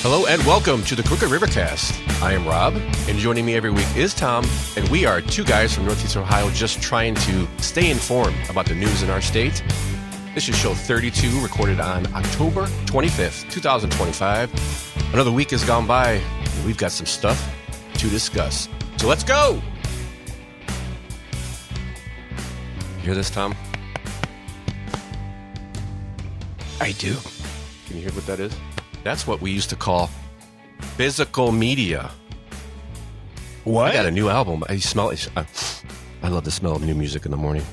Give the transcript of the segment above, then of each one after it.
Hello and welcome to the Crookedrivercast. I am Rob, and joining me every week is Tom, and we are two guys from Northeast Ohio just trying to stay informed about the news in our state. This is show 32, recorded on October 25th, 2025. Another week has gone by, and we've got some stuff to discuss. So let's go! You hear this, Tom? I do. Can you hear what that is? That's what we used to call physical media. What? I got a new album. I smell it. I love the smell of new music in the morning.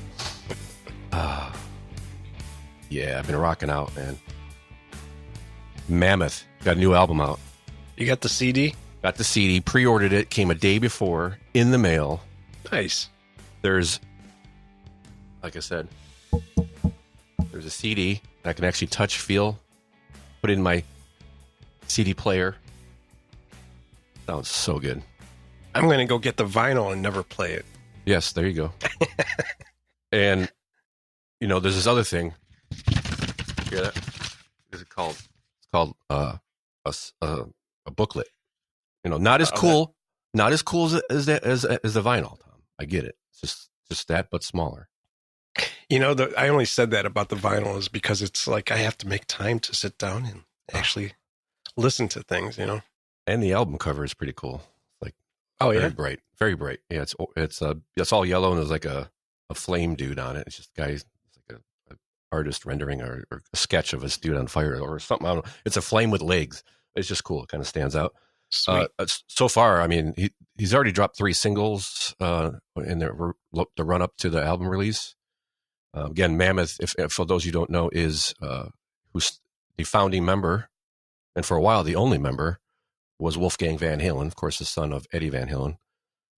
Yeah, I've been rocking out, man. Mammoth got a new album out. You got the CD? Got the CD, pre-ordered it, came a day before, in the mail. Nice. There's, like I said, there's a CD that I can actually touch, feel, put in my CD player. Sounds so good. I'm going to go get the vinyl and never play it. Yes, there you go. And, you know, there's this other thing. Hear that? What is it called? It's called a booklet. You know, not as cool as the vinyl, Tom. I get it. It's just that, but smaller. You know, I only said that about the vinyl is because it's like I have to make time to sit down and actually listen to things, you know. And the album cover is pretty cool. Like, very bright, very bright. Yeah, it's all yellow and there's like a flame dude on it. It's just guys, it's like a artist rendering or a sketch of this dude on fire or something. I don't know. It's a flame with legs. It's just cool. It kind of stands out. Sweet. So far, I mean, he's already dropped 3 singles in the run up to the album release. Again, Mammoth, if for those you don't know, is who's the founding member, and for a while the only member, was Wolfgang Van Halen, of course, the son of Eddie Van Halen,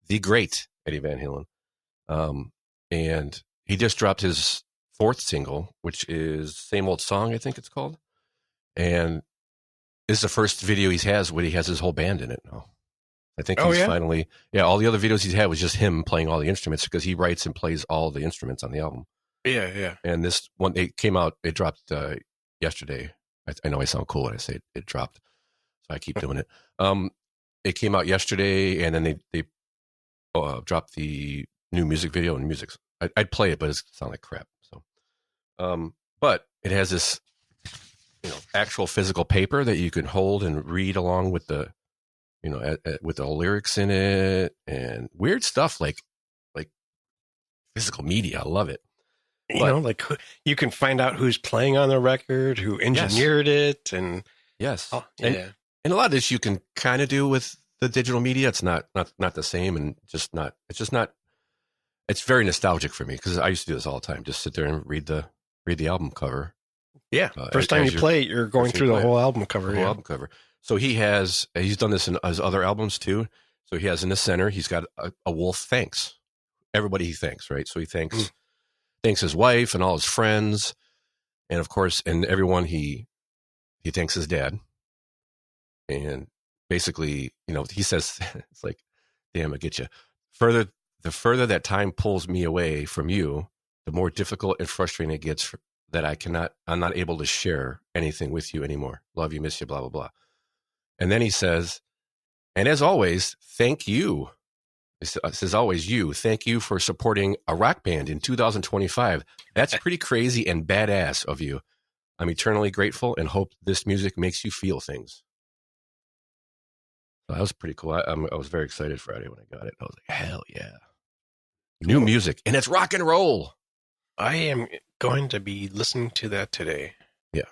the great Eddie Van Halen. And he just dropped his 4th single, which is Same Old Song, I think it's called. And this is the first video he has where he has his whole band in it now. I think he's finally, all the other videos he's had was just him playing all the instruments because he writes and plays all the instruments on the album. Yeah. And this one, it dropped yesterday. I know I sound cool when I say it dropped, so I keep doing it. It came out yesterday, and then they dropped the new music video and music. I'd play it, but it sounds like crap. So, but it has this, you know, actual physical paper that you can hold and read along with the, you know, with the lyrics in it and weird stuff like physical media. I love it. You know, like you can find out who's playing on the record, who engineered it, and and a lot of this you can kind of do with the digital media. It's not the same, and it's very nostalgic for me because I used to do this all the time. Just sit there and read the album cover. Yeah, first time you play it, you're going through the whole album cover. Album cover. So he's done this in his other albums too. So he has in the center, he's got a wolf thanks everybody he thanks, right? So he thanks his wife and all his friends, and of course, and everyone he thanks his dad. And basically, you know, he says, it's like, damn, I get you. The further that time pulls me away from you, the more difficult and frustrating it gets that I'm not able to share anything with you anymore. Love you, miss you, blah, blah, blah. And then he says, and as always, thank you. It says always you. Thank you for supporting a rock band in 2025. That's pretty crazy and badass of you. I'm eternally grateful and hope this music makes you feel things. So that was pretty cool. I was very excited Friday when I got it. I was like, hell yeah. New music. And it's rock and roll. I am going to be listening to that today. Yeah.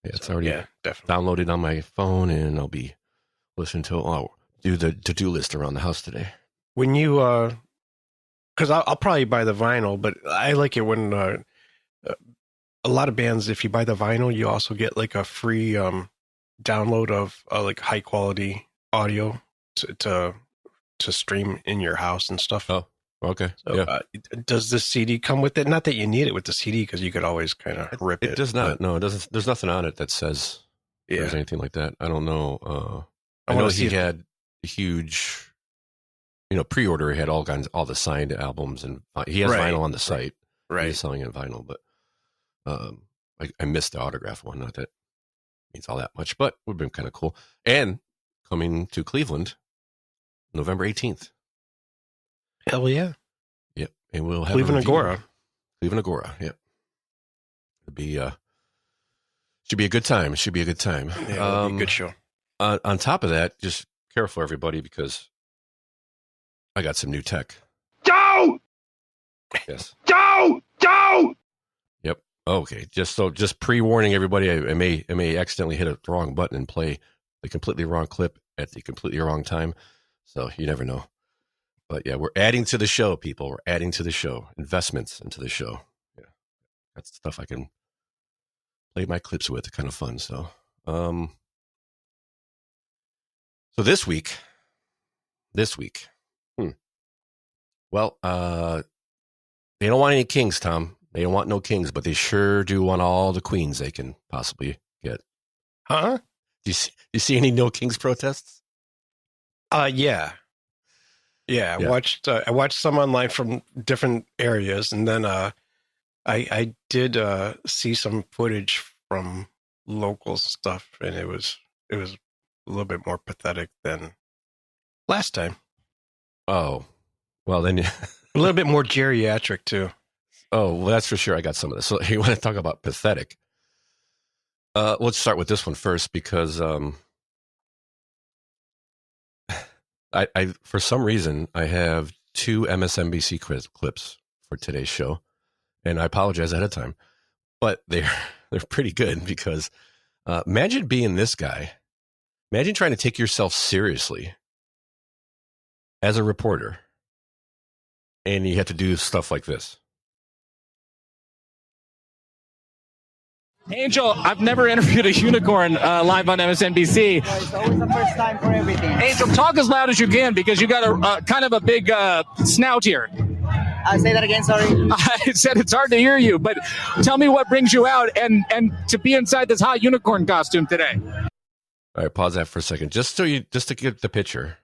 It's already definitely downloaded on my phone, and I'll be listening to do the to-do list around the house today. When you, because I'll probably buy the vinyl, but I like it when a lot of bands, if you buy the vinyl, you also get like a free download of like high quality audio to stream in your house and stuff. Oh, okay. So, does the CD come with it? Not that you need it with the CD because you could always kind of rip it. It does not. No, it doesn't. There's nothing on it that says there's anything like that. I don't know. I know he had a huge, you know, pre-order. He had all the signed albums, and he has vinyl on the site. Right. He's selling it vinyl, but I missed the autograph one. Not that means all that much, but would have been kind of cool. And coming to Cleveland, November 18th. Hell yeah. Yep. And we'll have Cleveland Agora. Cleveland Agora. Yep. It'll be, should be a good time. It should be a good time. Yeah, it'll be a good show. On top of that, just careful, everybody, because I got some new tech. Go! Yes. Go! Go! Yep. Okay. Just pre-warning everybody. I may accidentally hit a wrong button and play the completely wrong clip at the completely wrong time. So you never know. But yeah, we're adding to the show, people. We're adding to the show. Investments into the show. Yeah. That's stuff I can play my clips with. Kind of fun. So, so this week. Well, they don't want any kings, Tom. They don't want no kings, but they sure do want all the queens they can possibly get. Huh? Do you see any no kings protests? Yeah. Yeah, I watched some online from different areas, and then I did see some footage from local stuff, and it was a little bit more pathetic than last time. Oh, well then, a little bit more geriatric too. Oh, well, that's for sure. I got some of this. So you want to talk about pathetic? Let's start with this one first because I for some reason I have 2 MSNBC clips for today's show, and I apologize ahead of time, but they're pretty good because imagine being this guy. Imagine trying to take yourself seriously as a reporter, and you have to do stuff like this. Angel, I've never interviewed a unicorn live on MSNBC. It's always the first time for everything. Angel, talk as loud as you can because you got a kind of a big snout here. Say that again, sorry. I said it's hard to hear you, but tell me what brings you out and to be inside this hot unicorn costume today. All right, pause that for a second. Just to get the picture.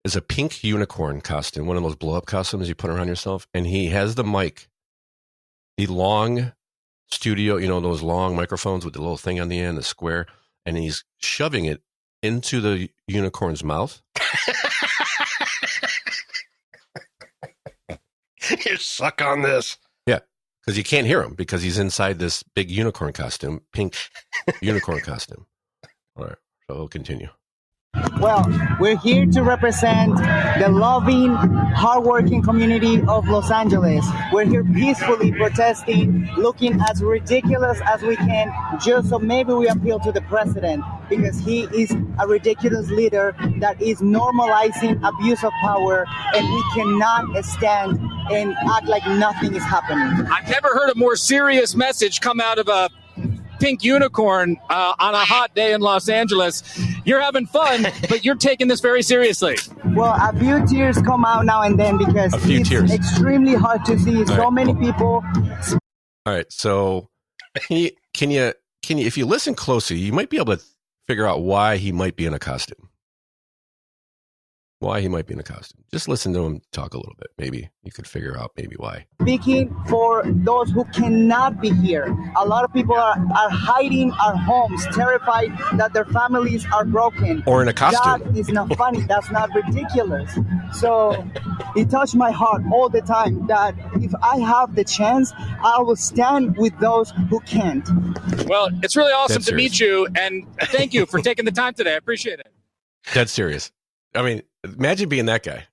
Is a pink unicorn costume, one of those blow-up costumes you put around yourself, and he has the mic, the long studio, those long microphones with the little thing on the end, the square, and he's shoving it into the unicorn's mouth. You suck on this. Yeah, because you can't hear him because he's inside this big unicorn costume, pink unicorn costume. All right, so we'll continue. Well, we're here to represent the loving, hardworking community of Los Angeles. We're here peacefully protesting, looking as ridiculous as we can, just so maybe we appeal to the president, because he is a ridiculous leader that is normalizing abuse of power, and we cannot stand and act like nothing is happening. I've never heard a more serious message come out of a pink unicorn on a hot day in Los Angeles. You're having fun, but you're taking this very seriously. Well, a few tears come out now and then because it's extremely hard to see many people. All right, so can you if you listen closely, you might be able to figure out why he might be in a costume. Why he might be in a costume. Just listen to him talk a little bit. Maybe you could figure out maybe why. Speaking for those who cannot be here. A lot of people are hiding our homes, terrified that their families are broken. Or in a costume. That is not funny. That's not ridiculous. So it touched my heart all the time that if I have the chance, I will stand with those who can't. Well, it's really awesome to meet you, and thank you for taking the time today. I appreciate it. Dead serious. I mean, imagine being that guy.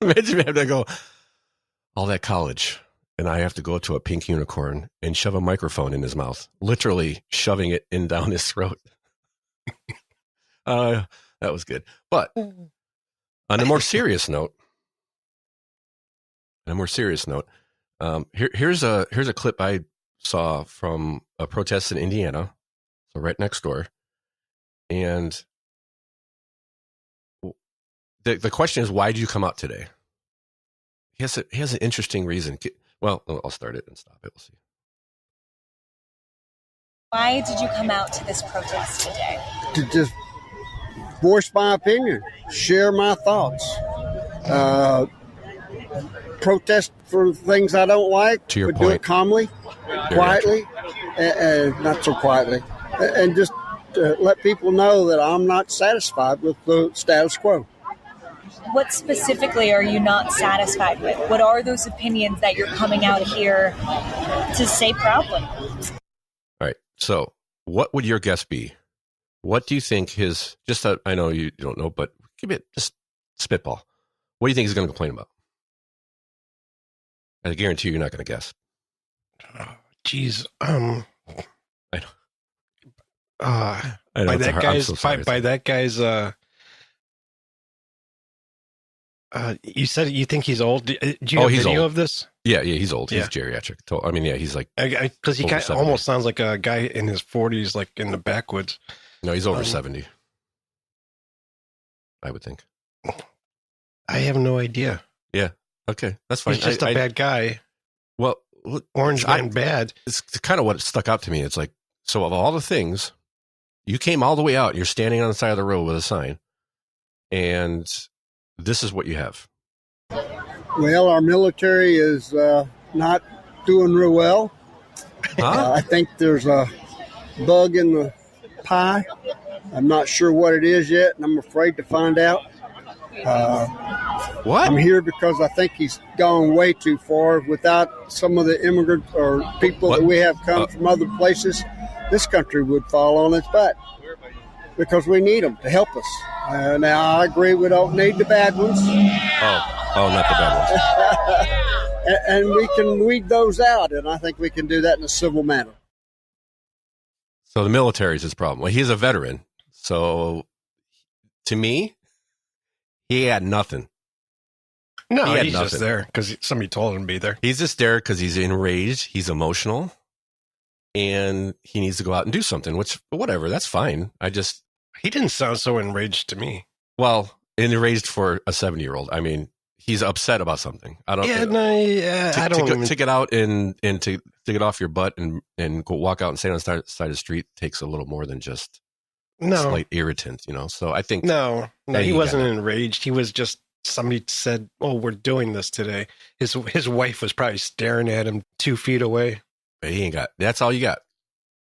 Imagine having to go all that college, and I have to go to a pink unicorn and shove a microphone in his mouth, literally shoving it in down his throat. That was good. But on a more serious note, here's a clip I saw from a protest in Indiana, so right next door, and the question is, why did you come out today? He has an interesting reason. Well, I'll start it and stop it. We'll see. Why did you come out to this protest today? To just voice my opinion, share my thoughts, protest for things I don't like, to your but point. do it calmly, quietly, not so quietly. and just let people know that I'm not satisfied with the status quo. What specifically are you not satisfied with? What are those opinions that you're coming out here to say proudly? All right. So what would your guess be? What do you think his, just I know you don't know, but give it just spitball. What do you think he's going to complain about? I guarantee you're not going to guess. Jeez. I know. I know By that guy's, you said you think he's old. Do you have he's video old. of this? Yeah, he's old. He's Yeah. geriatric. I mean, yeah, he's like, Because he over kind 70. almost sounds like a guy in his 40s, like in the backwoods. no, he's over 70. I would think. I have no idea. Okay, that's fine. He's just a bad guy. Well, Orange man bad. it's kind of what stuck out to me. It's like, so of all the things, you came all the way out, and you're standing on the side of the road with a sign, and this is what you have. Well, our military is not doing real well. Huh? I think there's a bug in the pie. I'm not sure what it is yet, and I'm afraid to find out. What? I'm here because I think he's gone way too far. Without some of the immigrants or people What? that we have come from other places, this country would fall on its butt because we need them to help us. Now, I agree we don't need the bad ones. Oh, not the bad ones. And we can weed those out, and I think we can do that in a civil manner. So the military is his problem. Well, he's a veteran. So to me, he had nothing. No, He had he's just nothing. there because somebody told him to be there. He's just there because he's enraged. He's emotional. And he needs to go out and do something, which, whatever, that's fine. He didn't sound so enraged to me. Well, enraged for a 70-year-old. I mean, he's upset about something. I don't I don't to get out and to get off your butt and go walk out and stand on the side of the street takes a little more than just slight irritant, So I think No, Hey, he you wasn't got it. enraged. He was just, somebody said, "Oh, we're doing this today." His wife was probably staring at him 2 feet away. he ain't got. That's all you got.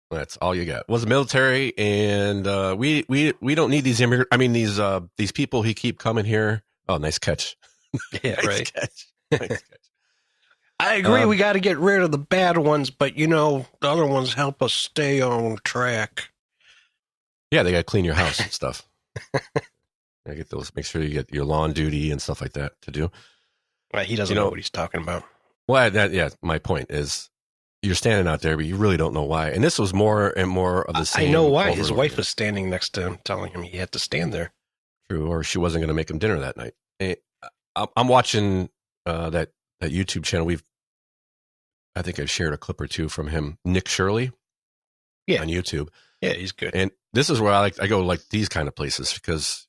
That's all you got. Was the military, and we don't need these immigrant. I mean these people who keep coming here. Oh, nice catch. Yeah, Nice right. catch. Nice catch. I agree. We got to get rid of the bad ones, but the other ones help us stay on track. Yeah, they got to clean your house and stuff. I get those. Make sure you get your lawn duty and stuff like that to do. Right, he doesn't know what he's talking about. Well, my point is, you're standing out there, but you really don't know why. And this was more and more of the same. I know why. over His and over wife again. was standing next to him, telling him he had to stand there. True, or she wasn't going to make him dinner that night. I'm watching that YouTube channel. I think I've shared a clip or two from him, Nick Shirley, on YouTube. Yeah, he's good. And this is where I go like these kind of places because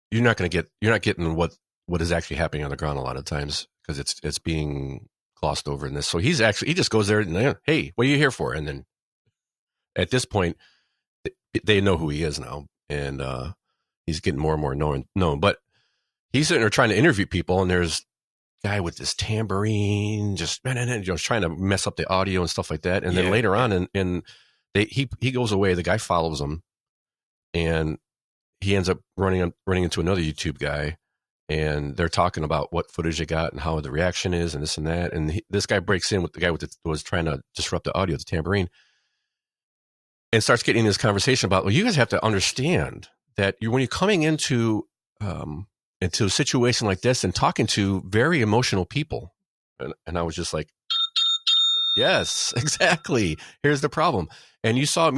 you're not getting what is actually happening on the ground a lot of times because it's being glossed over in this. So he just goes there and hey, what are you here for? And then at this point, they know who he is now, and he's getting more and more known. But he's sitting there trying to interview people, and there's a guy with this tambourine just trying to mess up the audio and stuff like that. And then later on, he goes away. The guy follows him, and he ends up running into another YouTube guy, and they're talking about what footage they got and how the reaction is and this and that. And this guy breaks in with the guy was trying to disrupt the audio, the tambourine, and starts getting this conversation about, well, you guys have to understand that when you're coming into a situation like this and talking to very emotional people, and I was just like, yes, exactly. Here's the problem. And you saw him,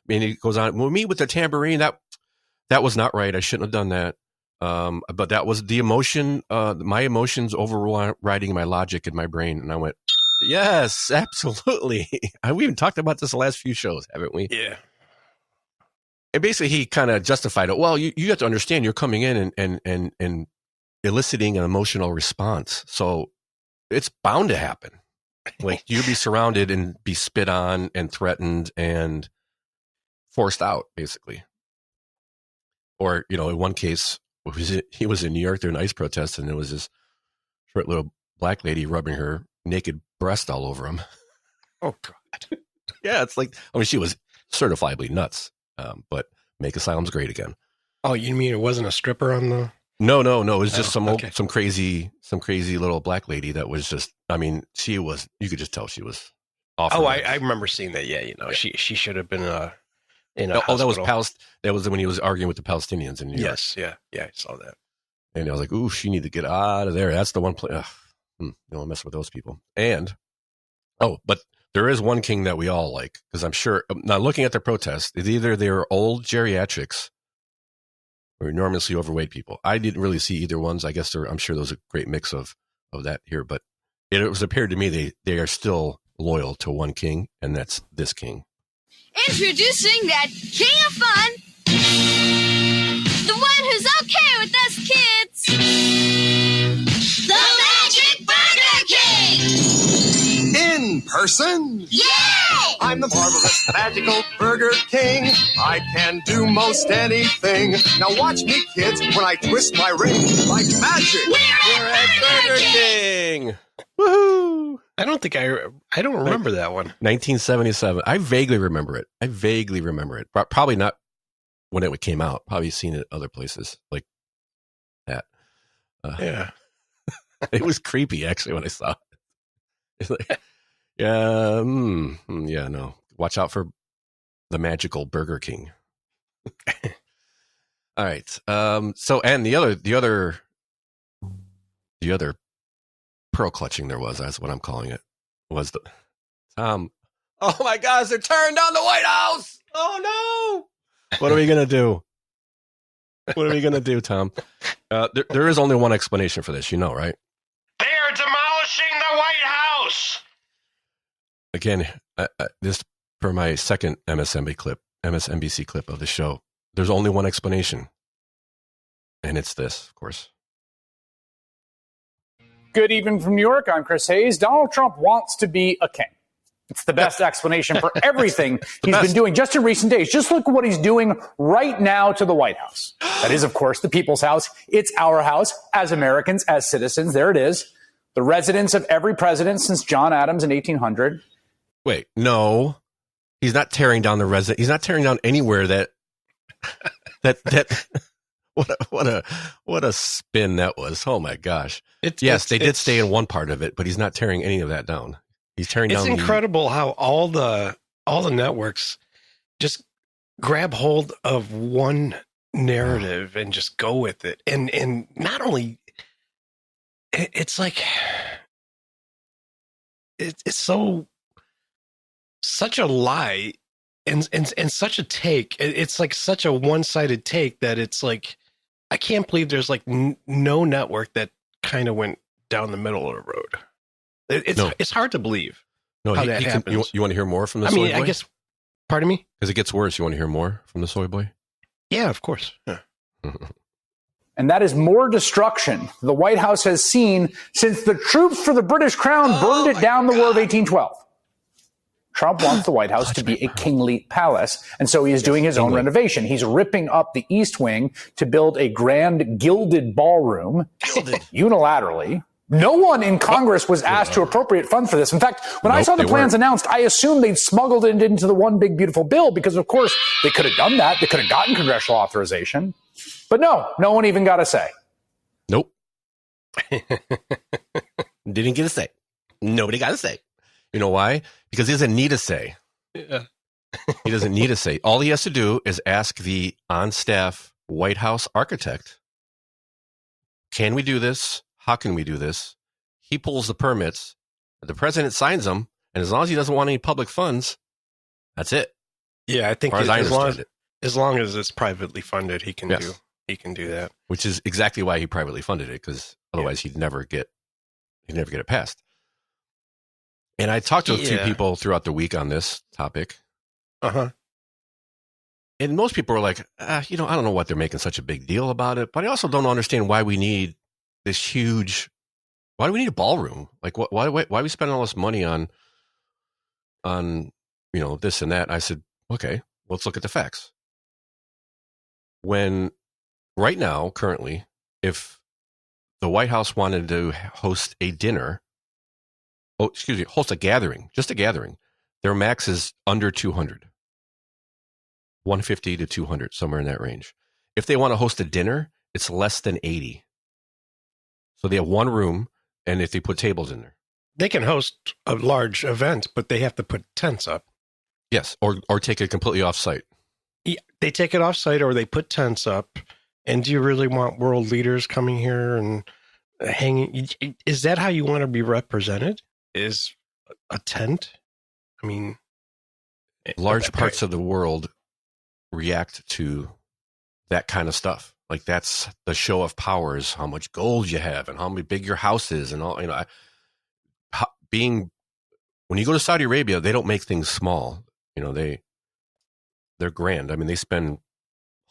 and he goes on, well, me with the tambourine, that was not right. I shouldn't have done that. But that was the emotion, my emotions overriding my logic in my brain. And I went, yes, absolutely. We even talked about this the last few shows, haven't we? Yeah. And basically he kind of justified it. Well, you have to understand you're coming in and eliciting an emotional response. So it's bound to happen. Like you'll be surrounded and be spit on and threatened and forced out, basically. Or, in one case, he was in New York during an ICE protest, and there was this short little black lady rubbing her naked breast all over him. Oh, God. Yeah, it's like, she was certifiably nuts. But make asylums great again. Oh, you mean it wasn't a stripper on the? No. It was just some okay. some crazy little black lady that was just. I mean, she was. You could just tell she was. Oh, I remember seeing that. Yeah, she should have been in a hospital. That was when he was arguing with the Palestinians in New York. Yes, yeah, I saw that. And I was like, ooh, she need to get out of there. That's the one place. Don't mess with those people. And but there is one king that we all like, because I'm sure now looking at their protests, it's either they're old geriatrics or enormously overweight people. I didn't really see either ones. I guess I'm sure there's a great mix of that here, but it was appeared to me they are still loyal to one king, and that's this king. Introducing that king of fun, the one who's okay with us kids, the Magic Burger King! In person? Yay! I'm the marvelous magical Burger King. I can do most anything. Now watch me, kids, when I twist my ring like magic. We're at Burger King! Woohoo! I don't think I don't remember that one. 1977. I vaguely remember it. Probably not when it came out. Probably seen it other places like that. Yeah. It was creepy actually when I saw it. It's like, no. Watch out for the magical Burger King. All right. So, and the other pearl clutching that's what I'm calling it, was the Tom. Oh my gosh, they're tearing down the White House. Oh no. What are we going to do? What are we going to do, Tom? There is only one explanation for this, right? They are demolishing the White House. Again, this for my second MSNBC clip of the show. There's only one explanation. And it's this, of course. Good evening from New York. I'm Chris Hayes. Donald Trump wants to be a king. It's the best explanation for everything he's been doing just in recent days. Just look at what he's doing right now to the White House. That is, of course, the people's house. It's our house as Americans, as citizens. There it is. The residence of every president since John Adams in 1800. Wait, no. He's not tearing down the residence. He's not tearing down anywhere that what a spin that was. Oh my gosh. They did stay in one part of it, but he's not tearing any of that down. He's tearing down. It's incredible how all the networks just grab hold of one narrative and just go with it. And not only it's like it's such a lie and such a take. It's like such a one-sided take that it's like, I can't believe there's like no network that kind of went down the middle of the road. It's hard to believe how that happens. You want to hear more from the soy boy? I guess, pardon me? Because it gets worse. You want to hear more from the soy boy? Yeah, of course. Yeah. And that is more destruction the White House has seen since the troops for the British Crown burned it down the War of 1812. Trump wants the White House to be a kingly palace, and so he is doing his own renovation. He's ripping up the East Wing to build a grand gilded ballroom unilaterally. No one in Congress was asked to appropriate funds for this. In fact, when I saw the plans announced, I assumed they'd smuggled it into the one big beautiful bill because, of course, they could have done that. They could have gotten congressional authorization. But no one even got a say. Nope. Didn't get a say. Nobody got a say. You know why? Because he doesn't need a say. Yeah. He doesn't need a say. All he has to do is ask the on-staff White House architect, can we do this? How can we do this? He pulls the permits. The president signs them. And as long as he doesn't want any public funds, that's it. Yeah, I think as long as it's privately funded, he can do that. Which is exactly why he privately funded it, because otherwise he'd never get it passed. And I talked to a few people throughout the week on this topic. Uh-huh. And most people were like, I don't know what they're making such a big deal about it, but I also don't understand why we need this huge, why do we need a ballroom? Like, why are we spending all this money on this and that? I said, okay, let's look at the facts. When right now, currently, if the White House wanted to host a dinner, host a gathering, just a gathering, their max is under 200. 150 to 200, somewhere in that range. If they want to host a dinner, it's less than 80. So they have one room, and if they put tables in there. They can host a large event, but they have to put tents up. Yes, or take it completely off-site. Yeah, they take it off-site or they put tents up. And do you really want world leaders coming here and hanging? Is that how you want to be represented? Is a tent? I mean, large parts of the world react to that kind of stuff. Like that's the show of power is how much gold you have and how big your house is and all. You know, when you go to Saudi Arabia, they don't make things small. You know, they're grand. I mean, they spend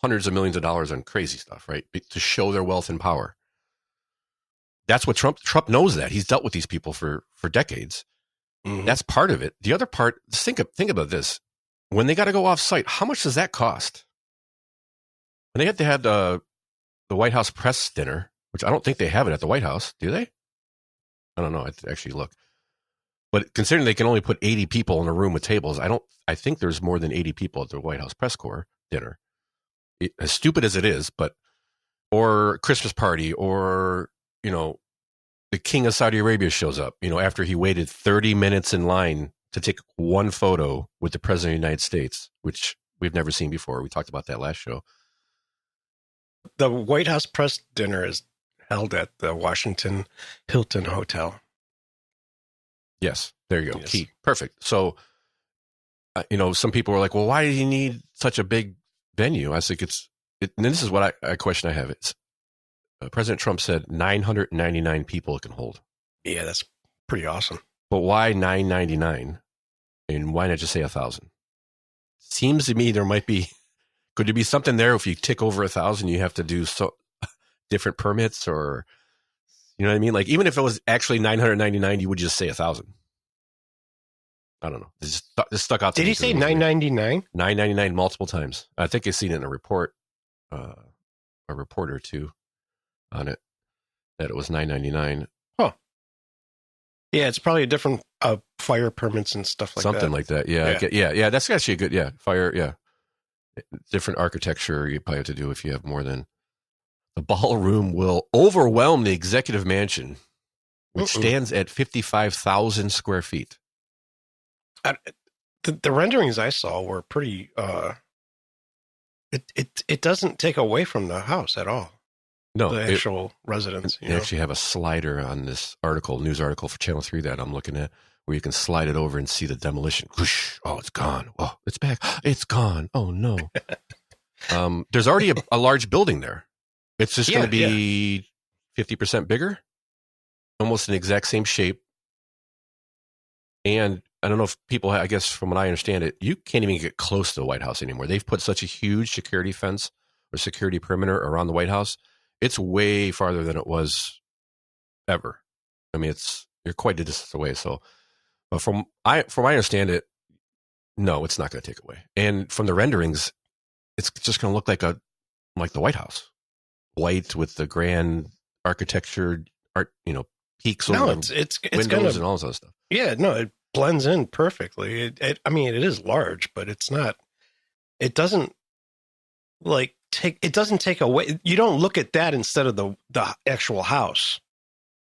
hundreds of millions of dollars on crazy stuff, right? To show their wealth and power. That's what Trump knows that. He's dealt with these people for decades. Mm-hmm. That's part of it. The other part, think about this. When they got to go off site, how much does that cost? When they have to have the White House press dinner, which I don't think they have it at the White House, do they? I don't know. I have to actually look. But considering they can only put 80 people in a room with tables, I think there's more than 80 people at the White House press corps dinner. As stupid as it is, or Christmas party, or, you know, the king of Saudi Arabia shows up, you know, after he waited 30 minutes in line to take one photo with the president of the United States, which we've never seen before. We talked about that last show. The White House press dinner is held at the Washington Hilton Hotel. Yes, there you go. Yes. Key. Perfect. So, you know, some people were like, well, why do you need such a big venue? I think and this is what a question I have. It's President Trump said 999 people it can hold. Yeah, that's pretty awesome. But why 999? And why not just say 1,000? Seems to me could there be something there if you tick over 1,000, you have to do different permits or, you know what I mean? Like even if it was actually 999, you would just say 1,000. I don't know. This stuck out to me. Did he say 999? 999 multiple times. I think I've seen it in a report, a report or two on it, that it was 999. Huh. Yeah, it's probably a different fire permits and stuff like Something that. like that. Yeah. Yeah. That's actually a good, fire. Yeah. Different architecture you probably have to do if you have more than. The ballroom will overwhelm the executive mansion, which stands at 55,000 square feet. The renderings I saw were pretty. It doesn't take away from the house at all. No, the actual residence. They actually have a slider on this news article for Channel 3 that I'm looking at, where you can slide it over and see the demolition. Whoosh! Oh, it's gone. Oh, it's back. It's gone. Oh no. There's already a large building there. It's just going to be 50% bigger, almost an exact same shape. And I don't know if people, I guess from what I understand it, you can't even get close to the White House anymore. They've put such a huge security fence or security perimeter around the White House. It's way farther than it was ever. I mean, you're quite a distance away. So, but from I understand it, no, it's not going to take away. And from the renderings, it's just going to look like the White House, white with the grand architecture, peaks over it's windows and all this other stuff. Yeah, no, it blends in perfectly. I mean, it is large, but it's not. It doesn't take away. You don't look at that instead of the actual house.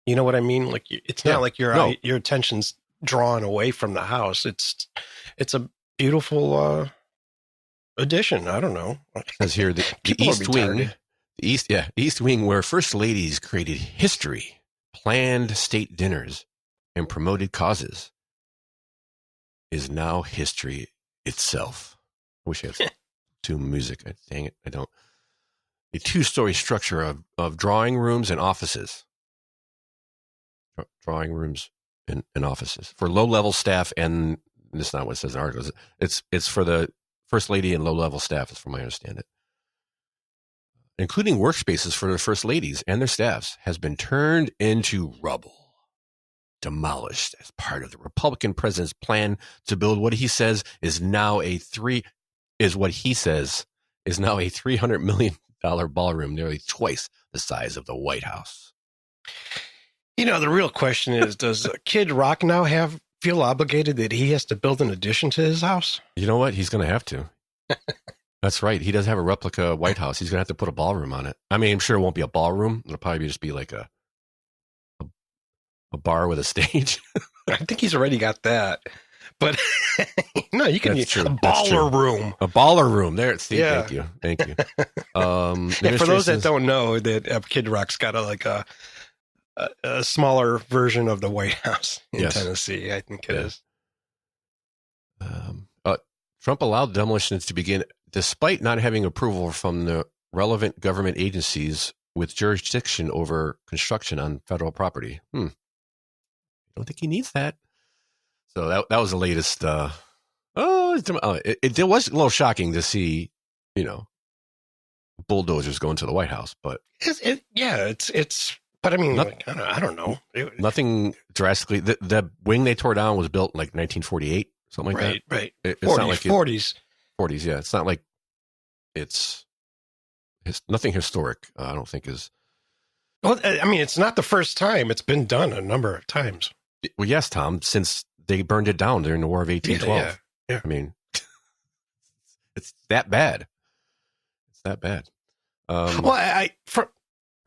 You know what I mean? Like it's not like your attention's drawn away from the house. It's a beautiful addition. I don't know. It says here the East Wing, East Wing, where first ladies created history, planned state dinners, and promoted causes, is now history itself. I wish I had some music. Dang it, I don't. A 2-story structure of drawing rooms and offices. Drawing rooms and offices for low-level staff, and this is not what it says in articles. It's for the first lady and low-level staff, is from my understanding. Including workspaces for the first ladies and their staffs, has been turned into rubble, demolished as part of the Republican president's plan to build what he says is now a $300 million ballroom, nearly twice the size of the White House. You know, the real question is, does Kid Rock now feel obligated that he has to build an addition to his house? You know what? He's going to have to. That's right. He does have a replica White House. He's going to have to put a ballroom on it. I mean, I'm sure it won't be a ballroom. It'll probably just be like a bar with a stage. I think he's already got that. But no, you can use true. a baller room. A baller room. There, Steve. Yeah. Thank you. For those that don't know, that Kid Rock's got a smaller version of the White House in Tennessee. I think it is. Trump allowed demolitions to begin despite not having approval from the relevant government agencies with jurisdiction over construction on federal property. I don't think he needs that. So that was the latest. It was a little shocking to see, bulldozers going to the White House, but it's. But I mean, I don't know. Nothing drastically. The wing they tore down was built in like 1948, something like that. Right. It's 40s, not like 40s. 40s, yeah. It's not like it's nothing historic. I don't think is. Well, I mean, it's not the first time. It's been done a number of times. Well, yes, Tom. Since they burned it down during the War of 1812. Yeah. I mean, it's that bad. It's that bad. Well,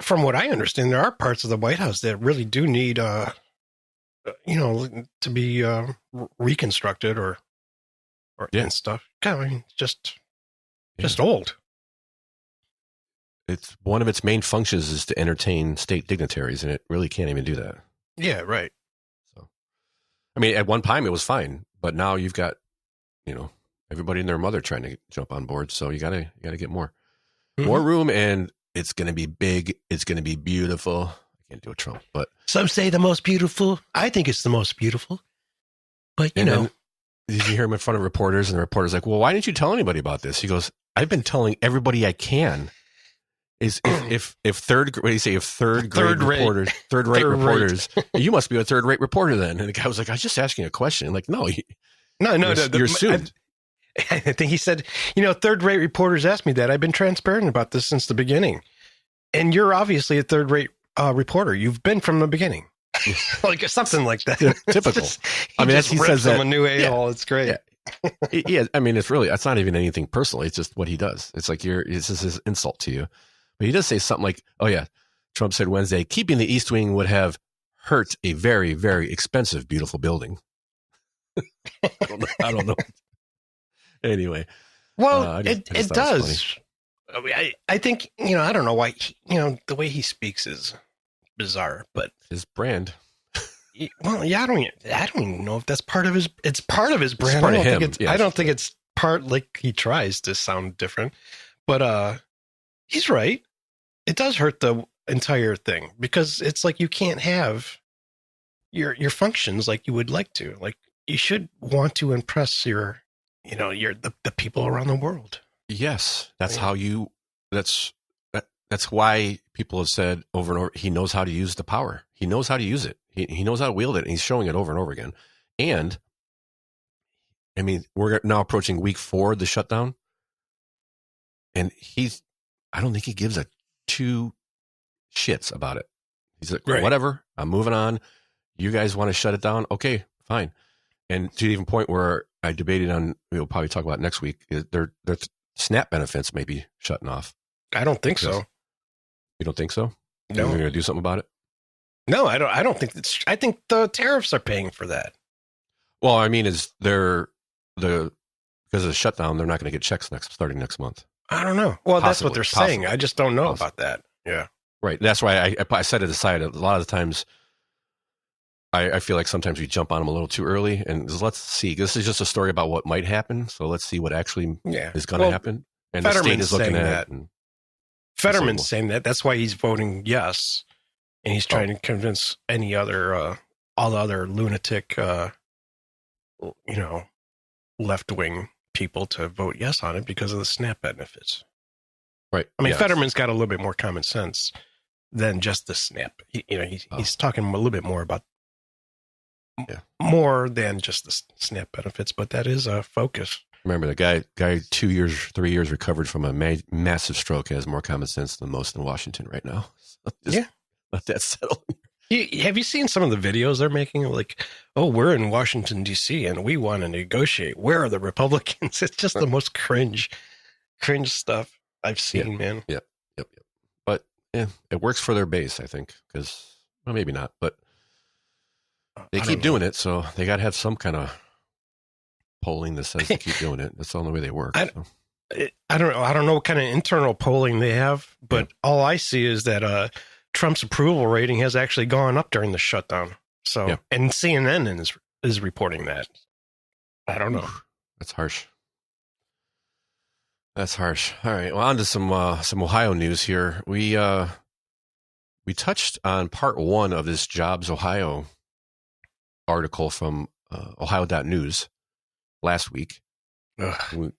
from what I understand, there are parts of the White House that really do need, to be reconstructed or and stuff. God, I mean, just old. It's one of its main functions is to entertain state dignitaries, and it really can't even do that. Yeah, right. So, I mean, at one time it was fine, but now you've got, everybody and their mother trying to jump on board. So you gotta get more room, and it's gonna be big. It's gonna be beautiful. I can't do a Trump, but some say the most beautiful. I think it's the most beautiful. But did you hear him in front of reporters, and the reporter's like, "Well, why didn't you tell anybody about this?" He goes, "I've been telling everybody I can." If third rate reporters, you must be a third rate reporter then. And the guy was like, "I was just asking a question." Like, no, you're assumed. I think he said, third rate reporters asked me that. I've been transparent about this since the beginning, and you're obviously a third rate reporter. You've been from the beginning, like something like that. Typical. He says that. A new a-hole. It's great. Yeah. I mean, it's not even anything personal. It's just what he does. It's like it's just his insult to you. But he does say something like, "Oh yeah, Trump said Wednesday, keeping the East Wing would have hurt a very, very expensive, beautiful building." I don't know. Anyway, well, it does. I think I don't know why. The way he speaks is bizarre, but his brand. Well, yeah, I don't even know if that's part of his. It's part of his brand. It's part of him. I don't think it's part like he tries to sound different, but he's right. It does hurt the entire thing because it's like you can't have your functions like you would like to. Like you should want to impress the people around the world. Yes, that's how you. That's why people have said over and over. He knows how to use the power. He knows how to use it. He knows how to wield it, and he's showing it over and over again. And I mean, we're now approaching week 4 of the shutdown, and I don't think he gives a 2 shits about it. He's like, whatever, I'm moving on. You guys want to shut it down? Okay, fine. And to the even point where I debated on, we'll probably talk about next week, their SNAP benefits may be shutting off. I don't think so. You don't think so? No. You're going to do something about it? No, I don't think that's. I think the tariffs are paying for that. Well, I mean, because of the shutdown, they're not going to get checks starting next month. I don't know. Well, that's what they're saying. I just don't know about that. Yeah. Right. That's why I set it aside. A lot of the times, I feel like sometimes we jump on them a little too early. And let's see. This is just a story about what might happen. So let's see what actually is going to happen. And the state is looking at it. Fetterman's saying that. That's why he's voting yes. And he's trying to convince any other, all the other lunatic, left-wing people to vote yes on it because of the SNAP benefits. Right. I mean, Fetterman's got a little bit more common sense than just the SNAP. He's talking a little bit more about more than just the SNAP benefits, but that is a focus. Remember, the guy 3 years recovered from a massive stroke has more common sense than most in Washington right now. So let that settle. Have you seen some of the videos they're making? Like, oh, we're in Washington, D.C., and we want to negotiate. Where are the Republicans? It's just the most cringe cringe stuff I've seen, man. Yep. But yeah, it works for their base, I think, because well, maybe not, but they keep doing it, so they got to have some kind of polling that says they keep doing it. That's the only way they work. I don't know. I don't know what kind of internal polling they have, but all I see is that Trump's approval rating has actually gone up during the shutdown. So, and CNN is reporting that. I don't know. That's harsh. That's harsh. All right. Well, on to some Ohio news here. We touched on part 1 of this Jobs Ohio article from Ohio.news last week. I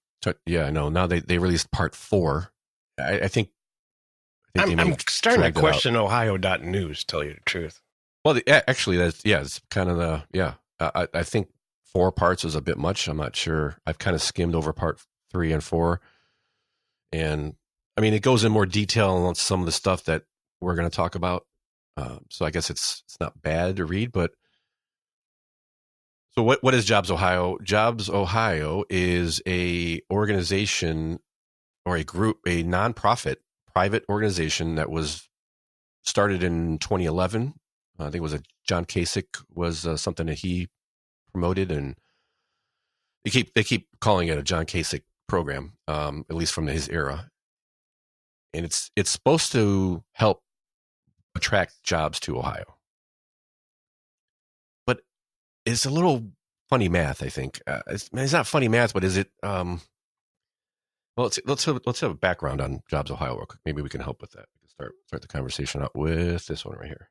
know. Now they released part 4. I think I'm starting to question Ohio.news, tell you the truth. Well, actually, it's kind of I think 4 parts is a bit much. I'm not sure. I've kind of skimmed over part 3 and 4. And I mean, it goes in more detail on some of the stuff that we're going to talk about. So I guess it's not bad to read, but so what is Jobs Ohio? Jobs Ohio is a organization or a group, a nonprofit private organization that was started in 2011. I think it was John Kasich was something that he promoted, and they keep calling it a John Kasich program, at least from his era. And it's supposed to help attract jobs to Ohio. But it's a little funny math, I think. It's not funny math, but is it? Well, let's have a background on Jobs Ohio real quick. Maybe we can help with that. We can start the conversation out with this one right here.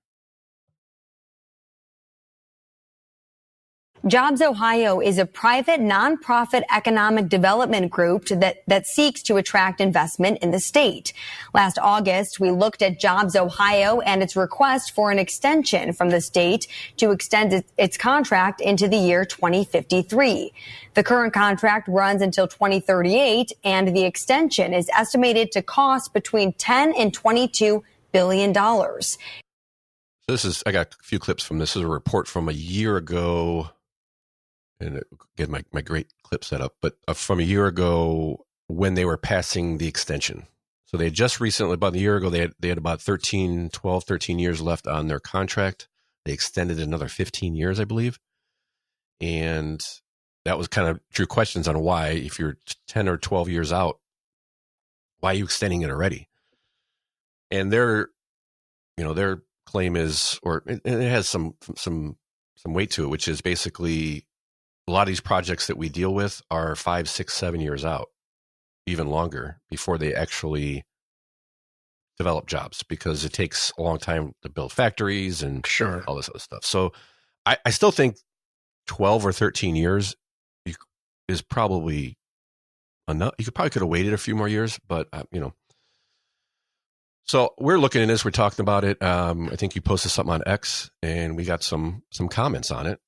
Jobs Ohio is a private nonprofit economic development group that seeks to attract investment in the state. Last August, we looked at Jobs Ohio and its request for an extension from the state to extend its contract into the year 2053. The current contract runs until 2038, and the extension is estimated to cost between $10 and $22 billion. I got a few clips from this. This is a report from a year ago. And get my great clip set up, but from a year ago when they were passing the extension. So they just recently, about a year ago, they had about 13 years left on their contract. They extended another 15 years, I believe. And that was kind of drew questions on why, if you're 10 or 12 years out, why are you extending it already? And their claim is, or it has some weight to it, which is basically, a lot of these projects that we deal with are 5, 6, 7 years out, even longer, before they actually develop jobs, because it takes a long time to build factories and all this other stuff. So I still think 12 or 13 years is probably enough. You could have waited a few more years, but So we're looking at this. We're talking about it. I think you posted something on X, and we got some comments on it.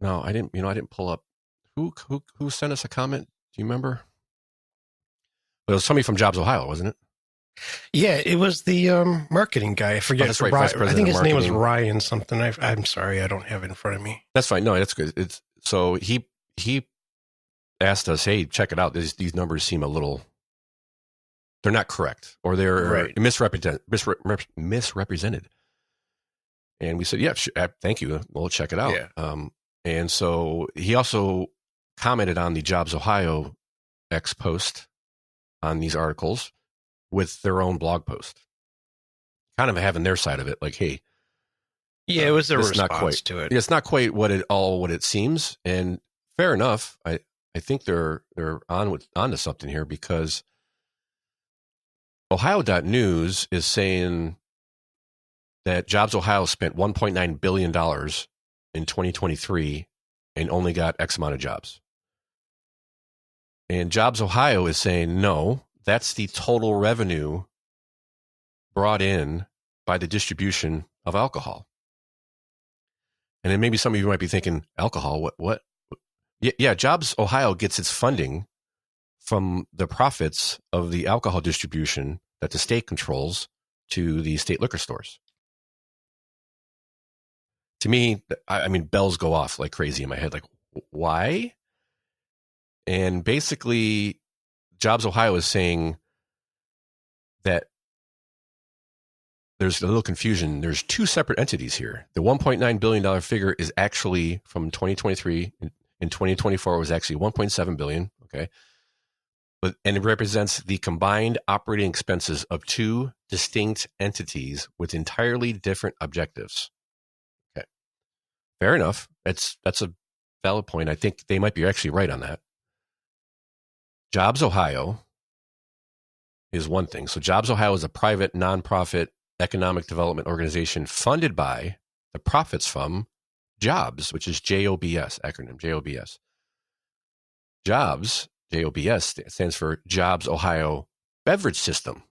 No, I didn't pull up who sent us a comment. Do you remember? But it was somebody from Jobs Ohio, wasn't it? Yeah, it was the marketing guy. I forget. That's right, I think his name was Ryan something. I'm sorry, I don't have it in front of me. That's fine. No, that's good. So he asked us, hey, check it out. These numbers seem a little, they're not correct, or they're misrepresented. And we said, yeah, thank you. We'll check it out. Yeah. And so he also commented on the Jobs Ohio X post on these articles with their own blog post, kind of having their side of it. Like, hey, yeah, it was their response to it. It's not quite what it seems. And fair enough. I think they're onto something here, because Ohio.news is saying that Jobs Ohio spent $1.9 billion in 2023 and only got X amount of jobs. And Jobs Ohio is saying, no, that's the total revenue brought in by the distribution of alcohol. And then maybe some of you might be thinking, alcohol, what? Yeah, Jobs Ohio gets its funding from the profits of the alcohol distribution that the state controls to the state liquor stores. To me, I mean, bells go off like crazy in my head. Like, why? And basically, Jobs Ohio is saying that there's a little confusion. There's two separate entities here. The $1.9 billion figure is actually from 2023. In 2024, it was actually $1.7 billion. Okay. And it represents the combined operating expenses of two distinct entities with entirely different objectives. Okay. Fair enough. That's a valid point. I think they might be actually right on that. Jobs Ohio is one thing. So Jobs Ohio is a private nonprofit economic development organization funded by the profits from Jobs, which is JOBS, acronym JOBS. Jobs, JOBS, stands for Jobs Ohio Beverage System.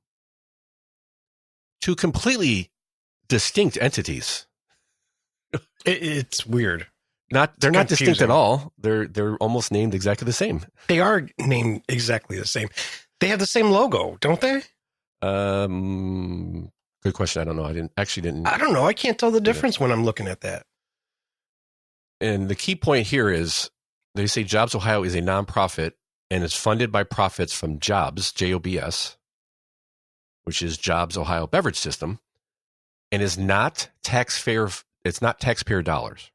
Two completely distinct entities. It's weird. They're not distinct at all. They're almost named exactly the same. They are named exactly the same. They have the same logo, don't they? Good question. I don't know. I don't know. I can't tell the difference when I'm looking at that. And the key point here is they say Jobs Ohio is a nonprofit and it's funded by profits from Jobs, JOBS, which is Jobs Ohio Beverage System, and is not taxpayer. It's not taxpayer dollars.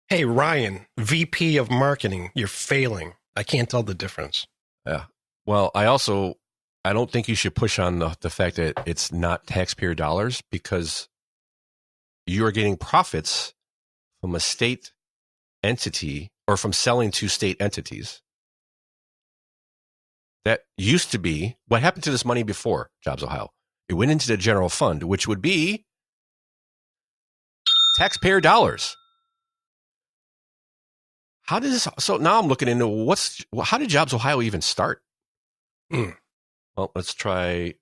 Hey, Ryan, VP of Marketing, you're failing. I can't tell the difference. Yeah. Well, I don't think you should push on the fact that it's not taxpayer dollars because you are getting profits from a state entity or from selling to state entities. That used to be what happened to this money before Jobs Ohio. It went into the general fund, which would be taxpayer dollars. So now I'm looking into how did Jobs Ohio even start? Well, let's try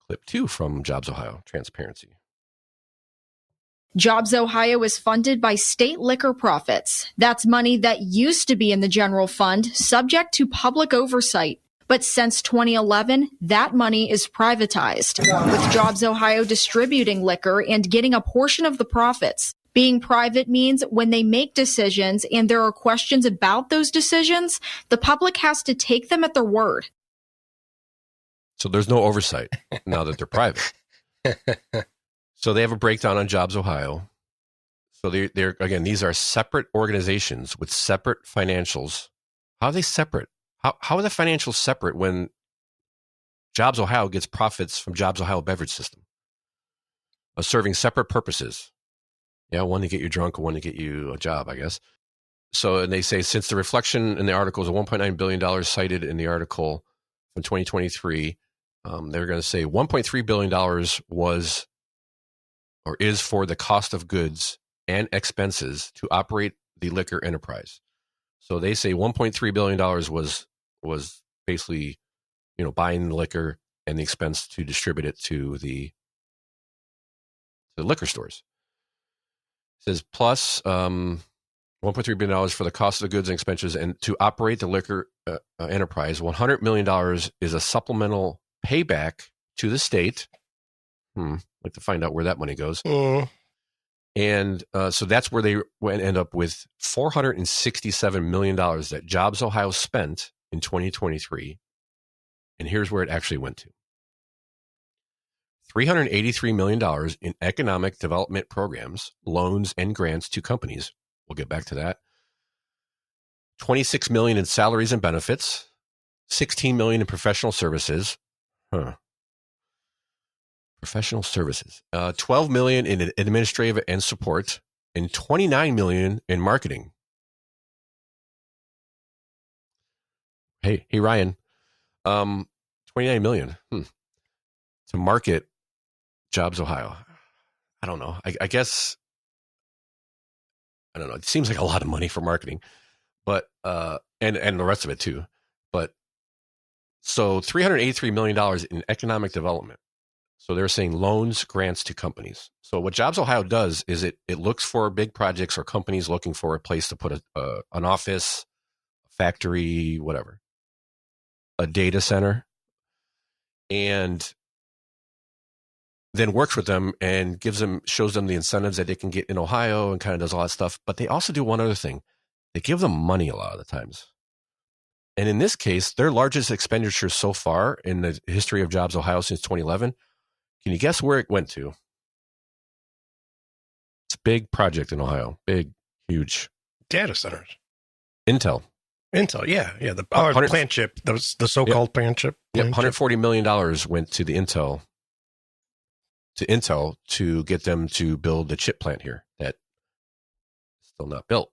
clip 2 from Jobs Ohio, transparency. Jobs Ohio is funded by state liquor profits. That's money that used to be in the general fund, subject to public oversight. But since 2011, that money is privatized, with Jobs Ohio distributing liquor and getting a portion of the profits. Being private means when they make decisions and there are questions about those decisions, the public has to take them at their word. So there's no oversight now that they're private. So they have a breakdown on Jobs Ohio. So they're again, these are separate organizations with separate financials. How are they separate? How are the financials separate when Jobs Ohio gets profits from Jobs Ohio Beverage System? Serving separate purposes. Yeah, one to get you drunk, one to get you a job, I guess. So, and they say since the reflection in the article is $1.9 billion cited in the article from 2023, they're going to say $1.3 billion was or is for the cost of goods and expenses to operate the liquor enterprise. So they say $1.3 billion was basically, buying the liquor and the expense to distribute it to the liquor stores. It says plus $1.3 billion for the cost of the goods and expenses and to operate the liquor enterprise. $100 million is a supplemental payback to the state. I'd like to find out where that money goes. And so that's where they end up with $467 million that Jobs Ohio spent in 2023. And here's where it actually went to. $383 million in economic development programs, loans, and grants to companies. We'll get back to that. $26 million in salaries and benefits. $16 million in professional services. Professional services. $12 million in administrative and support, and $29 million in marketing. Hey, Ryan. $29 million to market Jobs Ohio. I don't know. I guess I don't know. It seems like a lot of money for marketing, but and the rest of it too. But so $383 million in economic development. So they're saying loans, grants to companies. So what Jobs Ohio does is it looks for big projects or companies looking for a place to put an office, a factory, whatever, a data center, and then works with them and shows them the incentives that they can get in Ohio and kind of does all that stuff. But they also do one other thing. they give them money a lot of the times. And in this case, their largest expenditure so far in the history of Jobs Ohio since 2011, can you guess where it went to? It's a big project in Ohio. Big, huge. Data centers. Intel. Yeah. The plant chip, the so-called plant chip. Yep, $140 million went to the Intel to get them to build the chip plant here that's still not built.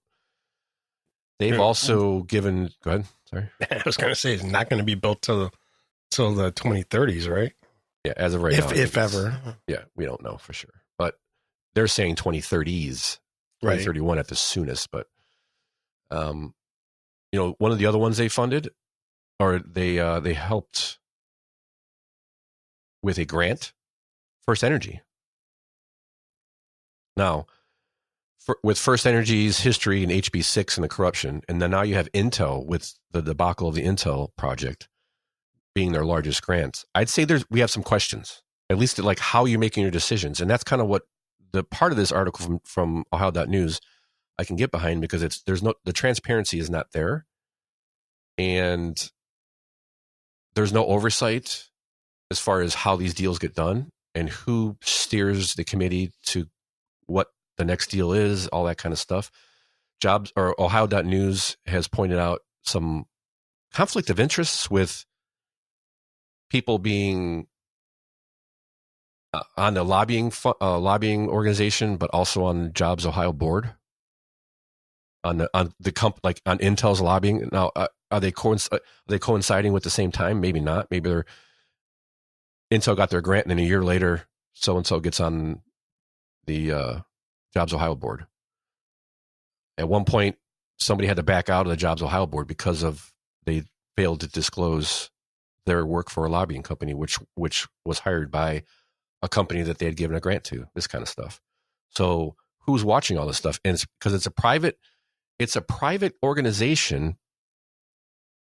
They've also given, go ahead, sorry. I was going to say, it's not going to be built till the 2030s, right? Yeah, as of right now. If ever. Yeah, we don't know for sure. But they're saying 2030s, 2031 at the soonest. But, one of the other ones they funded, or they helped with a grant, First Energy. Now, with First Energy's history and HB6 and the corruption, and then now you have Intel with the debacle of the Intel project being their largest grant, I'd say we have some questions, at least like how you're making your decisions. And that's kind of what the part of this article from Ohio.news I can get behind, because the transparency is not there. And there's no oversight as far as how these deals get done and who steers the committee to what the next deal is, all that kind of stuff. Ohio.news has pointed out some conflict of interests with people being on the lobbying organization, but also on Jobs Ohio board, on Intel's lobbying. Now, are they coinciding with the same time? Maybe not. Maybe Intel got their grant, and then a year later, so and so gets on the Jobs Ohio board. At one point, somebody had to back out of the Jobs Ohio board because they failed to disclose their work for a lobbying company, which was hired by a company that they had given a grant to. This kind of stuff. So who's watching all this stuff? And it's because it's a private organization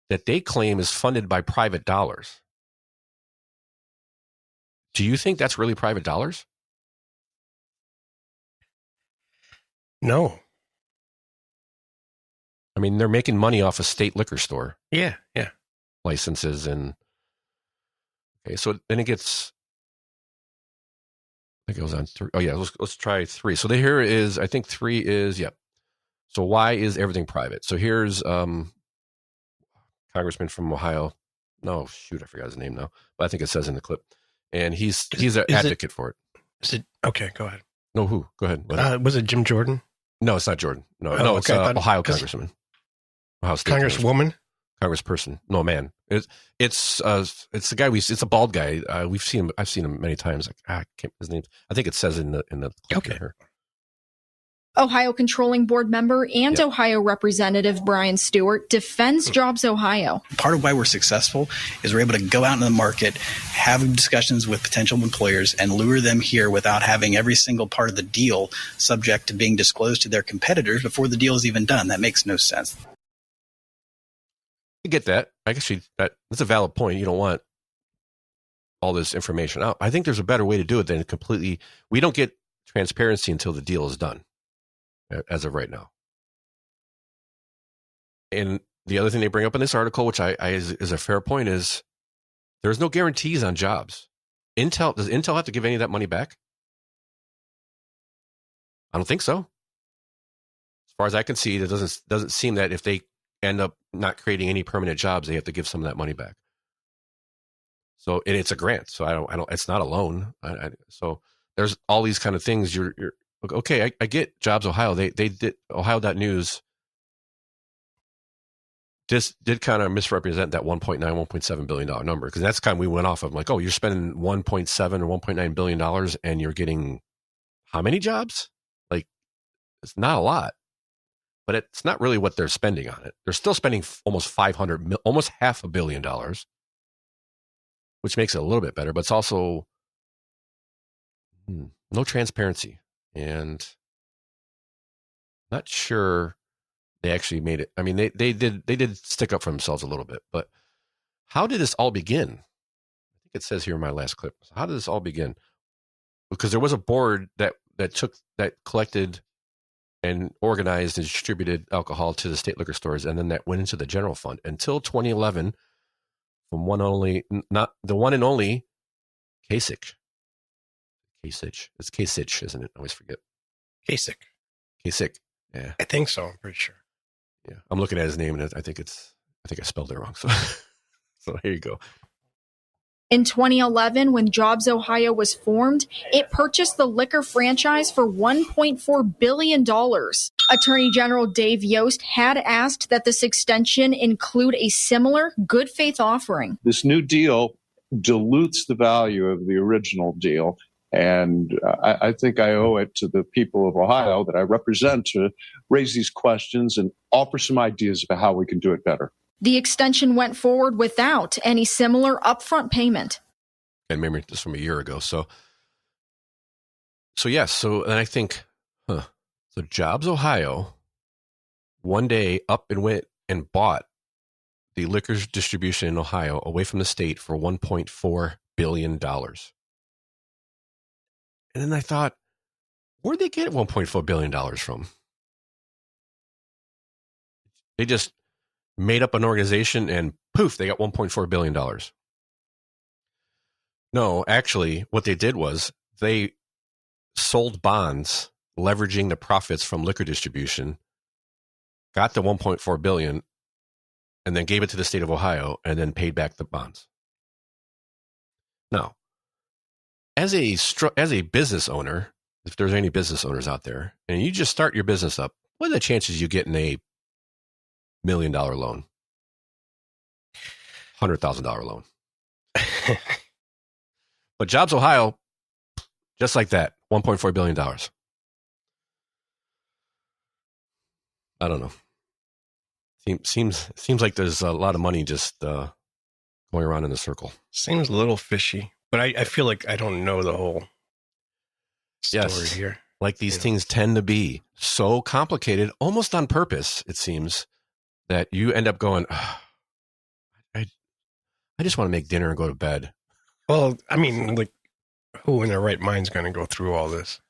that they claim is funded by private dollars. Do you think that's really private dollars? No. I mean, they're making money off a state liquor store. Yeah. Licenses and okay, so then it gets. I think it was on 3. Oh yeah, let's try 3. So here is, I think 3 is So why is everything private? So here's Congressman from Ohio. No, shoot, I forgot his name now, but I think it says in the clip, and he's an advocate for it. Is it okay? Go ahead. No, who? Go ahead. Was it Jim Jordan? No, it's not Jordan. No, it's okay. Ohio Congressman. Ohio State Congresswoman. Congressperson. No, man. It's the guy it's a bald guy. I've seen him many times. I can't his name. I think it says in the clip here. Ohio Controlling Board member and Ohio Representative Brian Stewart defends Jobs Ohio. Part of why we're successful is we're able to go out into the market, have discussions with potential employers, and lure them here without having every single part of the deal subject to being disclosed to their competitors before the deal is even done. That makes no sense. I get that. I guess that's a valid point. You don't want all this information out. I think there's a better way to do it than completely. We don't get transparency until the deal is done, as of right now. And the other thing they bring up in this article, which is a fair point, is there's no guarantees on jobs. Does Intel have to give any of that money back? I don't think so. As far as I can see, it doesn't seem that if they end up not creating any permanent jobs, they have to give some of that money back. So it's a grant. So I don't. It's not a loan. So there's all these kind of things. You're okay. I get Jobs Ohio. They did Ohio.news just did kind of misrepresent that $1.7 billion number, because that's kind of we went off of, like, oh, you're spending $1.7 or $1.9 billion and you're getting how many jobs? Like, it's not a lot. But it's not really what they're spending on it. They're still spending almost $500 million, which makes it a little bit better. But it's also no transparency, and not sure they actually made it. I mean, they did stick up for themselves a little bit. But how did this all begin? I think it says here in my last clip. How did this all begin? Because there was a board that collected and organized and distributed alcohol to the state liquor stores, and then that went into the general fund until 2011 from not the one and only Kasich. It's Kasich, isn't it? I always forget. Kasich. Yeah. I think so. I'm pretty sure. Yeah. I'm looking at his name, and I think I spelled it wrong. So, so here you go. In 2011, when JobsOhio was formed, it purchased the liquor franchise for $1.4 billion. Attorney General Dave Yost had asked that this extension include a similar good faith offering. This new deal dilutes the value of the original deal. And I think I owe it to the people of Ohio that I represent to raise these questions and offer some ideas about how we can do it better. The extension went forward without any similar upfront payment. And remember this from a year ago. So yes. So and I think, so JobsOhio one day up and went and bought the liquor distribution in Ohio away from the state for $1.4 billion. And then I thought, where'd they get $1.4 billion from? They just made up an organization and poof, they got $1.4 billion. No, actually, what they did was they sold bonds, leveraging the profits from liquor distribution, got the $1.4 billion, and then gave it to the state of Ohio, and then paid back the bonds. Now, as a business owner, if there's any business owners out there, and you just start your business up, what are the chances you getting a $1 million loan, $100,000 loan? But JobsOhio, just like that, $1.4 billion. I don't know. Seems like there's a lot of money just going around in a circle. Seems a little fishy, but I feel like I don't know the whole story here. Like these things tend to be so complicated, almost on purpose, it seems, that you end up going, I just want to make dinner and go to bed. Well, I mean, like, who in their right mind is going to go through all this?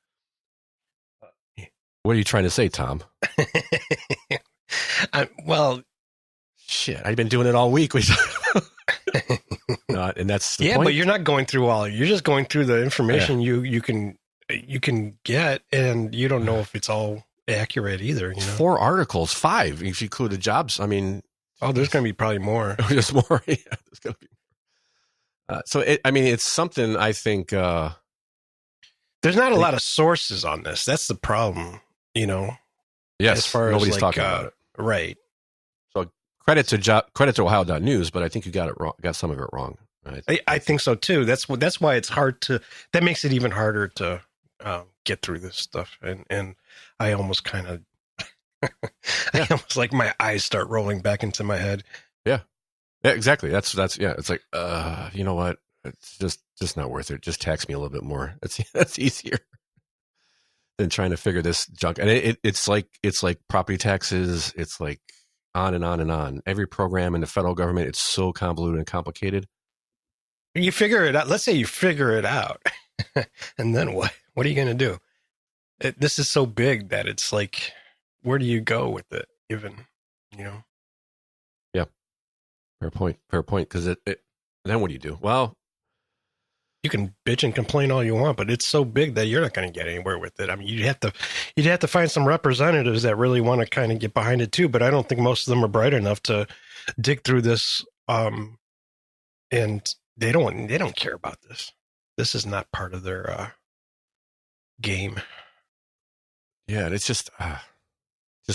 What are you trying to say, Tom? Well, shit, I've been doing it all week. No, and that's the point. But you're not going through all. You're just going through the information you can get, and you don't know if it's all accurate either. You know? 4 articles, 5 if you include the jobs. I mean, there's going to be probably more. There's more. Yeah, there's going to be. It's something I think. There's not a lot of sources on this. That's the problem, you know. Yes, as far nobody's as talking about it. Right. So credit to Ohio.news, but I think you got it wrong. Got some of it wrong. Right? I think so too. That's why it's hard to. That makes it even harder to get through this stuff. And I almost kind of. I almost like my eyes start rolling back into my head. Yeah. Yeah, exactly. That's It's like, you know what? It's just not worth it. Just tax me a little bit more. That's easier than trying to figure this junk. And it's like property taxes. It's like on and on and on. Every program in the federal government, it's so convoluted and complicated. You figure it out. Let's say you figure it out, and then what? What are you going to do? This is so big that it's like, where do you go with it? Even, you know. Yeah. Fair point. Because then what do you do? Well, you can bitch and complain all you want, but it's so big that you're not going to get anywhere with it. I mean, you'd have to find some representatives that really want to kind of get behind it too. But I don't think most of them are bright enough to dig through this. And they don't care about this. This is not part of their game. Yeah, it's just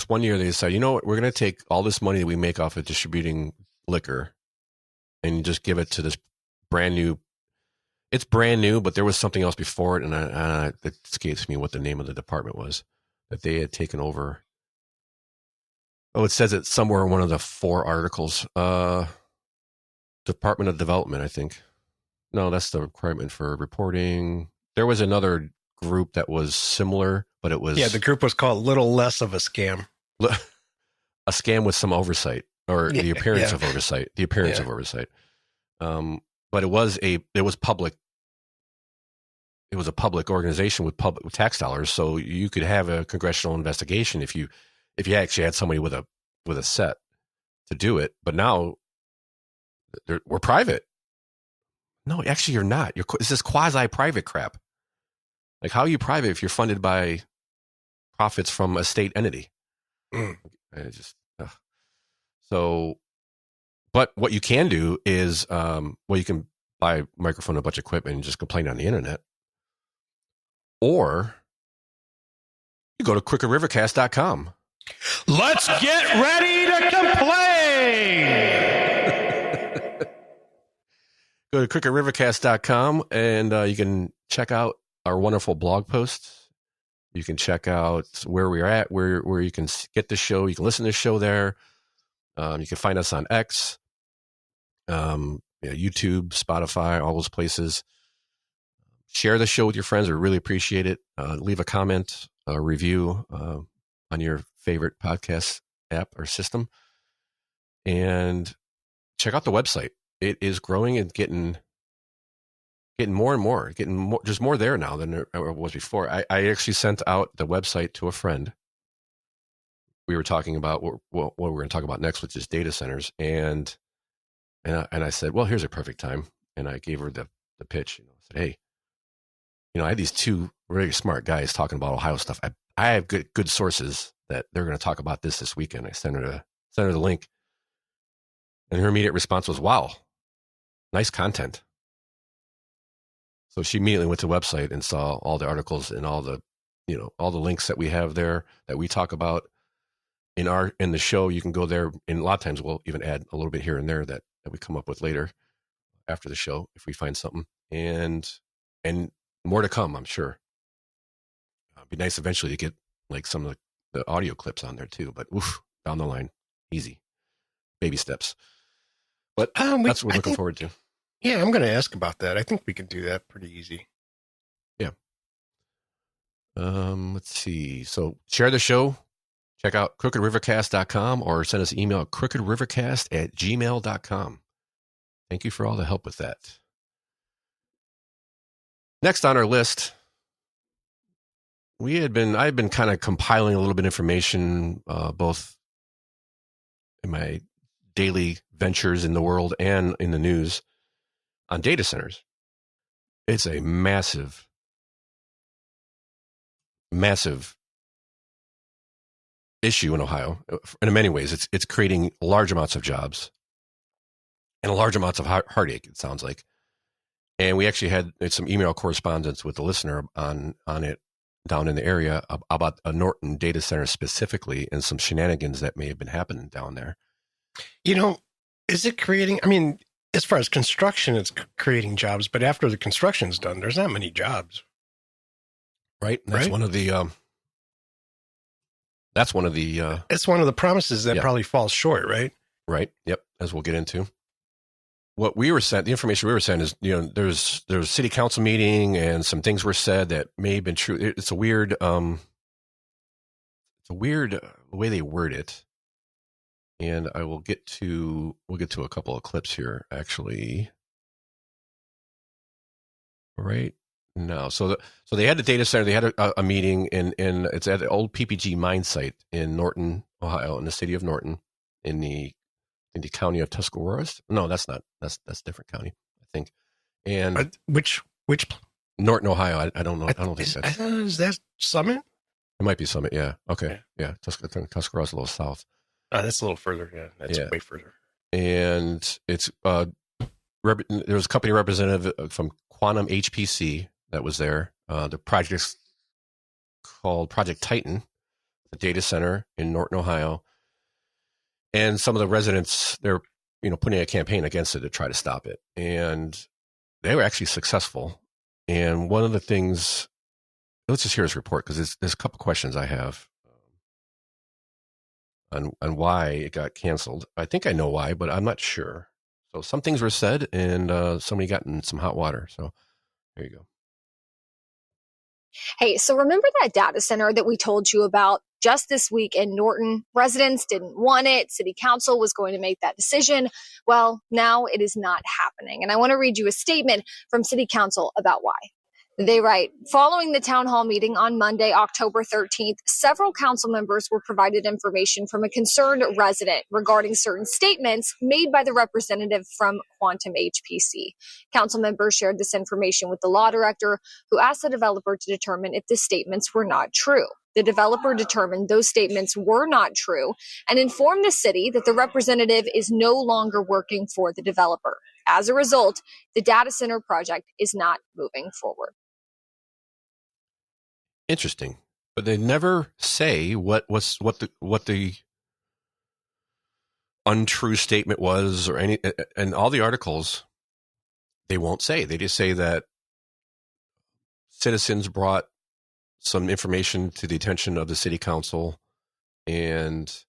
one year they decide, you know what, we're going to take all this money that we make off of distributing liquor and just give it to this brand new. It's brand new, but there was something else before it, and it escapes me what the name of the department was that they had taken over. Oh, it says it somewhere in one of the 4 articles. Department of Development, I think. No, that's the requirement for reporting. There was another group that was similar, but it was... Yeah, the group was called Little Less of a Scam. A scam with some oversight, or the appearance of oversight. The appearance of oversight. But it was public. it was a public organization with public tax dollars, so you could have a congressional investigation if you actually had somebody with a set to do it. But now we're private. No, actually, you're not. It's this quasi-private crap. Like, how are you private if you're funded by profits from a state entity? So, but what you can do is, you can buy a microphone, a bunch of equipment, and just complain on the internet. Or you go to crookedrivercast.com. Let's get ready to complain. Go to crookedrivercast.com and you can check out our wonderful blog posts. You can check out where we're at, where you can get the show. You can listen to the show there. You can find us on X, YouTube, Spotify, all those places. Share the show with your friends. We really appreciate it. Leave a comment, a review on your favorite podcast app or system. And check out the website. It is growing and getting more and more. There's more there now than there was before. I actually sent out the website to a friend. We were talking about what we're going to talk about next, which is data centers. And I said, well, here's a perfect time. And I gave her the pitch. I said, hey, I had these two really smart guys talking about Ohio stuff. I have good sources that they're going to talk about this weekend. I sent her the link, and her immediate response was, "Wow, nice content." So she immediately went to the website and saw all the articles and all the links that we have there that we talk about in the show. You can go there, and a lot of times we'll even add a little bit here and there that we come up with later after the show if we find something, and more to come, I'm sure. It'd be nice eventually to get like some of the audio clips on there too, but down the line, easy, baby steps. But that's what we're looking forward to. Yeah, I'm going to ask about that. I think we can do that pretty easy. Yeah. Let's see. So share the show. Check out crookedrivercast.com or send us an email at crookedrivercast@gmail.com. Thank you for all the help with that. Next on our list, I've been kind of compiling a little bit of information, both in my daily ventures in the world and in the news on data centers. It's a massive, massive issue in Ohio. And in many ways, it's creating large amounts of jobs and large amounts of heartache, it sounds like. And we actually had some email correspondence with the listener on it down in the area about a Norton data center specifically and some shenanigans that may have been happening down there. Is it creating, I mean, as far as construction, it's creating jobs, but after the construction's done, there's not many jobs. Right? That's one of the it's one of the promises that probably falls short, right? Right. Yep. As we'll get into. What we were sent, the information we were sent is, there's a city council meeting and some things were said that may have been true. It's a weird way they word it. And we'll get to a couple of clips here, actually, right now. So they had the data center. They had a meeting in it's at the old PPG mine site in Norton, Ohio, in the city of Norton, in the county of Tuscarawas. No, that's not. That's a different county, I think. And which Norton, Ohio. I don't know. I don't think that's. Is that Summit? It might be Summit. Yeah. Okay. Yeah. Tuscarawas a little south. That's a little further. Yeah, that's way further. And it's there was a company representative from Quantum HPC that was there. The project's called Project Titan, the data center in Norton, Ohio. And some of the residents, they're putting a campaign against it to try to stop it. And they were actually successful. And one of the things, let's just hear his report because there's a couple questions I have. On why it got canceled. I think I know why, but I'm not sure. So some things were said, and somebody got in some hot water. So there you go. Hey, so remember that data center that we told you about just this week in Norton? Residents didn't want it. City Council was going to make that decision. Well, now it is not happening. And I want to read you a statement from City Council about why. They write, following the town hall meeting on Monday, October 13th, several council members were provided information from a concerned resident regarding certain statements made by the representative from Quantum HPC. Council members shared this information with the law director, who asked the developer to determine if the statements were not true. The developer determined those statements were not true and informed the city that the representative is no longer working for the developer. As a result, the data center project is not moving forward. Interesting, but they never say what the untrue statement was, or any. And all the articles, they won't say. They just say that citizens brought some information to the attention of the city council and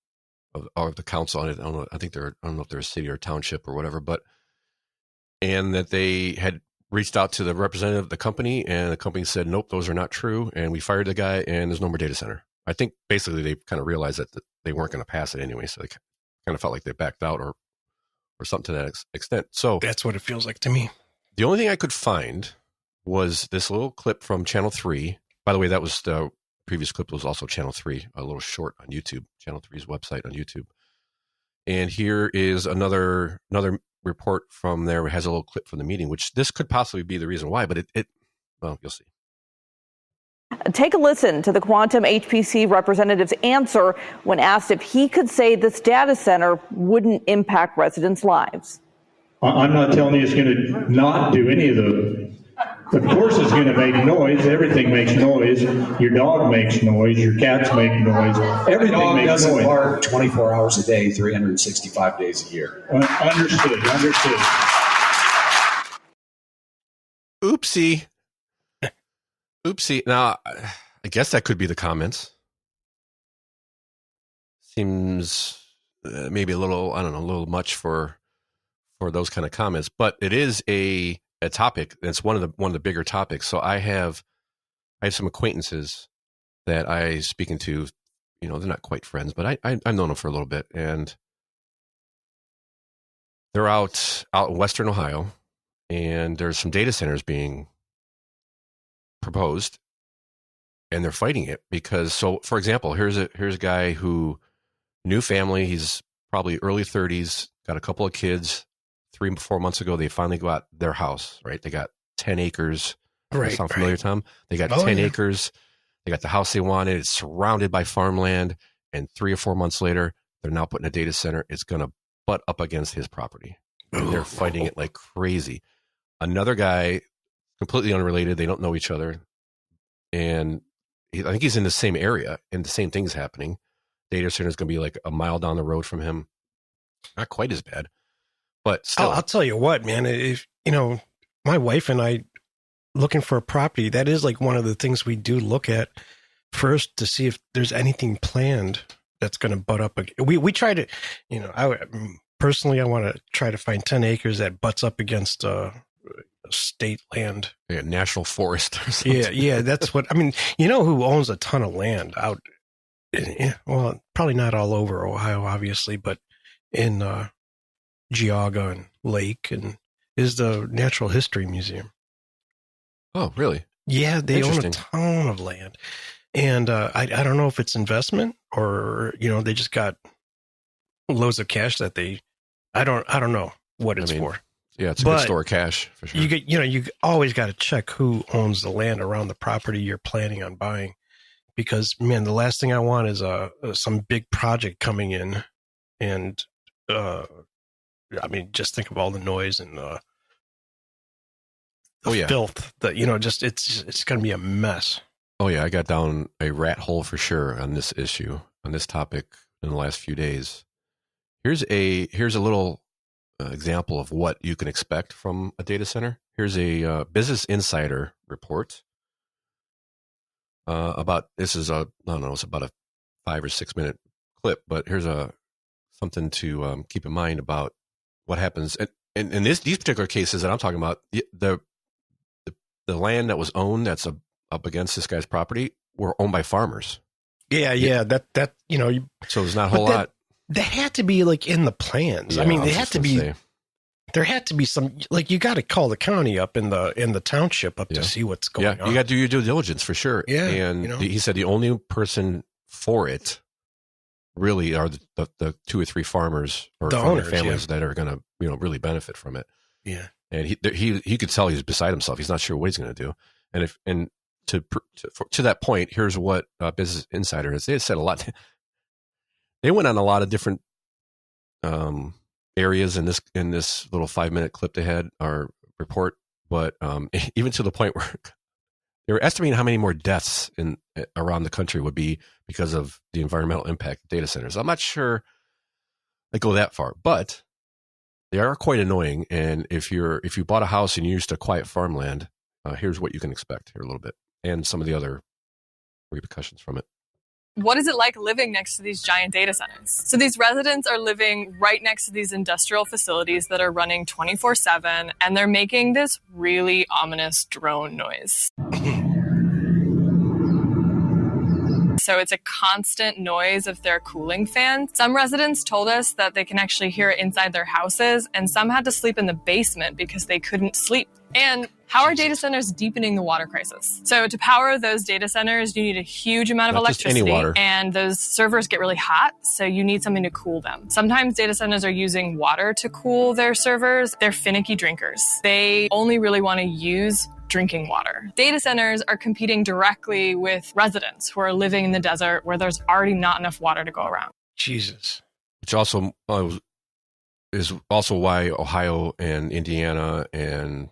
of the council. I don't know. I don't know if they're a city or a township or whatever, and that they had reached out to the representative of the company, and the company said, nope, those are not true. And we fired the guy, and there's no more data center. I think basically they kind of realized that they weren't going to pass it anyway. So they kind of felt like they backed out or something to that extent. So that's what it feels like to me. The only thing I could find was this little clip from Channel 3. By the way, that was the previous clip was also Channel 3, a little short on YouTube, Channel 3's website on YouTube. And here is another report from there. It has a little clip from the meeting, which this could possibly be the reason why, but well, you'll see. Take a listen to the Quantum HPC representative's answer when asked if he could say this data center wouldn't impact residents' lives. I'm not telling you it's going to not do any of those. Of course it's going to make noise. Everything makes noise. Your dog makes noise. Your cats make noise. Everything makes noise. Doesn't bark 24 hours a day, 365 days a year. Understood. Oopsie. Now, I guess that could be the comments. Seems maybe a little, I don't know, a little much for those kind of comments, but it is a topic. It's one of the bigger topics. So I have some acquaintances that I speaking to. You know, they're not quite friends, but I've known them for a little bit, and they're out in Western Ohio, and there's some data centers being proposed, and they're fighting it because. So, for example, here's a guy who new family. He's probably early 30s, got a couple of kids. 3-4 months ago, they finally got their house, right? They got 10 acres. Right. Sound familiar, Tom? They got 10 acres. They got the house they wanted. It's surrounded by farmland. And 3 or 4 months later, they're now putting a data center. It's going to butt up against his property. And they're fighting it like crazy. Another guy, completely unrelated. They don't know each other. And I think he's in the same area, and the same thing's happening. Data center is going to be like a mile down the road from him. Not quite as bad. But still. I'll tell you what, man, if, my wife and I looking for a property, that is like one of the things we do look at first to see if there's anything planned that's going to butt up. We try to, I want to try to find 10 acres that butts up against state land. Yeah, national forest or something. Yeah, that's what, who owns a ton of land out, well, probably not all over Ohio, obviously, but in Cuyahoga and Lake, and is the Natural History Museum. Oh, really? Yeah, they own a ton of land, and I don't know if it's investment or they just got loads of cash that I don't know what it's for. Yeah, it's a good store of cash for sure. You always got to check who owns the land around the property you're planning on buying, because man, the last thing I want is some big project coming in, and just think of all the noise and the filth that, it's going to be a mess. Oh yeah. I got down a rat hole for sure on this issue, on this topic in the last few days. Here's a little example of what you can expect from a data center. Here's a Business Insider report about, it's about a 5 or 6 minute clip, but here's something to keep in mind about what happens. And in these particular cases that I'm talking about, the land that was owned that's up against this guy's property were owned by farmers. Yeah. That so there's not a whole lot. They had to be like in the plans. Yeah, they had to be. There had to be some, like, you got to call the county up in the township up to see what's going on. You got to do your due diligence for sure. Yeah, and he said the only person for it really are the 2 or 3 farmers or the farmer owners, families that are going to really benefit from it. Yeah, and he could tell he's beside himself. He's not sure what he's going to do. And to that point, here's what Business Insider has. They said a lot. They went on a lot of different areas in this little 5-minute clip they had, our report, but even to the point where they were estimating how many more deaths around the country would be because of the environmental impact of data centers. I'm not sure they go that far, but they are quite annoying. And if you bought a house and you used to quiet farmland, here's what you can expect here a little bit, and some of the other repercussions from it. What is it like living next to these giant data centers? So these residents are living right next to these industrial facilities that are running 24/7, and they're making this really ominous drone noise. So it's a constant noise of their cooling fan. Some residents told us that they can actually hear it inside their houses, and some had to sleep in the basement because they couldn't sleep. And how are data centers deepening the water crisis? So to power those data centers, you need a huge amount of electricity, and those servers get really hot, so you need something to cool them. Sometimes data centers are using water to cool their servers. They're finicky drinkers. They only really want to use drinking water. Data centers are competing directly with residents who are living in the desert where there's already not enough water to go around. Jesus. Which also is also why Ohio and Indiana, and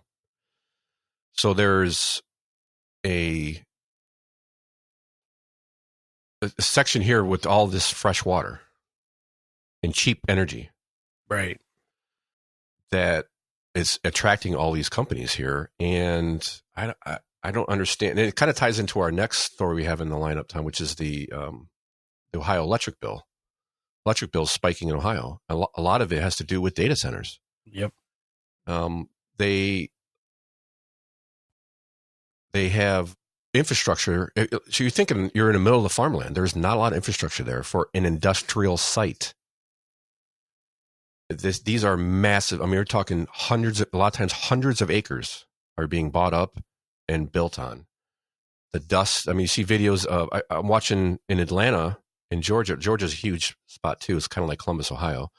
so there's a section here with all this fresh water and cheap energy. Right. That is attracting all these companies here. And I don't understand. And it kind of ties into our next story we have in the lineup, Tom, which is the Ohio electric bill. Electric bills spiking in Ohio. A lot of it has to do with data centers. Yep. They have infrastructure. So you're thinking you're in the middle of the farmland. There's not a lot of infrastructure there for an industrial site. These are massive. I mean, we're talking a lot of times hundreds of acres are being bought up and built on. The dust, I mean, you see videos of, I'm watching in Atlanta, in Georgia. Georgia's a huge spot too. It's kind of like Columbus, Ohio.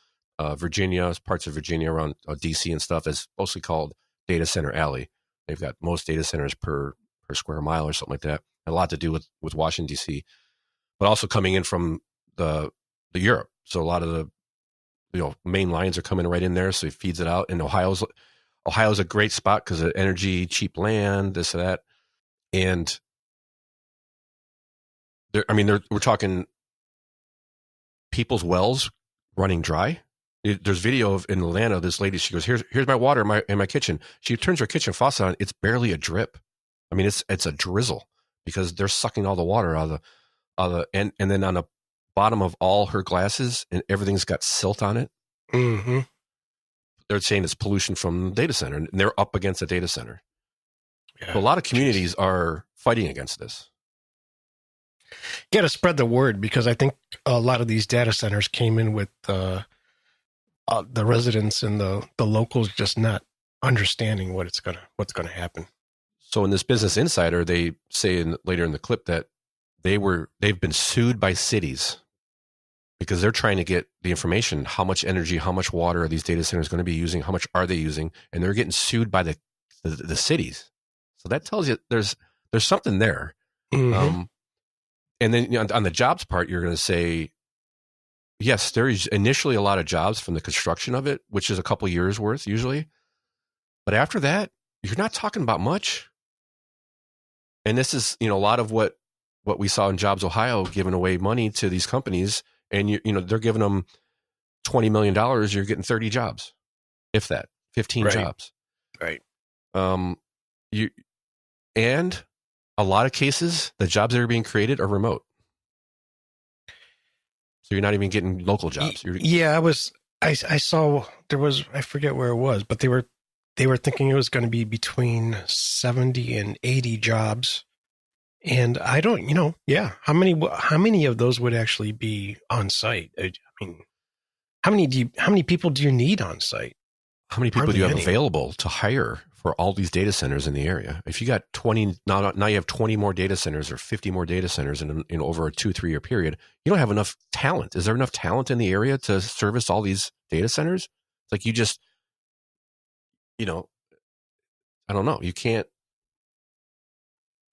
Virginia, parts of Virginia around DC and stuff is mostly called Data Center Alley. They've got most data centers per square mile or something like that. A lot to do with Washington, DC, but also coming in from the Europe. So a lot of the main lines are coming right in there, so it feeds it out. And Ohio's a great spot because of energy, cheap land, this and that. And we're talking people's wells running dry. There's video of in Atlanta, this lady, she goes, here's my water in my kitchen. She turns her kitchen faucet on, it's barely a drip. I mean, it's a drizzle because they're sucking all the water out of the and then on the bottom of all her glasses, and everything's got silt on it. Mm-hmm. They're saying it's pollution from the data center, and they're up against a data center. Yeah. So a lot of communities are fighting against this. You got to spread the word, because I think a lot of these data centers came in with the residents and the locals just not understanding what's gonna happen. So in this Business Insider, they say later in the clip that they've been sued by cities because they're trying to get the information: how much energy, how much water are these data centers going to be using, how much are they using, and they're getting sued by the cities. So that tells you there's something there. Mm-hmm. And then on the jobs part, you're going to say, yes, there is initially a lot of jobs from the construction of it, which is a couple years worth usually. But after that, you're not talking about much. And this is, a lot of what we saw in Jobs Ohio, giving away money to these companies, and they're giving them $20 million. You're getting 30 jobs, if that, 15 jobs. Right. And a lot of cases, the jobs that are being created are remote. So you're not even getting local jobs. I saw there was, I forget where it was, but they were thinking it was going to be between 70 and 80 jobs. And I don't, how many of those would actually be on site? I mean, how many people do you need on site? how many people Hardly do you have any. available to hire for all these data centers in the area? If you got 20, now you have 20 more data centers or 50 more data centers in over a 2-3 year period, you don't have enough talent. Is there enough talent in the area to service all these data centers? It's like you just, I don't know. You can't.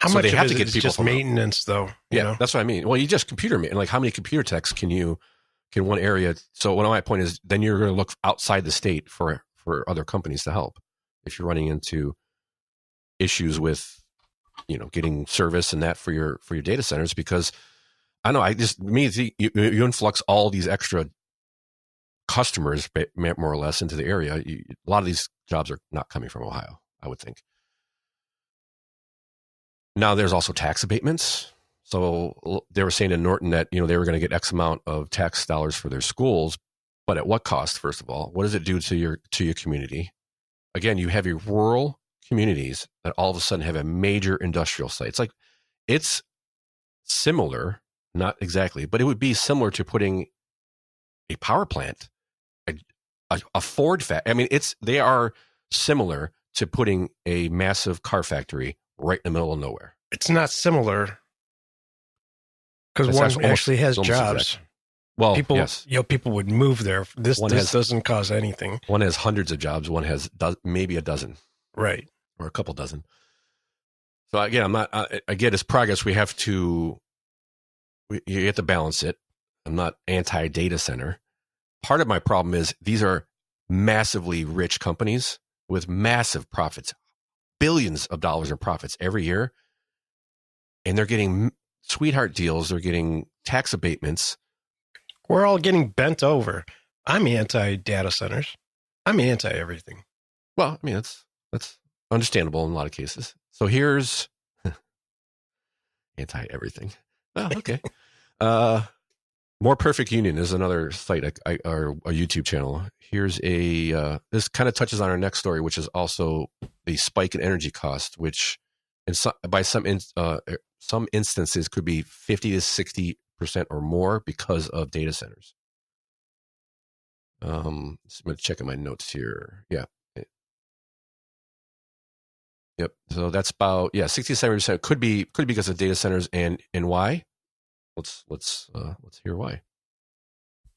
How So much they of have it to get is people just from maintenance, though? You know? that's what I mean. Well, you just computer and like how many computer techs can one area? So one of my point is, then you're going to look outside the state for other companies to help if you're running into issues with, getting service and that for your data centers. Because I know you influx all these extra customers more or less into the area. A lot of these jobs are not coming from Ohio, I would think. Now there's also tax abatements. So they were saying in Norton that, they were going to get X amount of tax dollars for their schools, but at what cost, first of all? What does it do to your community? Again, you have your rural communities that all of a sudden have a major industrial site. It's similar, not exactly, but it would be similar to putting a power plant, a Ford factory. I mean, they are similar to putting a massive car factory right in the middle of nowhere. It's not similar because one actually has jobs. Exact. Well, people, yes. People would move there. This doesn't cause anything. One has hundreds of jobs. One has maybe a dozen, right, or a couple dozen. So again, I'm not. I get it's progress. We have to. You have to balance it. I'm not anti-data center. Part of my problem is these are massively rich companies with massive profits, billions of dollars in profits every year, and they're getting sweetheart deals. They're getting tax abatements. We're all getting bent over. I'm anti-data centers. I'm anti-everything. Well, I mean, that's understandable in a lot of cases. So here's anti-everything. Oh, okay. More Perfect Union is another site or a YouTube channel. Here's this kind of touches on our next story, which is also the spike in energy cost, which by some instances could be 50 to 60% or more because of data centers. I'm going to check in my notes here. Yeah. Yep. So that's about 60 to 70% could be because of data centers, and why? Let's hear why.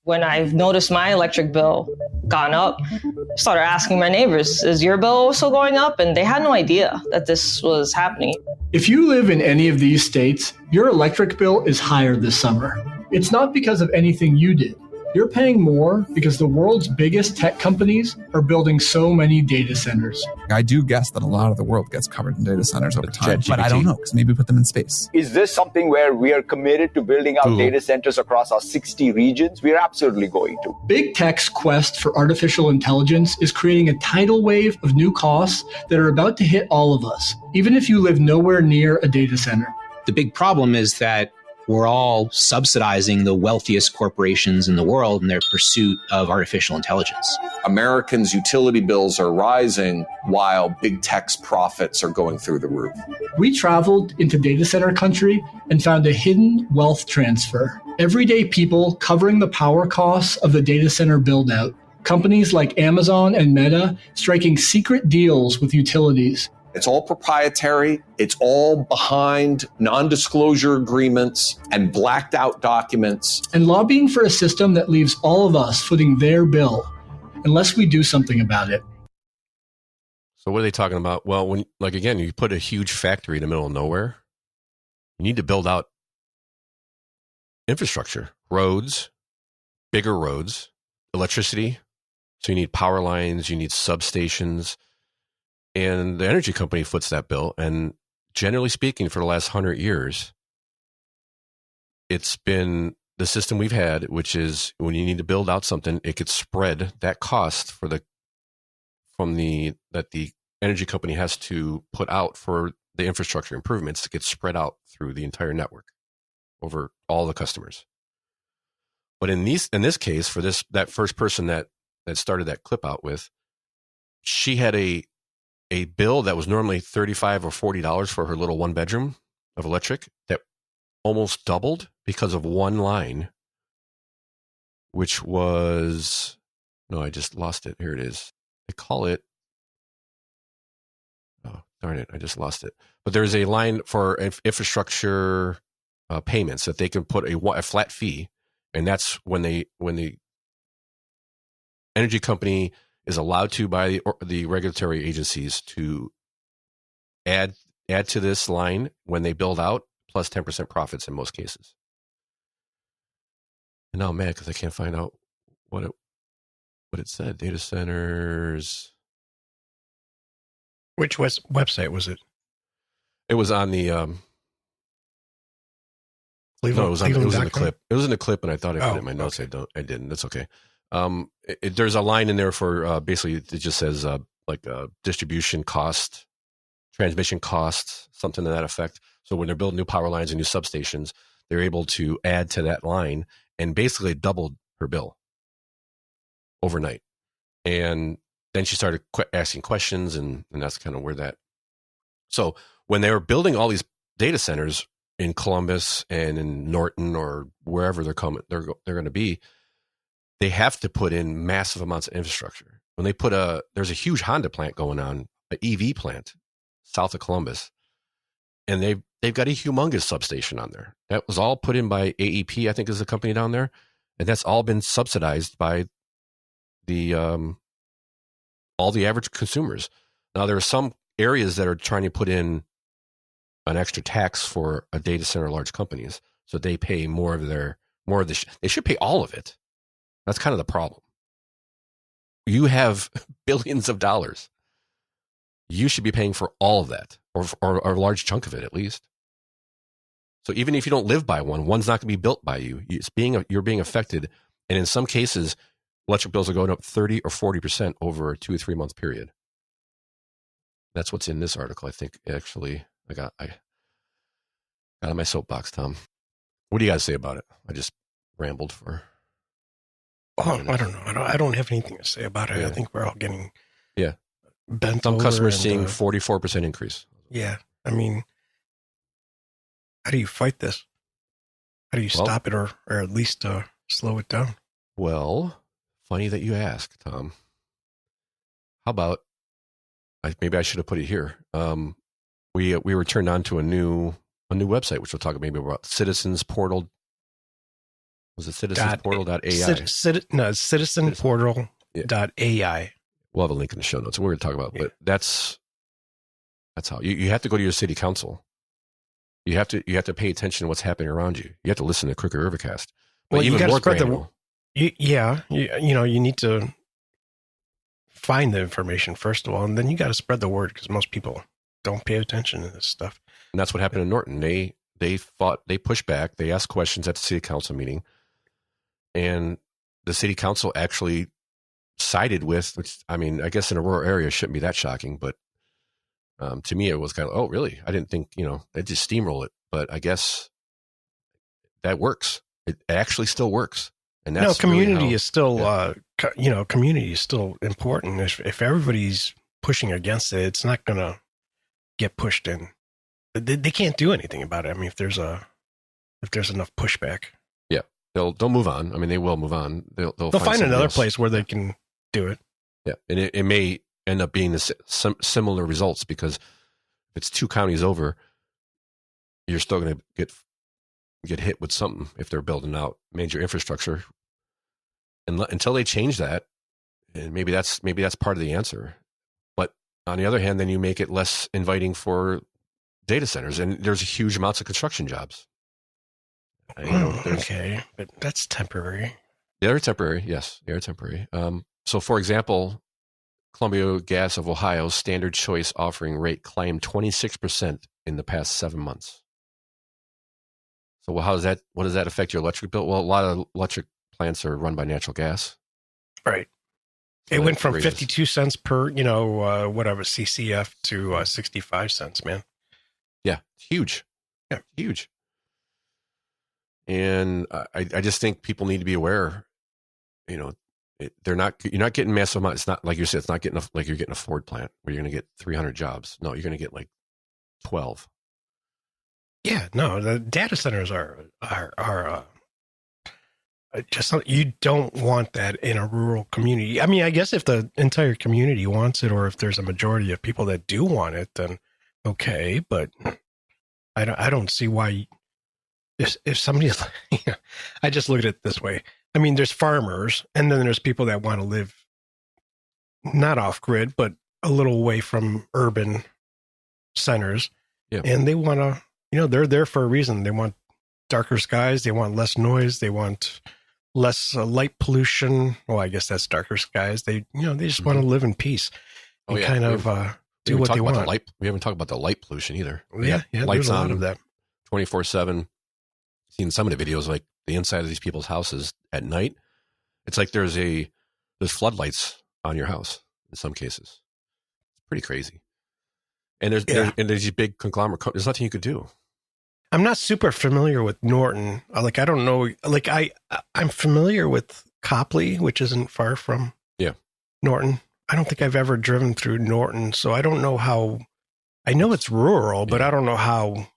When I've noticed my electric bill gone up, I started asking my neighbors, is your bill also going up? And they had no idea that this was happening. If you live in any of these states, your electric bill is higher this summer. It's not because of anything you did. You're paying more because the world's biggest tech companies are building so many data centers. I do guess that a lot of the world gets covered in data centers over time, but I don't know, because maybe put them in space. Is this something where we are committed to building out data centers across our 60 regions? We are absolutely going to. Big tech's quest for artificial intelligence is creating a tidal wave of new costs that are about to hit all of us, even if you live nowhere near a data center. The big problem is that we're all subsidizing the wealthiest corporations in the world in their pursuit of artificial intelligence. Americans' utility bills are rising while big tech's profits are going through the roof. We traveled into data center country and found a hidden wealth transfer. Everyday people covering the power costs of the data center build-out. Companies like Amazon and Meta striking secret deals with utilities. It's all proprietary. It's all behind non-disclosure agreements and blacked out documents. And lobbying for a system that leaves all of us footing their bill unless we do something about it. So what are they talking about? Well, when you put a huge factory in the middle of nowhere, you need to build out infrastructure, roads, bigger roads, electricity. So you need power lines, you need substations. And the energy company foots that bill. And generally speaking, for the last 100 years, it's been the system we've had, which is when you need to build out something, it gets spread. That cost that the energy company has to put out for the infrastructure improvements gets spread out through the entire network over all the customers. But in this case, for that first person that started that clip out with, she had a bill that was normally $35 or $40 for her little one bedroom of electric that almost doubled because of one line, which was, no, I just lost it. Here it is. they call it, oh, darn it, I just lost it. But there's a line for infrastructure payments that they can put a flat fee, and that's when the energy company is allowed to, by the regulatory agencies, to add to this line when they build out, plus 10% profits in most cases. And now I'm mad because I can't find out what it said. Data centers. Which website was it? It was on the it was in the clip. It was in the clip, and I thought I put it in my notes. Okay. I didn't. That's okay. There's a line in there for basically it just says distribution cost, transmission costs, something to that effect. So when they're building new power lines and new substations, they're able to add to that line and basically doubled her bill overnight. And then she started asking questions, and that's kind of where that. So when they were building all these data centers in Columbus and in Norton or wherever they're going to be, they have to put in massive amounts of infrastructure. When they there's a huge Honda plant going on, an EV plant south of Columbus, and they've got a humongous substation on there. That was all put in by AEP, I think is the company down there, and that's all been subsidized by the all the average consumers. Now there are some areas that are trying to put in an extra tax for a data center large companies, so they pay more of they should pay all of it. That's kind of the problem. You have billions of dollars. You should be paying for all of that, or a large chunk of it at least. So even if you don't live by one's not going to be built by you. You're being affected, and in some cases, electric bills are going up 30 or 40% over a 2 or 3 month period. That's what's in this article. I think actually I got on my soapbox, Tom. What do you guys say about it? I just rambled for. Oh, I don't know. I don't have anything to say about it. Yeah. I think we're all getting bent. Some customers seeing 44% increase. Yeah, I mean, how do you fight this? How do you stop it, or at least slow it down? Well, funny that you ask, Tom. How about maybe I should have put it here. We were turned on to a new website, which we'll talk maybe about. Citizens Portal. Was it citizensportal.ai? Citizenportal.ai. We'll have a link in the show notes. We're going to talk about, but that's how you have to go to your city council. You have to pay attention to what's happening around you. You have to listen to Crookedrivercast. Well, you got to spread you need to find the information first of all, and then you got to spread the word, because most people don't pay attention to this stuff. And that's what happened in Norton. They pushed back. They asked questions at the city council meeting, and the city council actually sided with, which, I mean, I guess in a rural area shouldn't be that shocking, but to me it was kind of, oh, really? I didn't think, they just steamroll it, but I guess that works. It actually still works. And that's community is still, community is still important. If everybody's pushing against it, it's not going to get pushed in. They can't do anything about it. I mean, if there's enough pushback, they'll move on. I mean, they will move on. They'll find another place where they can do it. Yeah, and it may end up being similar results, because if it's 2 counties over, you're still going to get hit with something if they're building out major infrastructure. And until they change that, and maybe that's part of the answer. But on the other hand, then you make it less inviting for data centers, and there's huge amounts of construction jobs. Okay, but that's temporary. They're temporary, yes. They are temporary. So, for example, Columbia Gas of Ohio's standard choice offering rate climbed 26% in the past 7 months. So, what does that affect your electric bill? Well, a lot of electric plants are run by natural gas. Right. So it went from 52 cents per, CCF to 65 cents, man. Yeah, it's huge. Yeah, huge. And I just think people need to be aware. You're not getting massive amounts. It's not like you said. It's not getting like you're getting a Ford plant where you're going to get 300 jobs. No, you're going to get like 12. Yeah, no, the data centers are you don't want that in a rural community. I mean, I guess if the entire community wants it, or if there's a majority of people that do want it, then okay. But I don't see why. If somebody, I just look at it this way. I mean, there's farmers, and then there's people that want to live not off grid, but a little away from urban centers, and they want to. They're there for a reason. They want darker skies. They want less noise. They want less light pollution. Well, I guess that's darker skies. They just want to live in peace and do what they want. We haven't talked about the light pollution either. Yeah, lights there's a lot on of that 24/7. Seen some of the videos, like the inside of these people's houses at night. It's like there's floodlights on your house in some cases. It's pretty crazy. And there's these big conglomerate. There's nothing you could do. I'm not super familiar with Norton. I don't know. I'm familiar with Copley, which isn't far from Norton. I don't think I've ever driven through Norton, so I don't know how. I know it's rural, but I don't know how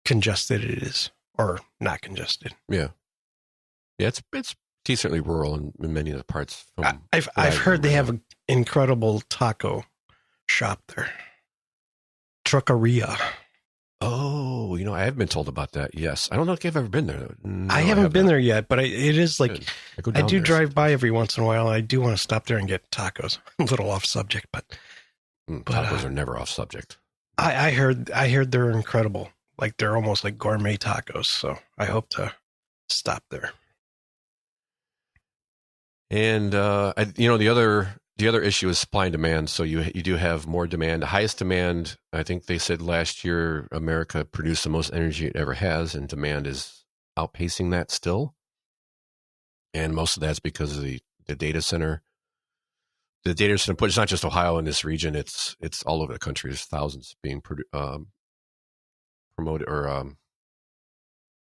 congested it is or not congested. Yeah, it's decently rural in many of the parts. I've heard they have an incredible taco shop there, Truckeria. Oh, I have been told about that. Yes. I don't know if I've ever been there. No, I haven't been there yet, but it is like, I do there. drive by every once in a while. And I do want to stop there and get tacos. A little off subject, but tacos are never off subject. I heard they're incredible. Like they're almost like gourmet tacos. So I hope to stop there. And, the other issue is supply and demand. So you do have more demand. The highest demand, I think they said last year, America produced the most energy it ever has, and demand is outpacing that still. And most of that's because of the data center. The data center, but it's not just Ohio in this region. It's all over the country. There's thousands being promoted or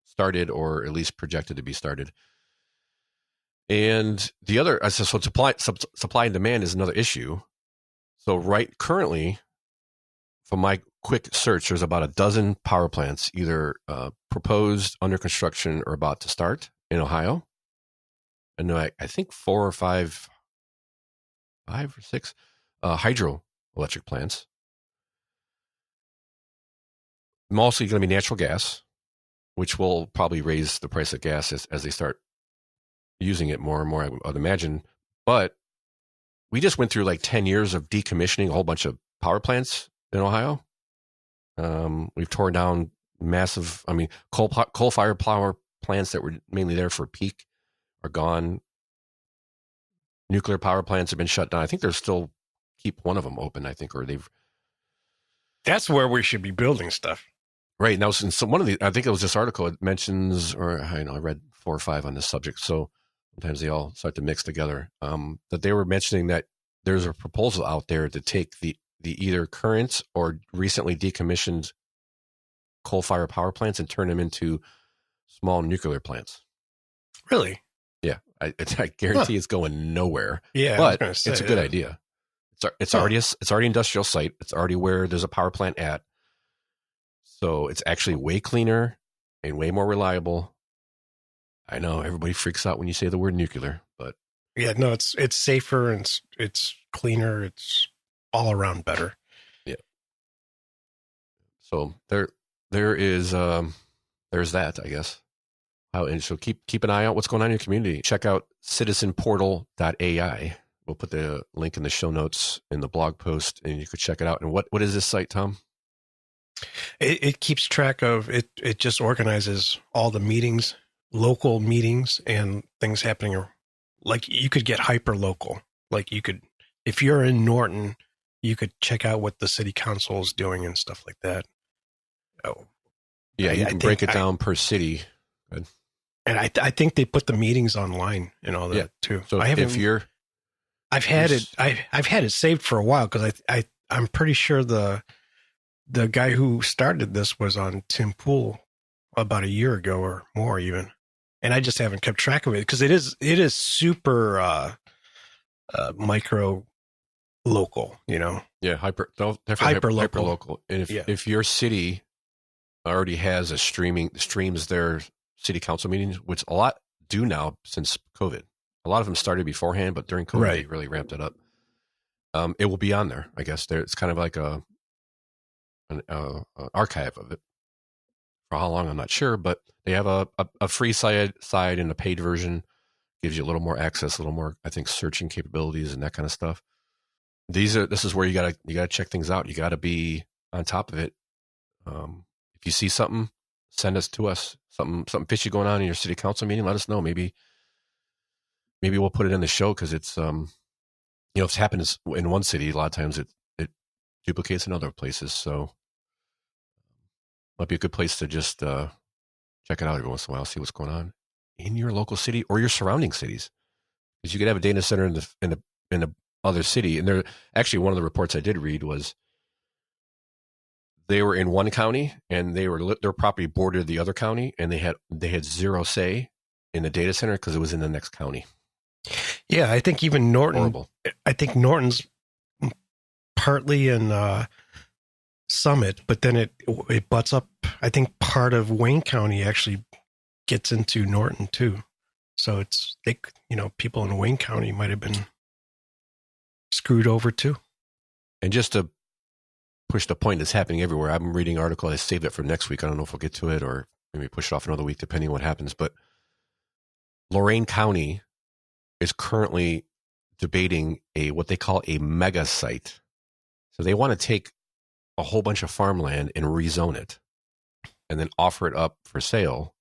started, or at least projected to be started. And the other, so supply and demand is another issue. So currently, from my quick search, there's about a dozen power plants either proposed, under construction, or about to start in Ohio. And I think 4 or 5 or 6 hydroelectric plants. Mostly going to be natural gas, which will probably raise the price of gas as they start using it more and more, I would imagine. But we just went through like 10 years of decommissioning a whole bunch of power plants in Ohio. We've torn down massive, coal-fired power plants that were mainly there for peak are gone. Nuclear power plants have been shut down. I think they're still keep one of them open, I think, or they've. That's where we should be building stuff. Right. Now, since one of the, I think it was this article, it mentions, or I read 4 or 5 on this subject. So sometimes they all start to mix together. That they were mentioning that there's a proposal out there to take the either current or recently decommissioned coal-fired power plants and turn them into small nuclear plants. Really? Yeah. I guarantee it's going nowhere. Yeah, but it's a good idea. It's already an industrial site. It's already where there's a power plant at. So it's actually way cleaner and way more reliable. I know everybody freaks out when you say the word nuclear, but yeah, no, it's safer and it's cleaner. It's all around better. Yeah. So there is there's that, I guess. And so keep an eye out what's going on in your community. Check out citizenportal.ai. We'll put the link in the show notes in the blog post, and you could check it out. And what is this site, Tom? It keeps track of it. It just organizes all the meetings, local meetings, and things happening. Like you could get hyper local. Like you could, if you're in Norton, you could check out what the city council is doing and stuff like that. Oh, yeah, you can break it down per city. Good. And I think they put the meetings online and all that too. So I've had it saved for a while because I'm pretty sure the guy who started this was on Tim Pool about a year ago or more even, and I just haven't kept track of it because it is super micro local, you know. Yeah, hyper local. And if your city already has streams their city council meetings, which a lot do now since COVID. A lot of them started beforehand, but during COVID, they really ramped it up. It will be on there, I guess. It's kind of like an archive of it. For how long, I'm not sure, but they have a free side and a paid version. Gives you a little more access, a little more, I think, searching capabilities and that kind of stuff. This is where you gotta check things out. You gotta be on top of it. If you see something, send us to us. Something fishy going on in your city council meeting, let us know. Maybe we'll put it in the show because it's if it's happened in one city, a lot of times it duplicates in other places. So might be a good place to just check it out every once in a while, see what's going on in your local city or your surrounding cities. Because you could have a data center in the other city, and there actually one of the reports I did read was they were in one county and their property bordered the other county, and they had zero say in the data center because it was in the next county. Yeah, I think even Norton. Horrible. I think Norton's partly in Summit, but then it butts up. I think part of Wayne County actually gets into Norton too. So people in Wayne County might have been screwed over too. And just to push the point that's happening everywhere, I'm reading an article. I saved it for next week. I don't know if we'll get to it or maybe push it off another week, depending on what happens. But Lorain County is currently debating what they call a mega site. So they want to take a whole bunch of farmland and rezone it and then offer it up for sale.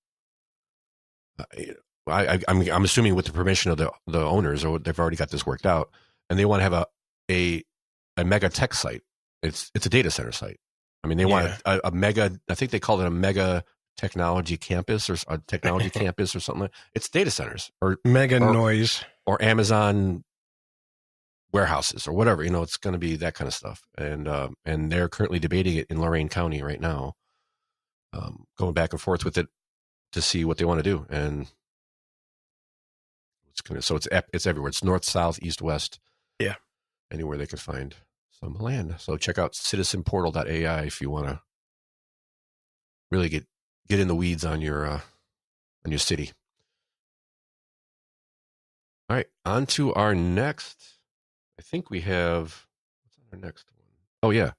I'm assuming with the permission of the owners, or they've already got this worked out, and they want to have a mega tech site. It's a data center site. I mean, they want a mega. I think they call it a mega technology campus or a technology campus or something. It's data centers or noise or Amazon warehouses or whatever. It's going to be that kind of stuff. And they're currently debating it in Lorain County right now, going back and forth with it to see what they want to do. And it's everywhere. It's north, south, east, west. Yeah. Anywhere they could find some land. So check out citizenportal.ai if you want to really get in the weeds on your city. All right, on to our next. I think we have, what's on our next one? Oh yeah,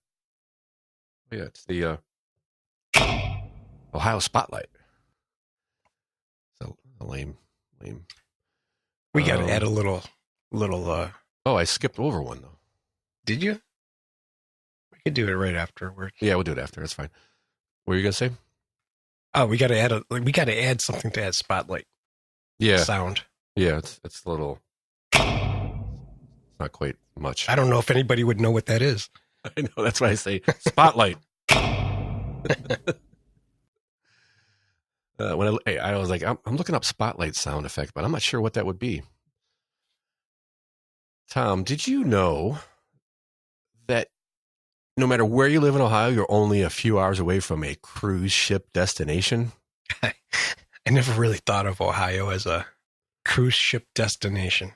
it's the Ohio Spotlight. So lame. We got to add a little. Oh, I skipped over one though. Did you? We could do it right afterwards. Yeah, we'll do it after. That's fine. What were you gonna say? Oh, we got to add something to add Spotlight. Yeah, sound. Yeah, it's a little. It's not quite much. I don't know if anybody would know what that is. I know, that's why I say Spotlight. When I was like, I'm looking up Spotlight sound effect, but I'm not sure what that would be. Tom, did you know that no matter where you live in Ohio, you're only a few hours away from a cruise ship destination? I never really thought of Ohio as a cruise ship destination.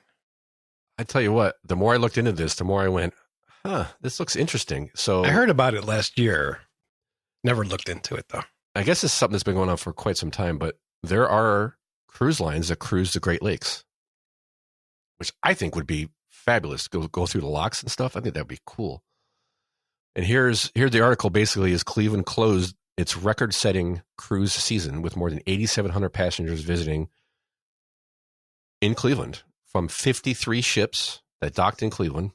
I tell you what, the more I looked into this, the more I went, this looks interesting. So I heard about it last year. Never looked into it though. I guess it's something that's been going on for quite some time, but there are cruise lines that cruise the Great Lakes, which I think would be fabulous. Go through the locks and stuff. I think that'd be cool. And here's the article. Basically, is Cleveland closed its record-setting cruise season with more than 8,700 passengers visiting in Cleveland from 53 ships that docked in Cleveland.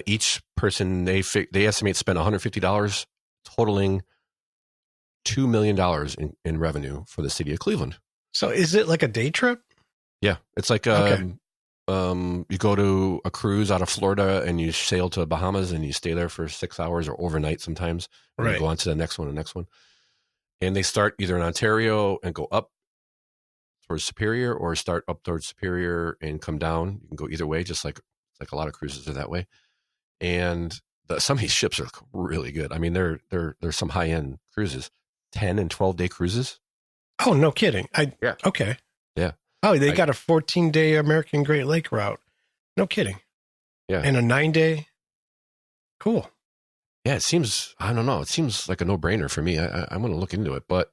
Each person they estimate spent $150, totaling $2 million in revenue for the city of Cleveland. So is it like a day trip? Yeah, it's like you go to a cruise out of Florida and you sail to Bahamas and you stay there for 6 hours or overnight sometimes. And you go on to the next one. And they start either in Ontario and go up towards Superior, or start up towards Superior and come down. You can go either way, just like a lot of cruises are that way. And some of these ships are really good. I mean, there's some high end cruises, 10 and 12-day cruises. Oh, no kidding. Okay. Yeah. Oh, they got a 14-day American Great Lake route. No kidding. Yeah. And a 9-day. Cool. Yeah, it seems, I don't know. It seems like a no-brainer for me. I'm going to look into it, but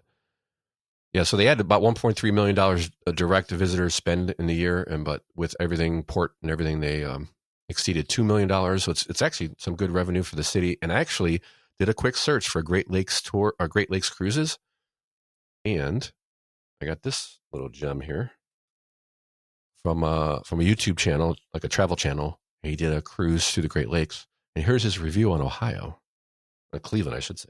Yeah, so they had about $1.3 million direct visitors spend in the year, but with everything, port and everything, they exceeded $2 million. So it's actually some good revenue for the city. And I actually did a quick search for Great Lakes tour or Great Lakes cruises, and I got this little gem here from a YouTube channel, like a travel channel. He did a cruise through the Great Lakes, and here's his review on Ohio, Cleveland, I should say.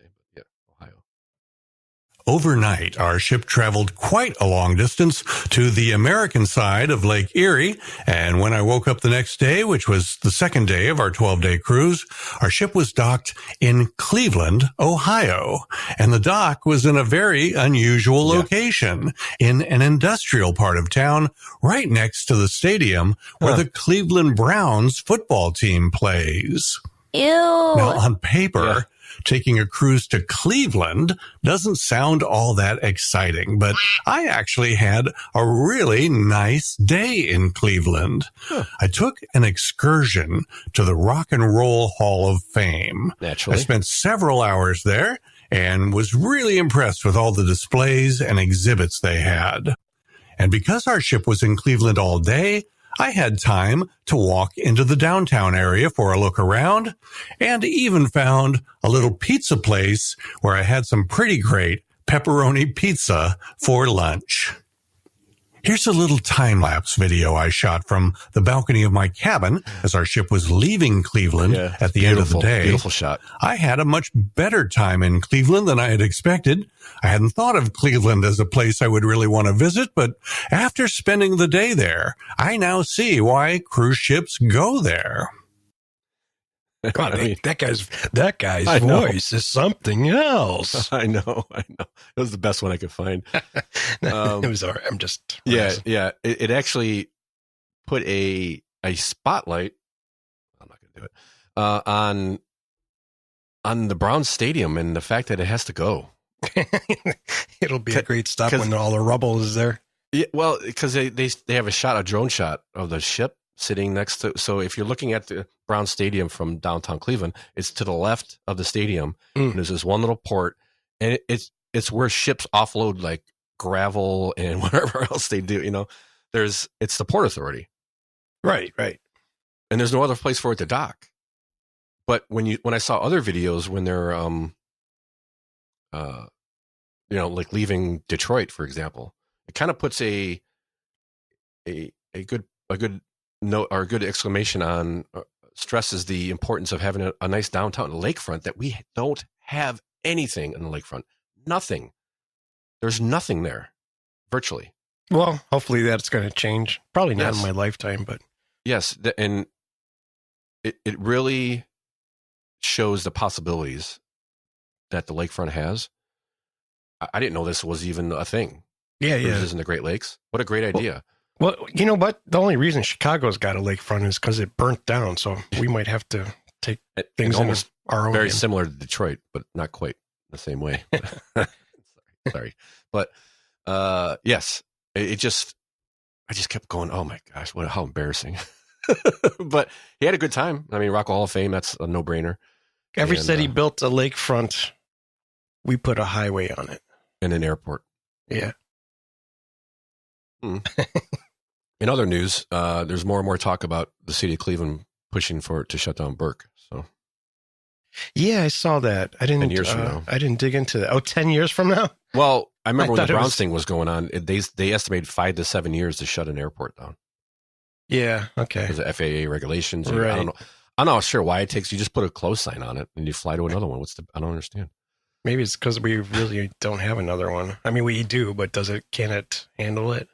Overnight, our ship traveled quite a long distance to the American side of Lake Erie, and when I woke up the next day, which was the second day of our 12-day cruise, our ship was docked in Cleveland, Ohio, and the dock was in a very unusual location in an industrial part of town right next to the stadium where the Cleveland Browns football team plays. Ew. Now, on paper, taking a cruise to Cleveland doesn't sound all that exciting, but I actually had a really nice day in Cleveland. I took an excursion to the Rock and Roll Hall of Fame. Naturally. I spent several hours there and was really impressed with all the displays and exhibits they had. And because our ship was in Cleveland all day, I had time to walk into the downtown area for a look around, and even found a little pizza place where I had some pretty great pepperoni pizza for lunch. Here's a little time-lapse video I shot from the balcony of my cabin as our ship was leaving Cleveland at the end of the day. Beautiful shot. I had a much better time in Cleveland than I had expected. I hadn't thought of Cleveland as a place I would really want to visit, but after spending the day there, I now see why cruise ships go there. God, that guy's voice is something else. I know. It was the best one I could find. It was all right. I'm just yeah. It actually put a spotlight. I'm not going to do it on the Browns Stadium and the fact that it has to go. It'll be a great stop when all the rubble is there. Yeah, well, because they have a drone shot of the ship sitting next to. So if you're looking at the Brown Stadium from downtown Cleveland, it's to the left of the stadium. And there's this one little port, and it's where ships offload like gravel and whatever else they do. It's the Port Authority, right, and there's no other place for it to dock. But when I saw other videos when they're like leaving Detroit, for example, it kind of puts a good note or a good exclamation on stresses the importance of having a nice downtown lakefront that we don't have anything in the lakefront. Nothing. There's nothing there, virtually. Well, hopefully that's going to change. Probably not in my lifetime, but yes, and it really shows the possibilities that the lakefront has. I didn't know this was even a thing. Cruises in the Great Lakes. What a great idea. Well, you know what? The only reason Chicago's got a lakefront is because it burnt down. So we might have to take things almost our own. Very similar to Detroit, but not quite the same way. Sorry. But yes, I just kept going, oh my gosh, how embarrassing. But he had a good time. I mean, Rock Hall of Fame, that's a no-brainer. Every city built a lakefront, we put a highway on it. And an airport. Yeah. In other news, there's more and more talk about the city of Cleveland pushing to shut down Burke. So, yeah, I saw that. I didn't. 10 years from now. I didn't dig into that. 10 years from now. Well, I remember when the Browns thing was going on. They estimated 5 to 7 years to shut an airport down. Yeah. Okay. Because of FAA regulations. Right. I don't know. I'm not sure why it takes. You just put a close sign on it and you fly to another one. I don't understand. Maybe it's because we really don't have another one. I mean, we do, but can it handle it?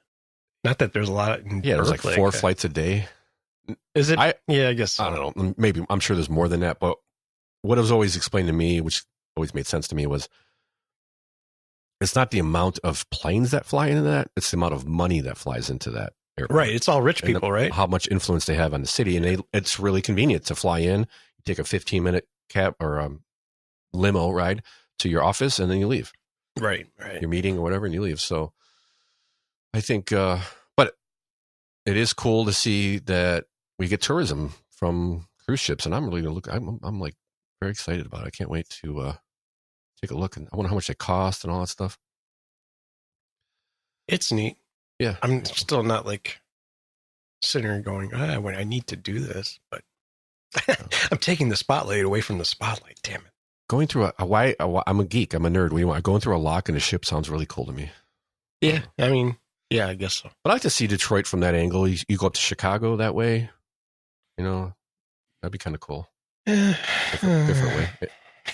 Not that there's a lot. There's like 4 flights a day. Is it? I guess so. I don't know. Maybe I'm sure there's more than that. But what was always explained to me, which always made sense to me, was it's not the amount of planes that fly into that; it's the amount of money that flies into that airport. Right. It's all rich people, right? How much influence they have on the city, and it's really convenient to fly in. You take a 15-minute cab or limo ride to your office, and then you leave. Right. Your meeting or whatever, and you leave. So I think, but it is cool to see that we get tourism from cruise ships, and I'm really going to look. I'm like very excited about it. I can't wait to take a look, and I wonder how much they cost and all that stuff. It's neat. Yeah. I'm still not like sitting here going, I need to do this, but I'm taking the spotlight away from the spotlight. Damn it. Going through I'm a geek. I'm a nerd. Going through a lock in a ship sounds really cool to me. Yeah. I mean, yeah, I guess so. But I like to see Detroit from that angle. You go up to Chicago that way. That'd be kind of cool. Different way.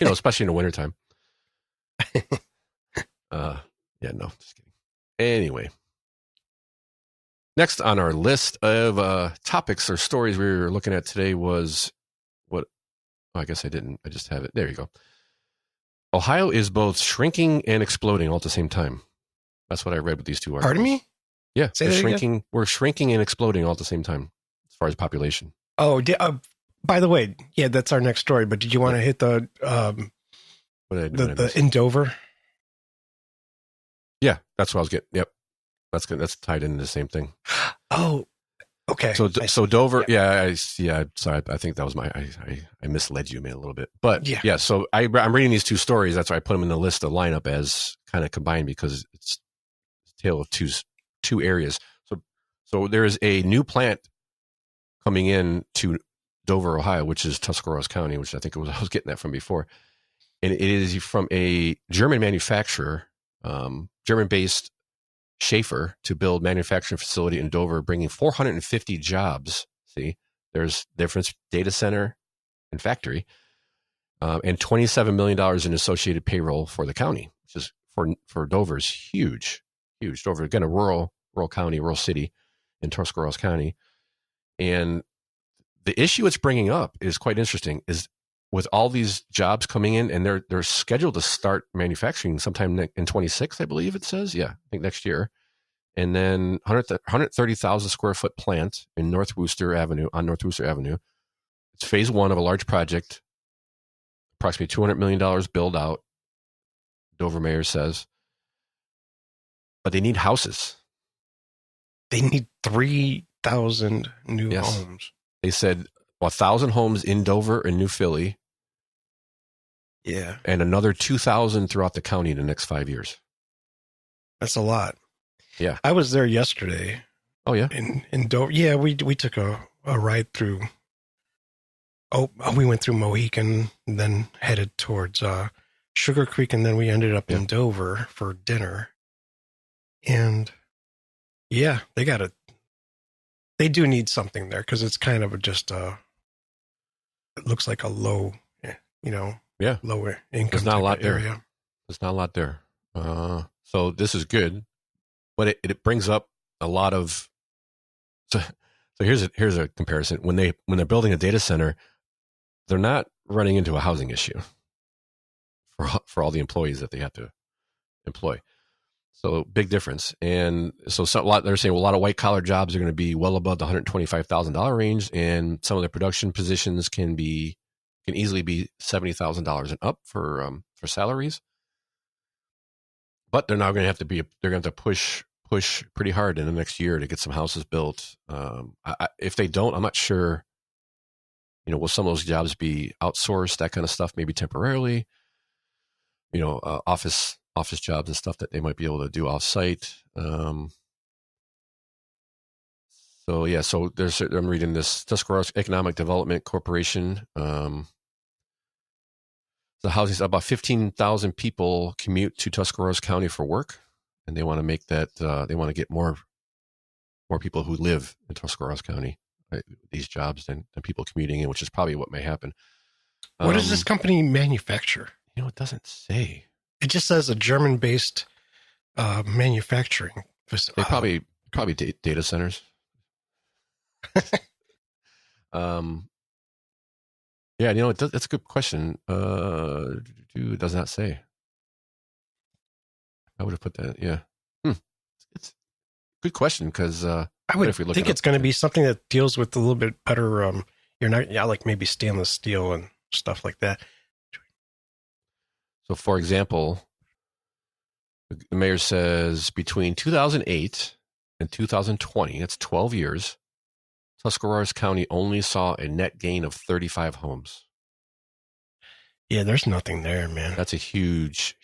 Especially in the wintertime. Just kidding. Anyway. Next on our list of topics or stories we were looking at today was I guess I didn't. I just have it. There you go. Ohio is both shrinking and exploding all at the same time. That's what I read with these two articles. Pardon me? Yeah. We're shrinking and exploding all at the same time as far as population. Oh, by the way, yeah, that's our next story. But did you want to hit the in Dover? Yeah, that's what I was getting. Yep. That's good. That's tied into the same thing. Oh, okay. So Dover, sorry, I think that was I misled you, man, a little bit. But yeah. So I'm reading these two stories. That's why I put them in the list of lineup as kind of combined because it's a tale of two areas. So there is a new plant coming in to Dover, Ohio, which is Tuscarawas County, which I think I was getting that from before, and it is from a German manufacturer, German-based Schaefer, to build manufacturing facility in Dover, bringing 450 jobs. See, there's difference, data center and factory, and $27 million in associated payroll for the county, which is for Dover is huge. Dover, again, a rural county, rural city in Tuscarawas County. And the issue it's bringing up is quite interesting, is with all these jobs coming in, and they're scheduled to start manufacturing sometime in 26, I believe it says. Yeah, I think next year. And then 130,000 square foot plant in North Worcester Avenue. It's phase one of a large project, approximately $200 million build out, Dover mayor says. But they need houses. They need 3,000 new homes. They said 1,000 homes in Dover and New Philly. Yeah. And another 2,000 throughout the county in the next 5 years. That's a lot. Yeah. I was there yesterday. Oh, yeah? In Dover. Yeah, we took a ride through. We went through Mohican and then headed towards Sugar Creek, and then we ended up in Dover for dinner. And yeah, they do need something there because it's kind of just it looks like a low, lower income. There's not a lot area. There. There's not a lot there. So this is good, but it brings up a lot of. So here's a comparison. When they're building a data center, they're not running into a housing issue for all the employees that they have to employ. So big difference. And so they're saying a lot of white collar jobs are going to be well above the $125,000 range, and some of the production positions can easily be $70,000 and up for salaries. But they're now going to have to push pretty hard in the next year to get some houses built. If they don't, I'm not sure. Will some of those jobs be outsourced? That kind of stuff, maybe temporarily. Office jobs and stuff that they might be able to do off-site. So I'm reading this Tuscarawas Economic Development Corporation. The housing's about 15,000 people commute to Tuscarawas County for work, and they want to make that. They want to get more people who live in Tuscarawas County these jobs than people commuting in, which is probably what may happen. What does this company manufacture? It doesn't say. It just says a German-based manufacturing facility. They probably data centers. Yeah, that's a good question. It does not say. I would have put that. Yeah, it's a good question because I would think it's going to be something that deals with a little bit better. Like maybe stainless steel and stuff like that. So, for example, the mayor says between 2008 and 2020, that's 12 years, Tuscarawas County only saw a net gain of 35 homes. Yeah, there's nothing there, man. That's a huge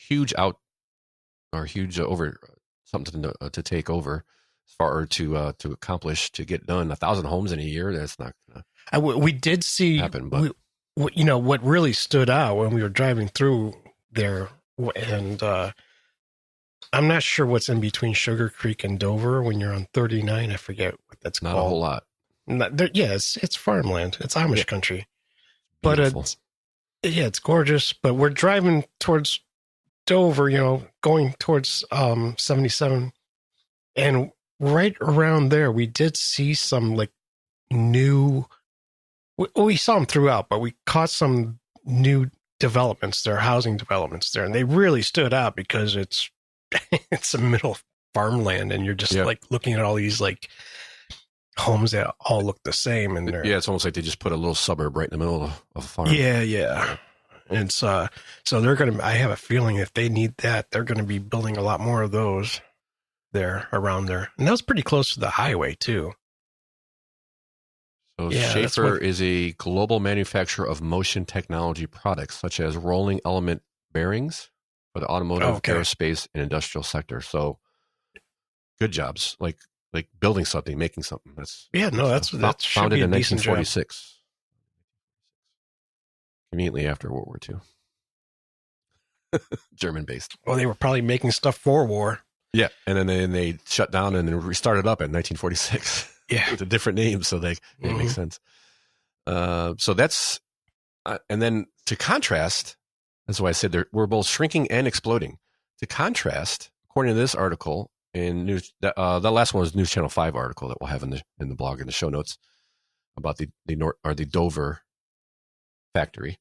something to take over, as far to accomplish, to get done 1,000 homes in a year. That's not gonna we did see happen. But what really stood out when we were driving through there, and I'm not sure what's in between Sugar Creek and Dover when you're on 39. I forget what that's not called. a whole lot. It's farmland. It's Amish country. But it's gorgeous. But we're driving towards Dover, going towards 77. And right around there, we did see some like new, we saw them throughout, but we caught some new developments there, housing developments there. And they really stood out because it's a middle farmland, and you're just like looking at all these like homes that all look the same. And it's almost like they just put a little suburb right in the middle of a farm. Yeah. And so they're going to, I have a feeling if they need that, they're going to be building a lot more of those there around there. And that was pretty close to the highway too. So Schaefer is a global manufacturer of motion technology products, such as rolling element bearings for the automotive, aerospace, and industrial sector. So good jobs, like building something, making something. That's founded in 1946. Conveniently after World War II. German-based. Well, they were probably making stuff for war. Yeah, and then they shut down and then restarted up in 1946. Yeah, with a different name, so it makes sense. So that's, and then to contrast, that's why I said we're both shrinking and exploding. To contrast, according to this article in news, the last one was News Channel 5 article that we'll have in the blog in the show notes about the Dover factory.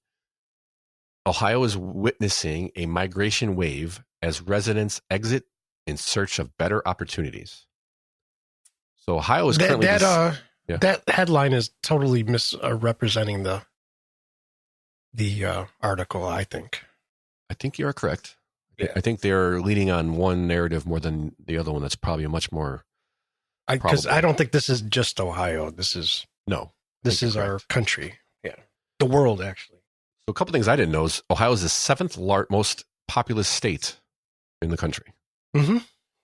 Ohio is witnessing a migration wave as residents exit in search of better opportunities. So Ohio is currently that headline is totally misrepresenting the article. I think you are correct. Yeah. I think they're leaning on one narrative more than the other one. That's probably a much more. Because I don't think this is just Ohio. This is our country. Yeah, the world actually. So a couple things I didn't know is Ohio is the 7th most populous state in the country. Mm-hmm.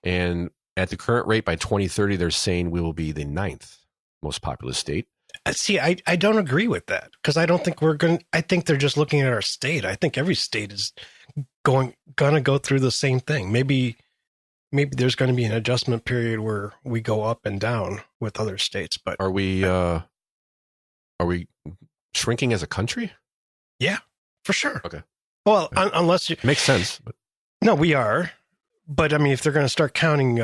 And at the current rate, by 2030, they're saying we will be the 9th most populous state. See, I don't agree with that, because I don't think I think they're just looking at our state. I think every state is gonna go through the same thing. Maybe there's going to be an adjustment period where we go up and down with other states. But are we shrinking as a country? Yeah, for sure. Okay. Well, unless you makes sense. But. No, we are. But I mean, if they're going to start counting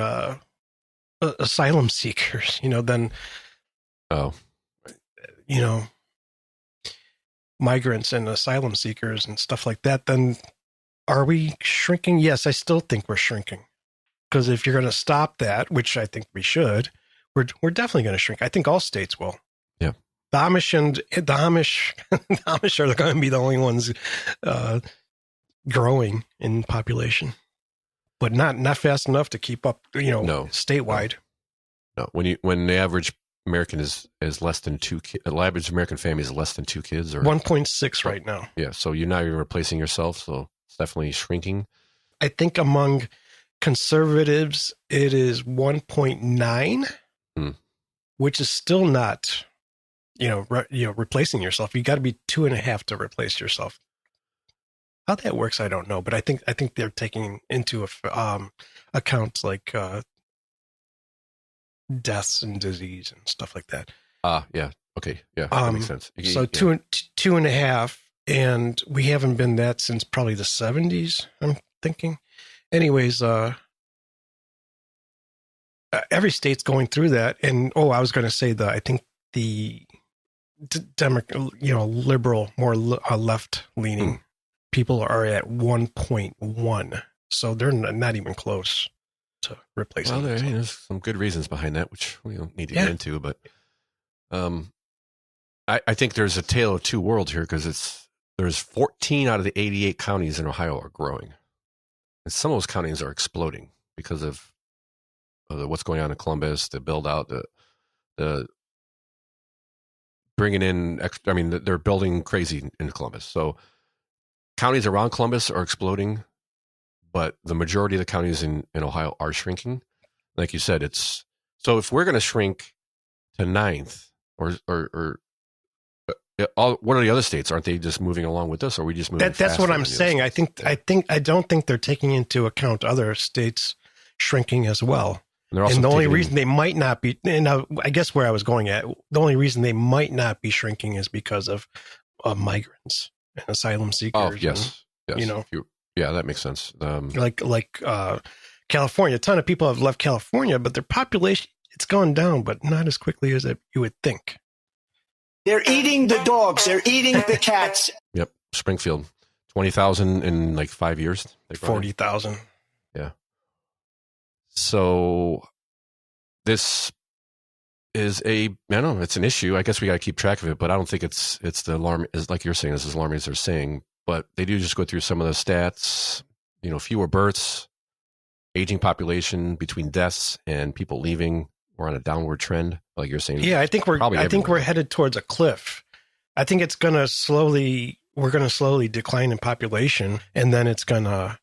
asylum seekers, then migrants and asylum seekers and stuff like that, then are we shrinking? Yes, I still think we're shrinking. Because if you're going to stop that, which I think we should, we're definitely going to shrink. I think all states will. Yeah. The Amish are going to be the only ones growing in population, but not fast enough to keep up. Statewide. No. When the average American is less than 2 kids, the average American family is less than 2 kids, or 1.6 right now. Yeah. So you're not even replacing yourself. So it's definitely shrinking. I think among conservatives, it is 1.9, which is still not, replacing yourself. You got to be 2.5 to replace yourself. How that works, I don't know, but I think they're taking into account like deaths and disease and stuff like that. Yeah. Okay. Yeah. That makes sense. So 2.5, and we haven't been that since probably the 70s, I'm thinking. Anyways, every state's going through that, and I was going to say I think the liberal, more left-leaning people are at 1.1, so they're not even close to replacing. Well, there's some good reasons behind that, which we don't need to get into, but I think there's a tale of two worlds here, because there's 14 out of the 88 counties in Ohio are growing. And some of those counties are exploding because of what's going on in Columbus, the build out, the bringing in. They're building crazy in Columbus. So counties around Columbus are exploding. but the majority of the counties in Ohio are shrinking. Like you said, so if we're going to shrink to 9th or what are the other states? Aren't they just moving along with us? Or are we just moving? That's what I'm saying. I don't think they're taking into account other states shrinking as well. And the only reason they might not be, and I guess where I was going at, the only reason they might not be shrinking is because of migrants and asylum seekers. Oh, yes. And, yeah, that makes sense. Like California, a ton of people have left California, but their population, it's gone down, but not as quickly as you would think. They're eating the dogs. They're eating the cats. Yep. Springfield, 20,000 in like 5 years. 40,000. Yeah. So this is it's an issue. I guess we got to keep track of it, but I don't think it's the alarm, is like you're saying, it's as alarming as they're saying, but they do just go through some of the stats, fewer births, aging population, between deaths and people leaving. We're on a downward trend, like you're saying. Yeah, I think we're headed towards a cliff. I think it's going to slowly decline in population, and then it's going to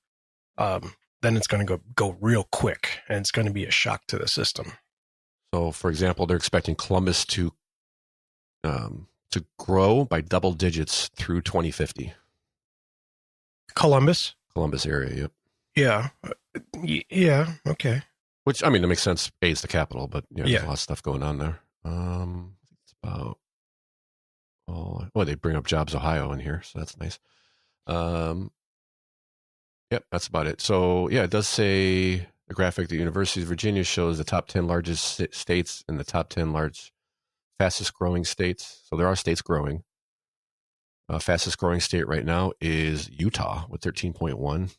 go real quick, and it's going to be a shock to the system. So, for example, they're expecting Columbus to grow by double digits through 2050. Columbus area. Yep. Yeah. Yeah. Okay. Which, I mean, it makes sense. It's the capital, but there's a lot of stuff going on there. It's about, they bring up JobsOhio in here, so that's nice. Yep, that's about it. So, yeah, it does say the graphic at the University of Virginia shows the top 10 largest states and the top 10 fastest growing states. So there are states growing. Fastest growing state right now is Utah with 13.1.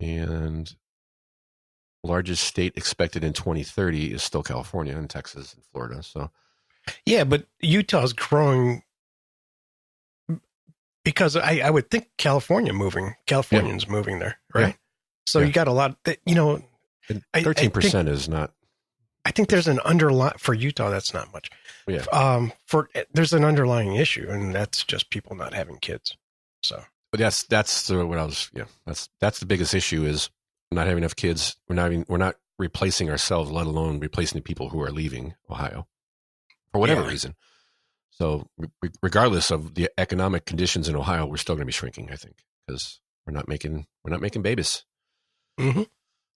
And largest state expected in 2030 is still California and Texas and Florida. So, yeah, but Utah's growing because I would think Californians moving there, right? Yeah. So you got a lot that 13% is not. I think there's an underlying for Utah. That's not much. Yeah. There's an underlying issue, and that's just people not having kids. So, but that's what I was. Yeah, that's the biggest issue is not having enough kids. We're not replacing ourselves, let alone replacing the people who are leaving Ohio for whatever reason. So regardless of the economic conditions in Ohio, we're still going to be shrinking, I think, because we're not making babies. Mm-hmm.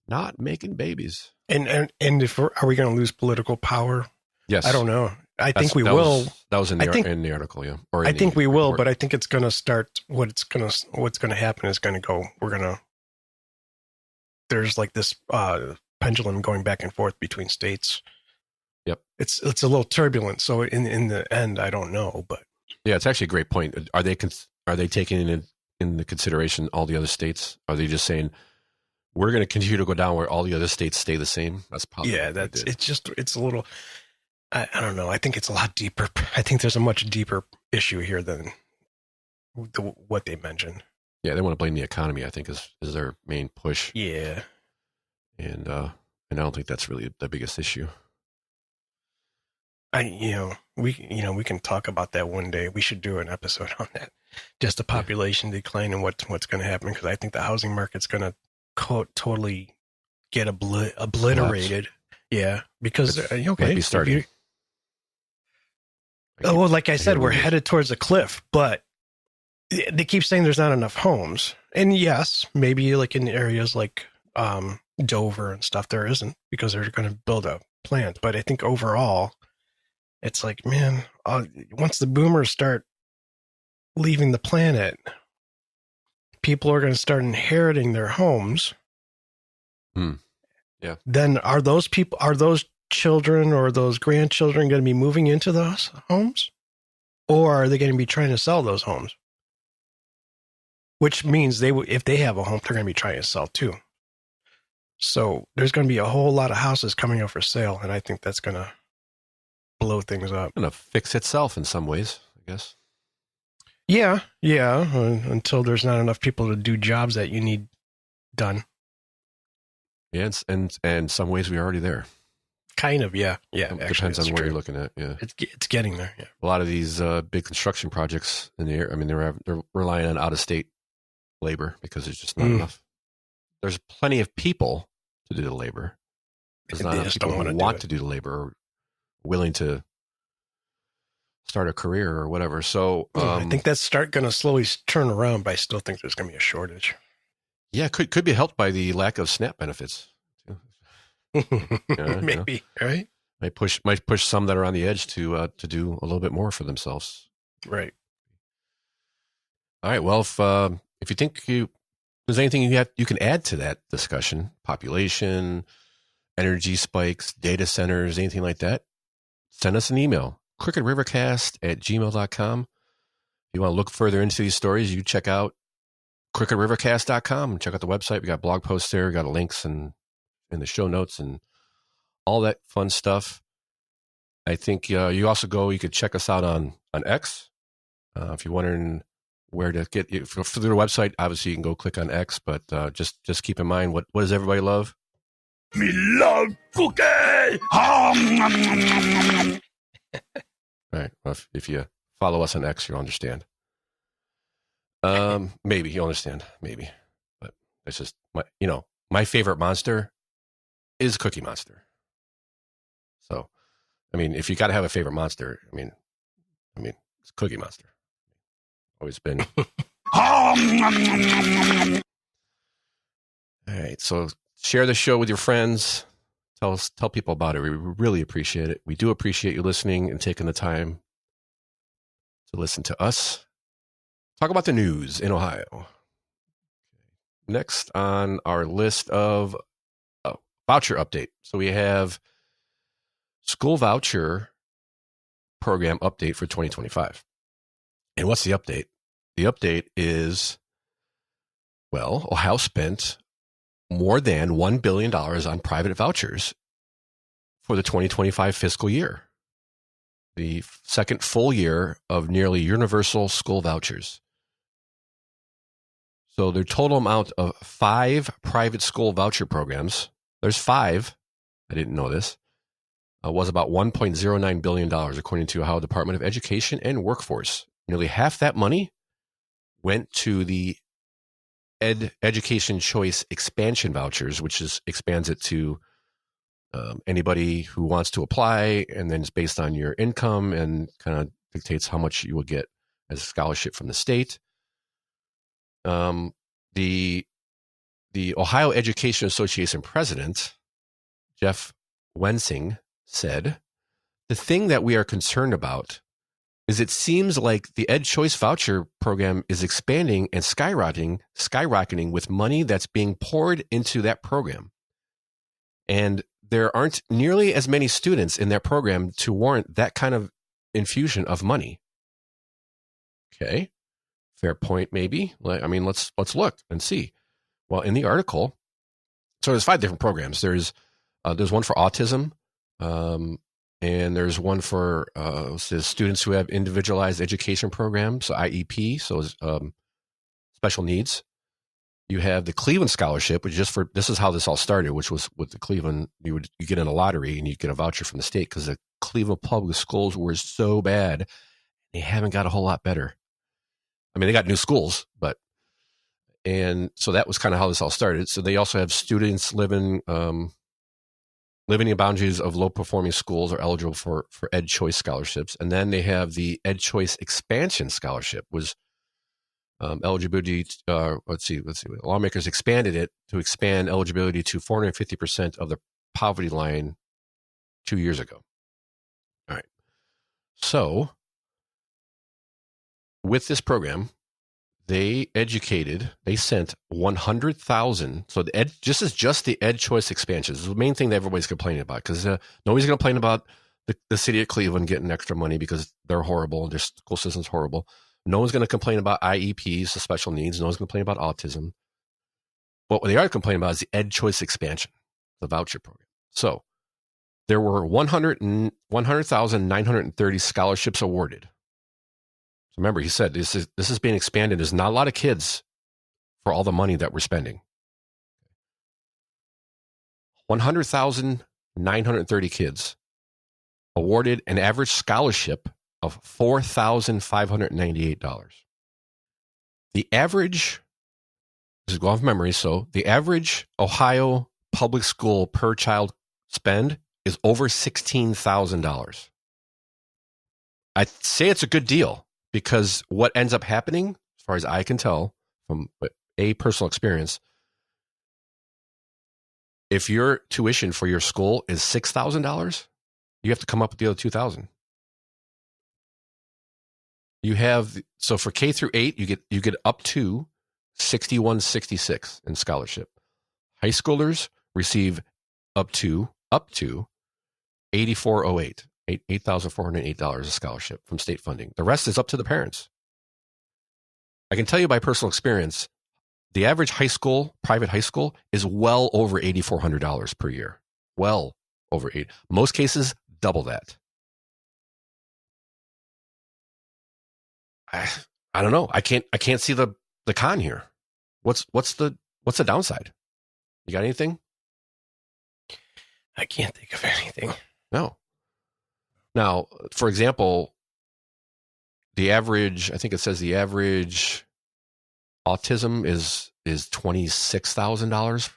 Not making babies. And if are we going to lose political power? Yes. I don't know. I think we will. That was in the article, yeah. I think we will, but I think it's going to start. What's going to happen is going to go. There's like this pendulum going back and forth between states. Yep. It's a little turbulent. So in the end, I don't know, but yeah, it's actually a great point. Are they taking into consideration all the other states? Are they just saying we're going to continue to go down where all the other states stay the same? That's probably it's a little. I don't know. I think it's a lot deeper. I think there's a much deeper issue here than what they mentioned. Yeah, they want to blame the economy, I think, is their main push. Yeah. And I don't think that's really the biggest issue. We can talk about that one day. We should do an episode on that. Just the population decline and what's going to happen, because I think the housing market's going to totally get obliterated. Yeah, because might be starting. Like I said, we're headed towards a cliff, but they keep saying there's not enough homes. And yes, maybe like in areas like Dover and stuff, there isn't, because they're going to build a plant. But I think overall, it's like, man, once the boomers start leaving the planet, people are going to start inheriting their homes. Yeah. Then are those children or those grandchildren going to be moving into those homes, or are they going to be trying to sell those homes? Which means if they have a home, they're going to be trying to sell too. So there's going to be a whole lot of houses coming up for sale, and I think that's going to blow things up. Going to fix itself in some ways, I guess. Yeah, until there's not enough people to do jobs that you need done. Yeah, and some ways we're already there. Kind of, yeah. It depends on where you're looking at. Yeah, it's getting there. Yeah. A lot of these big construction projects in the air. I mean, they're relying on out of state labor because there's just not enough. there's plenty of people to do the labor. There's not enough people who want to do the labor or willing to start a career or whatever. So I think that's going to slowly turn around, but I still think there's going to be a shortage. Yeah, could be helped by the lack of SNAP benefits. Maybe, right? Might push some that are on the edge to do a little bit more for themselves. Right. All right. Well, if you think there's anything you can add to that discussion, population, energy spikes, data centers, anything like that, send us an email, crookedrivercast@gmail.com. If you want to look further into these stories, you check out crookedrivercast.com. Check out the website. We got blog posts there. We got links and in the show notes and all that fun stuff. I think you could check us out on X. If you're wondering where to get through the website, obviously you can go click on X, but just keep in mind, what does everybody love? Me love cookie! All right. Well, if you follow us on X, you'll understand. Maybe you'll understand. Maybe, but it's just my favorite monster is Cookie Monster. So, I mean, if you got to have a favorite monster, I mean, it's Cookie Monster. Always been. All right. So share the show with your friends. Tell people about it. We really appreciate it. We do appreciate you listening and taking the time to listen to us talk about the news in Ohio. Next on our list of voucher update. So we have school voucher program update for 2025. And what's the update? The update is, Ohio spent more than $1 billion on private vouchers for the 2025 fiscal year, the second full year of nearly universal school vouchers. So their total amount of 5 private school voucher programs, there's 5, I didn't know this, was about $1.09 billion, according to Ohio Department of Education and Workforce. Nearly half that money went to the Education Choice Expansion Vouchers, which expands it to anybody who wants to apply, and then it's based on your income and kind of dictates how much you will get as a scholarship from the state. The Ohio Education Association president, Jeff Wensing, said, "The thing that we are concerned about is it seems like the Ed Choice Voucher program is expanding and skyrocketing with money that's being poured into that program. And there aren't nearly as many students in that program to warrant that kind of infusion of money." Okay. Fair point, maybe. I mean, let's look and see. Well, in the article, so there's 5 different programs. There's one for autism, and there's one for students who have individualized education programs, so IEP, so special needs. You have the Cleveland Scholarship, which this is how this all started, which was with the Cleveland, you get in a lottery and you get a voucher from the state because the Cleveland public schools were so bad. They haven't got a whole lot better. I mean, they got new schools, and so that was kind of how this all started. So they also have students living in the boundaries of low-performing schools are eligible for Ed Choice scholarships. And then they have the Ed Choice Expansion Scholarship, was eligibility. Let's see. Lawmakers expanded it to expand eligibility to 450% of the poverty line 2 years ago. All right. So with this program, they sent 100,000. So this is just the Ed Choice expansion. This is the main thing that everybody's complaining about, because nobody's going to complain about the city of Cleveland getting extra money because they're horrible. Their school system's horrible. No one's going to complain about IEPs, the special needs. No one's going to complain about autism. But what they are complaining about is the Ed Choice expansion, the voucher program. So there were 100,930 scholarships awarded. So remember, he said this is being expanded. There's not a lot of kids for all the money that we're spending. 100,930 kids awarded an average scholarship of $4,598. The average this is going off memory, so the average Ohio public school per child spend is over $16,000. I say it's a good deal because what ends up happening, as far as I can tell from a personal experience, if your tuition for your school is $6,000, you have to come up with the other $2,000. You have, so for K through 8, you get up to $61.66 in scholarship. High schoolers receive up to $84.08, $8,408 of scholarship from state funding. The rest is up to the parents. I can tell you by personal experience, the average private high school is well over $8,400 per year. Well over $8. Most cases, double that. I don't know. I can't see the con here. What's the downside? You got anything? I can't think of anything. No. Now, for example, the average autism is $26,000.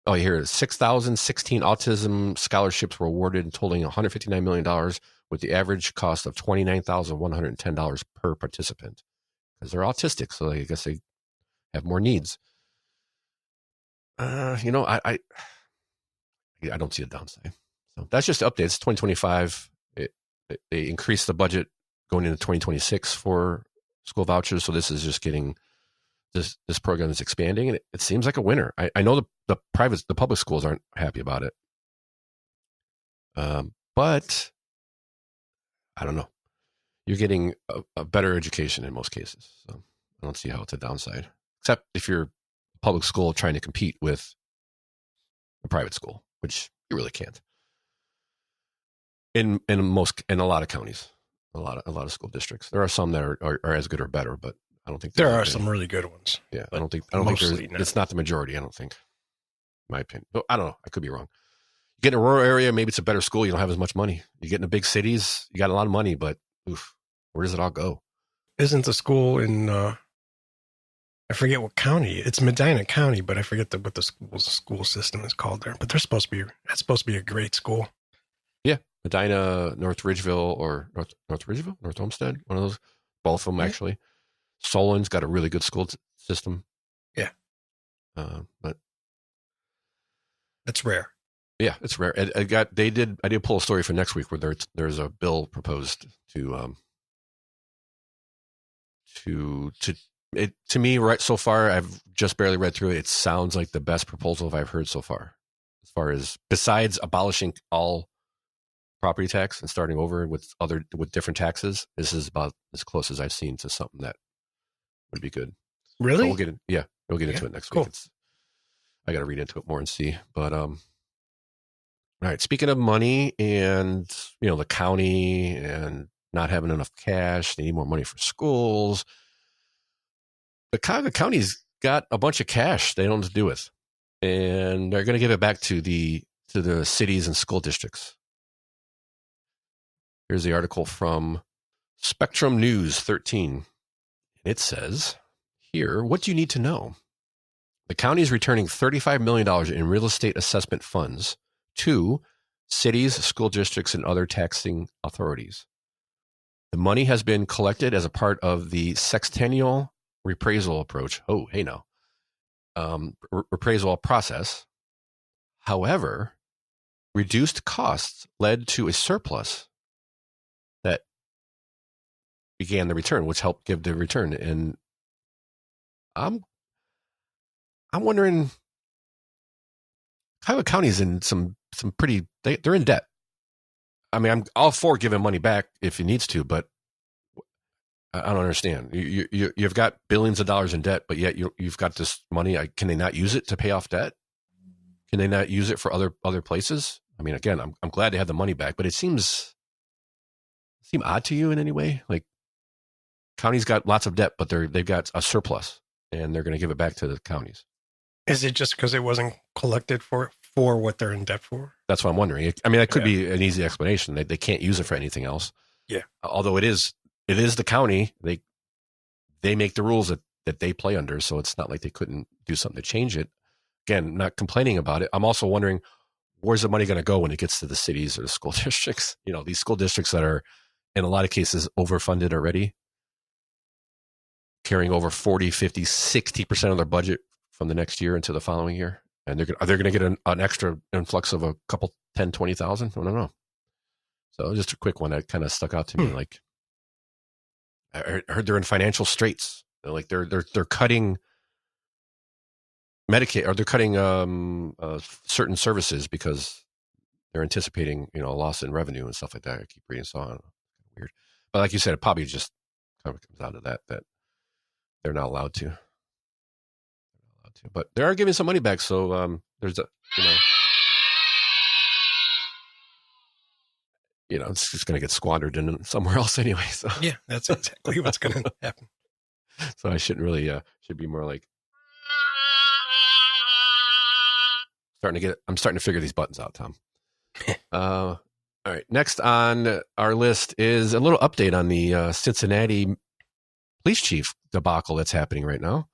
Oh, here it is. 6,016 autism scholarships were awarded, totaling $159 million, with the average cost of $29,110 per participant. Because they're autistic, so I guess they have more needs. I don't see a downside. So that's just updates. 2025. They increased the budget going into 2026 for school vouchers. So this is just getting this program is expanding, and it seems like a winner. I know the public schools aren't happy about it, but I don't know. You're getting a better education in most cases, so I don't see how it's a downside. Except if you're a public school trying to compete with a private school, which you really can't. In a lot of counties, a lot of school districts, there are some that are as good or better, but I don't think there are some really good ones. Yeah, I don't think it's not the majority. I don't think, in my opinion. But I don't know. I could be wrong. You get in a rural area, maybe it's a better school. You don't have as much money. You get in the big cities, you got a lot of money, but where does it all go? Isn't the school in? I forget what county. It's Medina County, but I forget what the school system is called there. But that's supposed to be a great school. Yeah, Medina, North Ridgeville, or North Olmsted. One of those. Both of them actually. Solon's got a really good school system. Yeah, but that's rare. Yeah, it's rare. I did pull a story for next week where there's a bill proposed to me right so far. I've just barely read through it. It sounds like the best proposal I've heard so far, as far as besides abolishing all property tax and starting over with different taxes. This is about as close as I've seen to something that would be good. Really? So we'll get into it next week. I got to read into it more and see. But all right. Speaking of money and the county and not having enough cash, they need more money for schools. The Cuyahoga County's got a bunch of cash they don't know what to do with, and they're going to give it back to the cities and school districts. Here's the article from Spectrum News 13. It says here, what do you need to know? The county is returning $35 million in real estate assessment funds to cities, school districts, and other taxing authorities. The money has been collected as a part of the sextennial reappraisal approach. Oh, hey now. Reappraisal process. However, reduced costs led to a surplus that began the return, which helped give the return. And I'm wondering, Cuyahoga County's in some pretty, they're in debt. I mean, I'm all for giving money back if it needs to, but I don't understand. You've got billions of dollars in debt, but yet you've got this money. Can they not use it to pay off debt? Can they not use it for other places? I mean, again, I'm glad they have the money back, but it seem odd to you in any way? Like, county's got lots of debt, but they've got a surplus, and they're going to give it back to the counties. Is it just because it wasn't collected for what they're in debt for? That's what I'm wondering. I mean, that could be an easy explanation. They can't use it for anything else. Yeah. Although it is the county. They make the rules that they play under. So it's not like they couldn't do something to change it. Again, not complaining about it. I'm also wondering, where's the money going to go when it gets to the cities or the school districts? These school districts that are, in a lot of cases, overfunded already, carrying over 40, 50, 60% of their budget from the next year into the following year. And are they going to get an extra influx of a couple, 10, 20,000? I don't know. So just a quick one that kind of stuck out to me. Like, I heard they're in financial straits. Like they're cutting Medicaid, or they're cutting certain services because they're anticipating, a loss in revenue and stuff like that. I keep reading, so weird. But like you said, it probably just kind of comes down to that they're not allowed to. But they are giving some money back, so there's it's just going to get squandered in somewhere else anyway. So yeah, that's exactly what's going to happen. So I shouldn't really should be more like I'm starting to figure these buttons out, Tom. All right. Next on our list is a little update on the Cincinnati police chief debacle that's happening right now.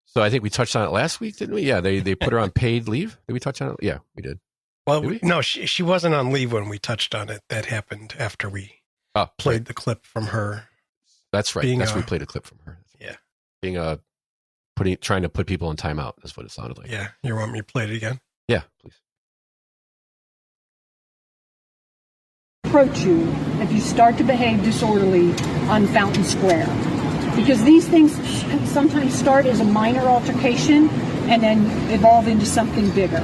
So I think we touched on it last week, didn't we? Yeah, they put her on paid leave. Did we touch on it? Yeah, we did. Well, no, she wasn't on leave when we touched on it. That happened after we played the clip from her. That's right. We played a clip from her. Yeah. Trying to put people in timeout. That's what it sounded like. Yeah. You want me to play it again? Yeah, please. Approach you if you start to behave disorderly on Fountain Square. Because these things sometimes start as a minor altercation and then evolve into something bigger.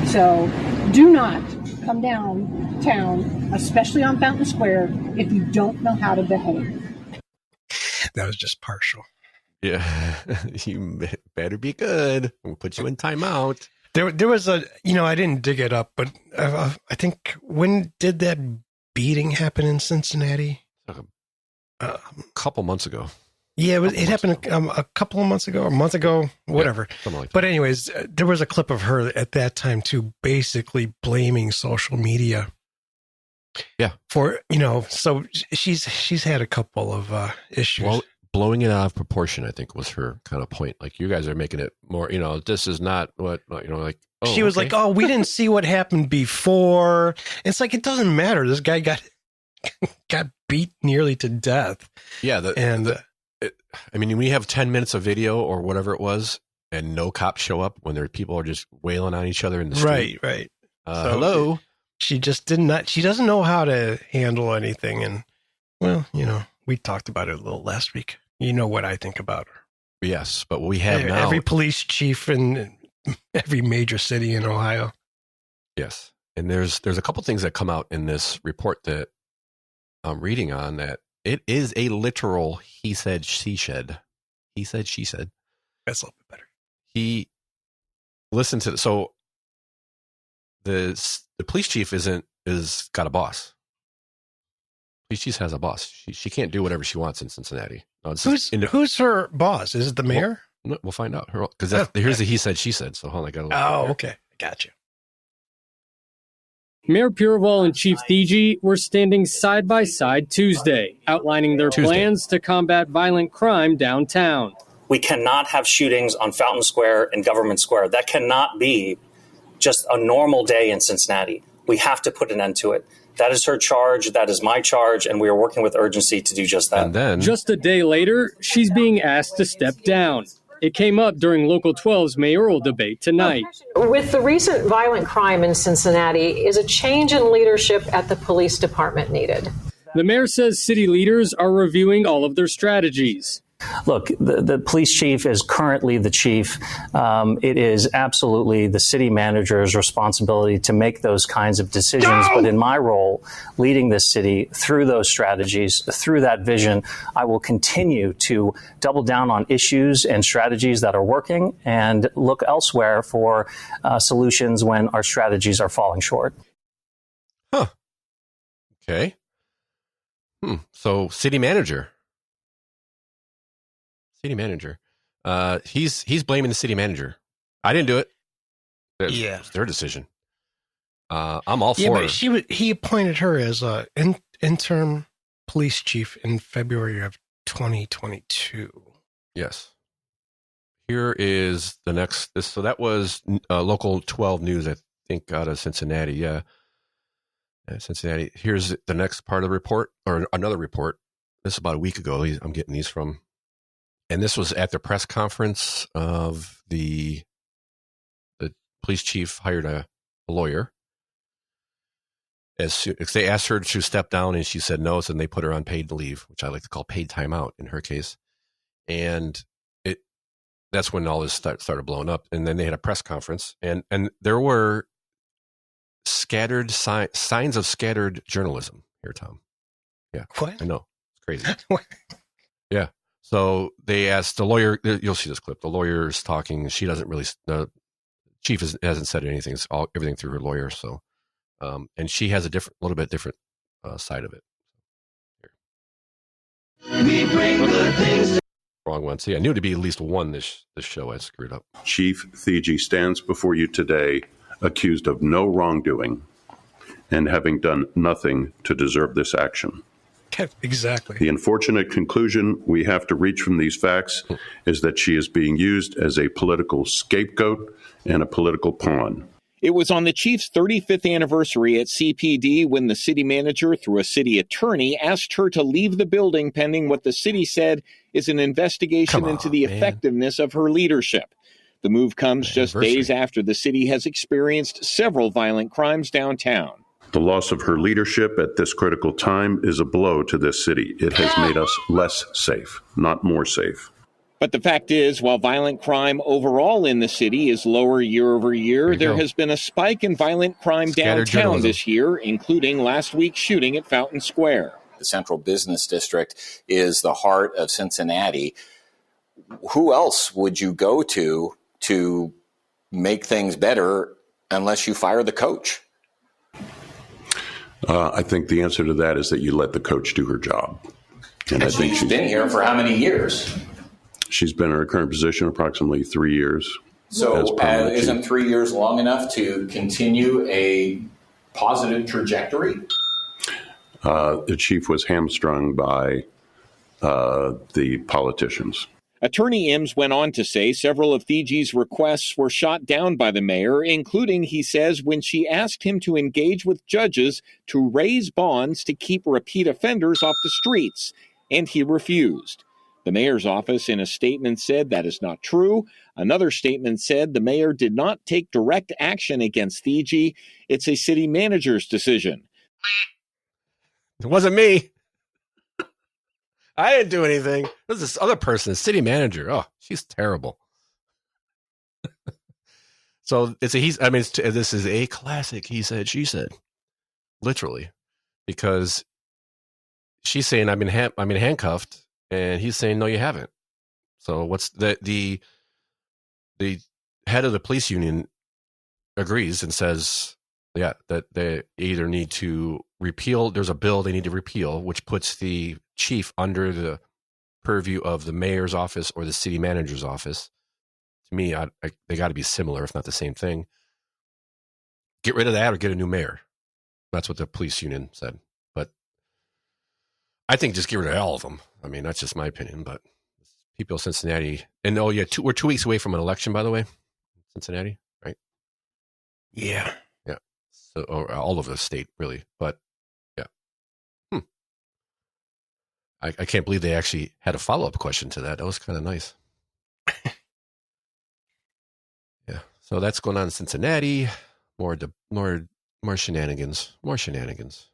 So do not come downtown, especially on Fountain Square, if you don't know how to behave. That was just partial. Yeah, you better be good. We'll put you in timeout. There was I didn't dig it up, but I think, when did that beating happen in Cincinnati? A couple months ago. Yeah, it happened a couple of months ago, or a month ago, whatever. Yeah, something like that. But anyways, there was a clip of her at that time too, basically blaming social media. Yeah. For, so she's had a couple of issues. Well, blowing it out of proportion, I think, was her kind of point. Like, you guys are making it more, this is not what, like, oh, she was like, oh, we didn't see what happened before. It's like, it doesn't matter. This guy got beat nearly to death. Yeah. We have 10 minutes of video or whatever it was, and no cops show up when people are just wailing on each other in the street. Right. Hello. She just she doesn't know how to handle anything. And, well, we talked about it a little last week. You know what I think about her. Yes, but we have now. Every police chief in every major city in Ohio. Yes. And there's a couple things that come out in this report that I'm reading on, that it is a literal he said, she said. He said, she said. That's a little bit better. He listened to so the police chief is got a boss. Police chief has a boss. She can't do whatever she wants in Cincinnati. No, who's her boss? Is it the mayor? We'll find out. Because here's the he said, she said. So hold on, I got. Oh, okay, got you. Mayor Pureval and Chief Thigi were standing side by side Tuesday, outlining their plans to combat violent crime downtown. We cannot have shootings on Fountain Square and Government Square. That cannot be just a normal day in Cincinnati. We have to put an end to it. That is her charge. That is my charge. And we are working with urgency to do just that. And then, just a day later, she's being asked to step down. It came up during Local 12's mayoral debate tonight. With the recent violent crime in Cincinnati, is a change in leadership at the police department needed? The mayor says city leaders are reviewing all of their strategies. Look, the police chief is currently the chief. It is absolutely the city manager's responsibility to make those kinds of decisions. But in my role, leading this city through those strategies, through that vision, I will continue to double down on issues and strategies that are working and look elsewhere for solutions when our strategies are falling short. Huh. Okay. So city manager. He's blaming the city manager. I didn't do it. It's their decision. I'm all for it. But he appointed her as interim police chief in February of 2022. Yes. Here is the next. So that was local 12 news, I think, out of Cincinnati. Yeah. Cincinnati. Here's the next part of the report, or another report. This is about a week ago. I'm getting these from. And this was at the press conference of the police chief hired a lawyer. As they asked her to step down, and she said no, so then they put her on paid leave, which I like to call paid time out in her case. And that's when all this started blowing up. And then they had a press conference, and there were scattered signs of scattered journalism here, Tom. Yeah, what? I know, it's crazy. Yeah. So they asked the lawyer. You'll see this clip. The lawyer's talking. She doesn't really. The chief hasn't said anything. It's everything through her lawyer. So, and she has a little bit different side of it. Here. We bring good things. Wrong one. See, I knew to be at least one this show. I screwed up. Chief Thigi stands before you today accused of no wrongdoing and having done nothing to deserve this action. Exactly. The unfortunate conclusion we have to reach from these facts is that she is being used as a political scapegoat and a political pawn. It was on the chief's 35th anniversary at CPD when the city manager, through a city attorney, asked her to leave the building pending what the city said is an investigation into the effectiveness of her leadership. The move comes just days after the city has experienced several violent crimes downtown. The loss of her leadership at this critical time is a blow to this city. It has made us less safe, not more safe. But the fact is, while violent crime overall in the city is lower year over year, there has been a spike in violent crime downtown this year, including last week's shooting at Fountain Square. The Central Business District is the heart of Cincinnati. Who else would you go to make things better unless you fire the coach? I think the answer to that is that you let the coach do her job. And I think she's been here for how many years? She's been in her current position approximately 3 years. So isn't 3 years long enough to continue a positive trajectory? The chief was hamstrung by the politicians. Attorney Ims went on to say several of Thigi's requests were shot down by the mayor, including, he says, when she asked him to engage with judges to raise bonds to keep repeat offenders off the streets, and he refused. The mayor's office in a statement said that is not true. Another statement said the mayor did not take direct action against Thigi. It's a city manager's decision. It wasn't me. I didn't do anything. It was this other person, the city manager. Oh, she's terrible. So this is a classic he said, she said. Literally. Because she's saying I've been handcuffed. And he's saying, no, you haven't. So what's the head of the police union agrees and says, yeah, that they either need to repeal. There's a bill they need to repeal, which puts the chief under the purview of the mayor's office or the city manager's office. To me, they got to be similar, if not the same thing. Get rid of that or get a new mayor. That's what the police union said. But I think just get rid of all of them. I mean, that's just my opinion, but people in Cincinnati, and we're 2 weeks away from an election, by the way, Cincinnati, right? Yeah. Yeah. So, or all over the state, really. But yeah. I can't believe they actually had a follow-up question to that. That was kind of nice. Yeah. So that's going on in Cincinnati. More shenanigans. More shenanigans.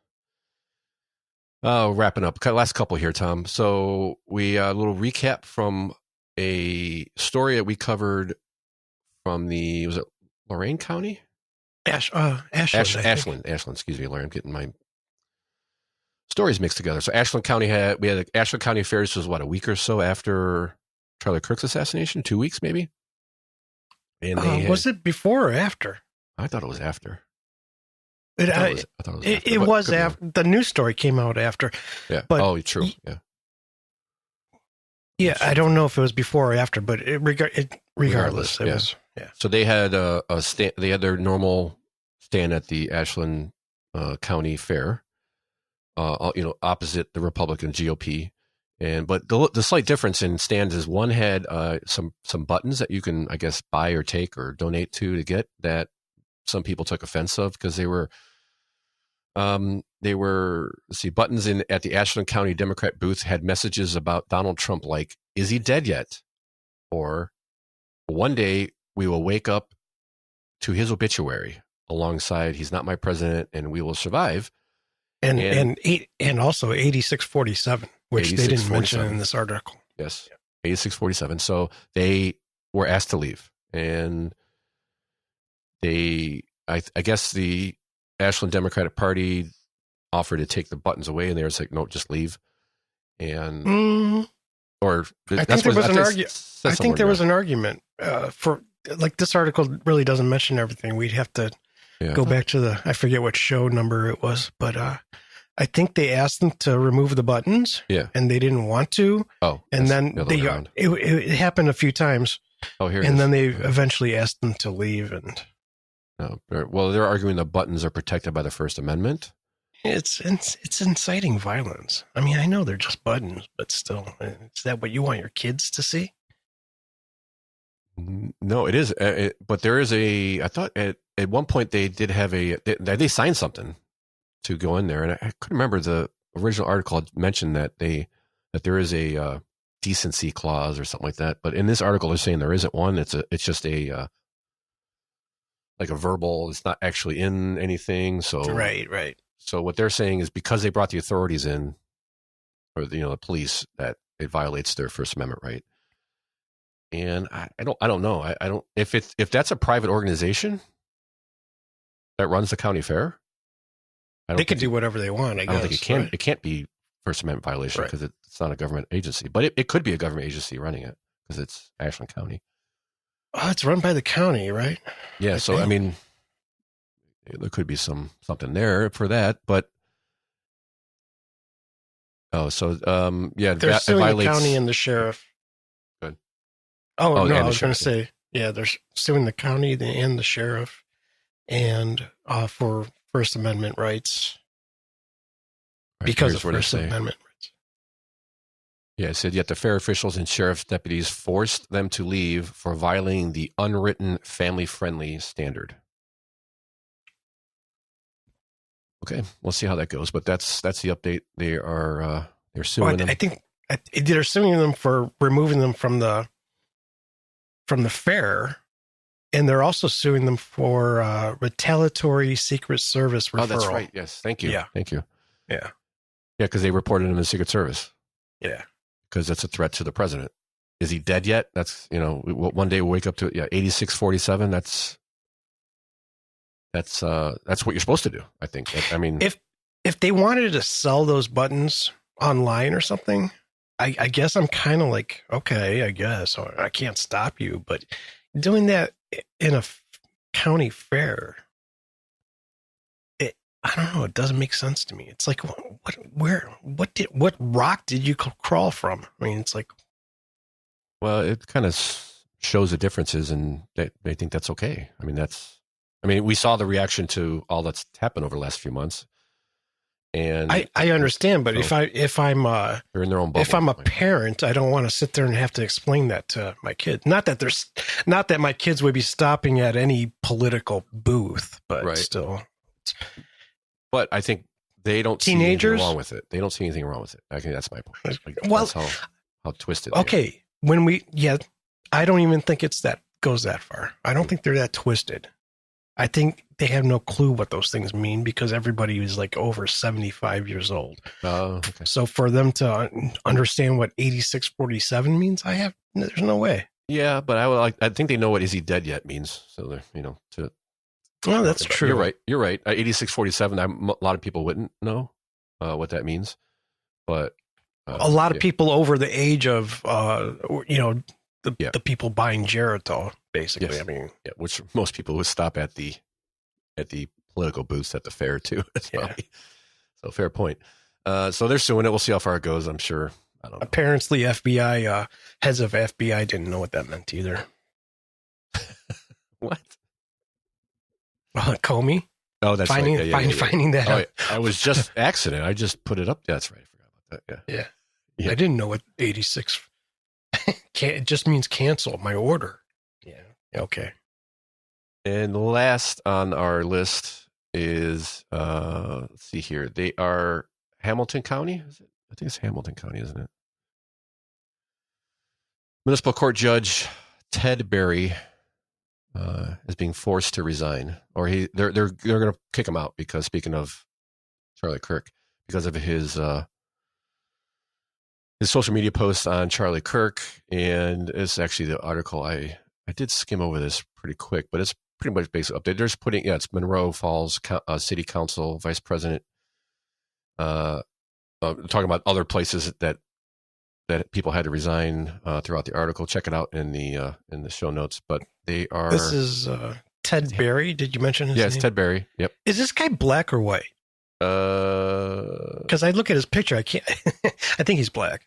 Wrapping up. Last couple here, Tom. So a little recap from a story that we covered from was it Lorain County? Ashland. Ashland, excuse me, Larry. I'm getting my stories mixed together. So Ashland County we had the Ashland County Fair. This was what, a week or so after Charlie Kirk's assassination? 2 weeks, maybe? And was it before or after? I thought it was after. It was after. The news story came out after. Yeah. But true. Yeah. Yeah, I don't know if it was before or after, but regardless, it was. Yeah. So they had a stand. They had their normal stand at the Ashland County Fair, opposite the Republican GOP, But the slight difference in stands is one had some buttons that you can, I guess, buy or take or donate to get that some people took offense of because they were buttons at the Ashland County Democrat booth had messages about Donald Trump like, is he dead yet? Or one day we will wake up to his obituary alongside he's not my president and we will survive. And also 8647, which they didn't mention in this article. Yes, 8647. So they were asked to leave, and I guess the Ashland Democratic Party offered to take the buttons away, and they were like, no, just leave. And I think there was an argument for like this article really doesn't mention everything. We'd have to go back to I forget what show number it was, but I think they asked them to remove the buttons, and they didn't want to. Oh, and then it happened a few times. Oh, here, and then they eventually asked them to leave. And well, they're arguing the buttons are protected by the First Amendment. It's inciting violence. I mean, I know they're just buttons, but still, is that what you want your kids to see? No, it is. But there is I thought at one point they did have they signed something to go in there, and I couldn't remember the original article mentioned that there is a decency clause or something like that. But in this article, they're saying there isn't one. It's just like a verbal. It's not actually in anything. So right. So what they're saying is because they brought the authorities in, or the police, that it violates their First Amendment right. And I don't know. I don't if that's a private organization that runs the county fair. They could do whatever they want. I guess. don't think it can. Right? It can't be First Amendment violation because it's not a government agency. But it could be a government agency running it because it's Ashland County. Oh, it's run by the county, right? Yeah. I mean, there could be something there for that, but they're suing the county and the sheriff. Good. Oh no, I was going to say they're suing the county and the sheriff, and for First Amendment rights because of First Amendment rights. Yeah, it said yet the fair officials and sheriff's deputies forced them to leave for violating the unwritten family-friendly standard. Okay, we'll see how that goes, but that's the update. They're suing them. I think they're suing them for removing them from the fair, and they're also suing them for retaliatory Secret Service referral. Oh, that's right. Yes, thank you. Yeah, thank you. Yeah, because they reported him to the Secret Service. Yeah, because that's a threat to the president. Is he dead yet? That's one day we'll wake up to 8647. That's what you're supposed to do. I think. I mean, if they wanted to sell those buttons online or something, I guess I'm kind of like, okay, I guess, or I can't stop you, but doing that in a county fair, I don't know. It doesn't make sense to me. It's like, what rock did you crawl from? I mean, it's like, well, it kind of shows the differences, and they think that's okay. I mean, we saw the reaction to all that's happened over the last few months, and I understand. But if I'm they're in their own bubble. If I'm a parent, I don't want to sit there and have to explain that to my kid. Not that my kids would be stopping at any political booth, but still. But I think they don't see anything wrong with it. They don't see anything wrong with it. I think that's my point. That's how twisted. Okay, I don't even think goes that far. I don't think they're that twisted. I think they have no clue what those things mean because everybody is like over 75 years old. Oh, okay. So for them to understand what 8647 means, there's no way. Yeah, but I think they know what "is he dead yet" means. So they're Well, that's true. You're right. 8647. A lot of people wouldn't know what that means, but a lot of people over the age of the people buying Geritol, basically. Yes. I mean, which most people would stop at the political booths at the fair too. So fair point. So they're suing it. We'll see how far it goes. I'm sure. I don't know. Apparently, FBI heads of FBI didn't know what that meant either. What? Comey? Oh, that's finding that. I was just accident. I just put it up. That's right. I forgot about that. Yeah. I didn't know what 86 it just means cancel my order. Yeah. Okay. And last on our list is, let's see here. They are Hamilton County. Is it? I think it's Hamilton County, isn't it? Municipal Court Judge Ted Berry is being forced to resign, or they're going to kick him out because, speaking of Charlie Kirk, because of his social media posts on Charlie Kirk. And it's actually the article I did skim over this pretty quick, but it's pretty much basic update. There's it's Monroe Falls City Council Vice President talking about other places that people had to resign throughout the article. Check it out in the show notes. But they are. This is Ted Berry. Did you mention his name? Yes, Ted Berry. Yep. Is this guy black or white? Because I look at his picture, I can't. I think he's black.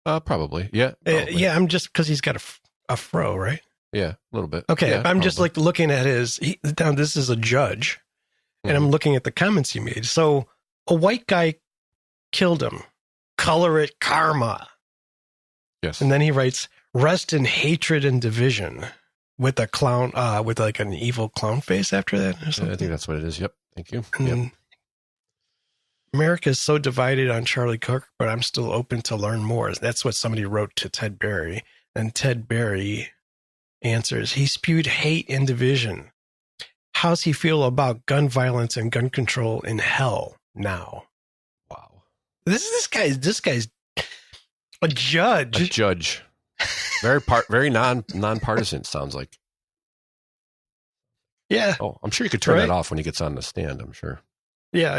Probably. Yeah. Probably. Yeah. I'm just because he's got a fro, right? Yeah, a little bit. Okay, yeah, I'm probably. just like looking at now this is a judge, and I'm looking at the comments he made. So a white guy killed him. Color it karma. Yes. And then he writes, rest in hatred and division with a clown, with like an evil clown face after that or something. Yeah, I think that's what it is. Yep. Thank you. Yep. America is so divided on Charlie Kirk, but I'm still open to learn more. That's what somebody wrote to Ted Berry. And Ted Berry answers, he spewed hate and division. How's he feel about gun violence and gun control in hell now? Wow. This guy's a judge. A judge. Very nonpartisan, sounds like. Yeah. Oh, I'm sure you could turn that off when he gets on the stand, I'm sure. Yeah.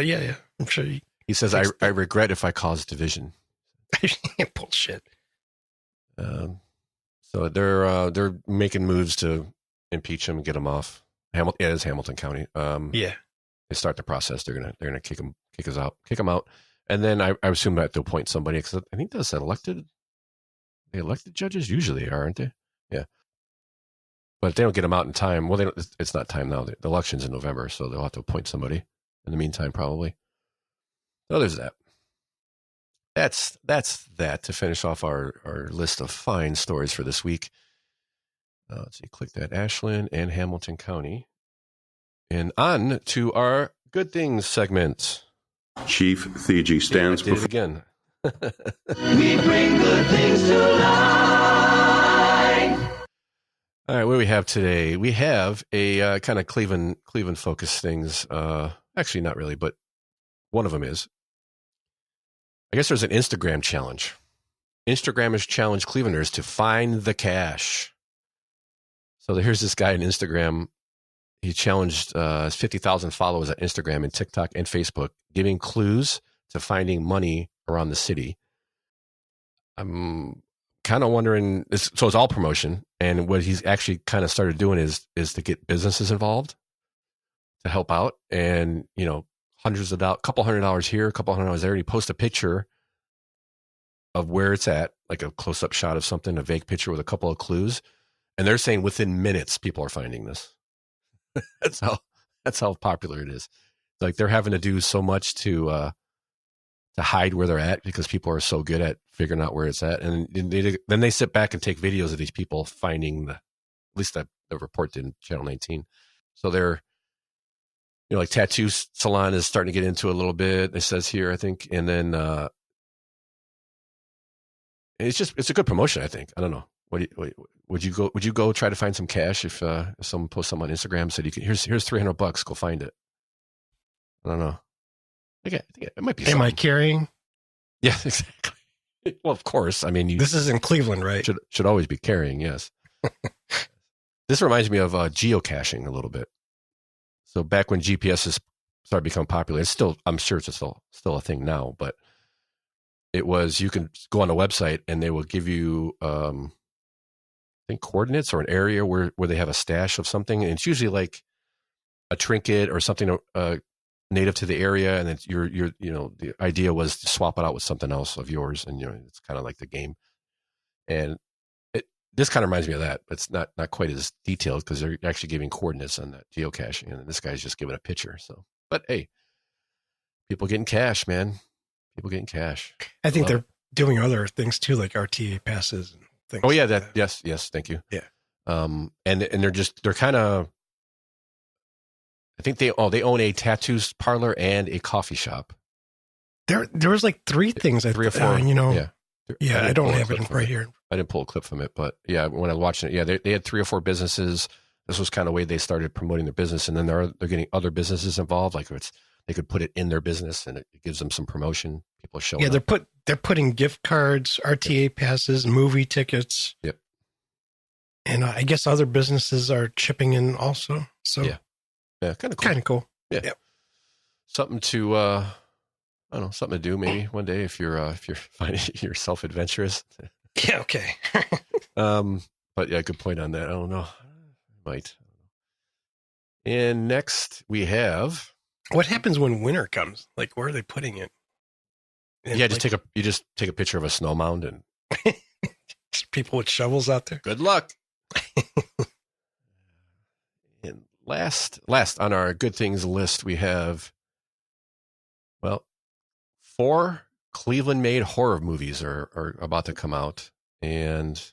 I'm sure he says, I regret if I cause division. Bullshit. So they're making moves to impeach him and get him off. It is Hamilton County. Yeah. They start the process. They're gonna kick him out, and then I assume that they'll appoint somebody, because I think that's elected. The elected judges usually are, aren't they? Yeah. But if they don't get him out in time, well, it's not time now. The election's in November, so they'll have to appoint somebody in the meantime, probably. So there's that. That's that to finish off our list of fine stories for this week. Let's see, click that, Ashland and Hamilton County. And on to our good things segment. Chief Thigi stands before... again. We bring good things to life. All right, what do we have today? We have a kind of Cleveland focused things. Actually, not really, but one of them is. I guess there's an Instagram challenge. Instagram has challenged Clevelanders to find the cash. So here's this guy on Instagram. He challenged 50,000 followers on Instagram and TikTok and Facebook, giving clues to finding money around the city. I'm kind of wondering, so it's all promotion, and what he's actually kind of started doing is to get businesses involved to help out, and hundreds of dollars, couple $100 here, couple $100 there. And he posts a picture of where it's at, like a close-up shot of something, a vague picture with a couple of clues, and they're saying within minutes people are finding this. That's how popular it is. Like they're having to do so much to hide where they're at, because people are so good at figuring out where it's at, and then they sit back and take videos of these people finding at least the report did in Channel 19. So they're, like tattoo salon is starting to get into a little bit. It says here, I think, and then it's a good promotion. I think. I don't know. Would you go try to find some cash if someone posts something on Instagram and said here's $300, go find it? I don't know. I think it might be. Am I carrying? Yeah, exactly. Well, of course. I mean, this is in Cleveland, right? Should always be carrying. Yes. This reminds me of geocaching a little bit. So back when GPS started becoming popular, it's still, I'm sure it's still a thing now, but it was, you can go on a website and they will give you, I think, coordinates or an area where they have a stash of something. And it's usually like a trinket or something native to the area. And then the idea was to swap it out with something else of yours. And, it's kind of like the game. And this kind of reminds me of that, but it's not quite as detailed, because they're actually giving coordinates on that geocaching, and this guy's just giving a picture. So, but hey, people getting cash, man. People getting cash. I think doing other things too, like RTA passes and things. Oh yeah, like that. Yes, thank you. Yeah. And they're kind of. I think they own a tattoo parlor and a coffee shop. There was like 3 things. 3 or 4. Yeah, I don't have it right here. I didn't pull a clip from it, but yeah, when I was watching it, they had 3 or 4 businesses. This was kind of the way they started promoting their business, and then they're getting other businesses involved. Like they could put it in their business, and it gives them some promotion. People show. Yeah, they're putting gift cards, RTA passes, movie tickets. Yep. And I guess other businesses are chipping in also. So yeah, kind of cool. Kind of cool. Yeah. Yep. Something to I don't know, something to do maybe one day if you're finding yourself adventurous. Yeah. Okay. But yeah, good point on that. I don't know. Might. And next we have. What happens when winter comes? Like, where are they putting it? And yeah, just take a picture of a snow mound and people with shovels out there. Good luck. And last on our good things list, we have 4 Cleveland-made horror movies are about to come out, and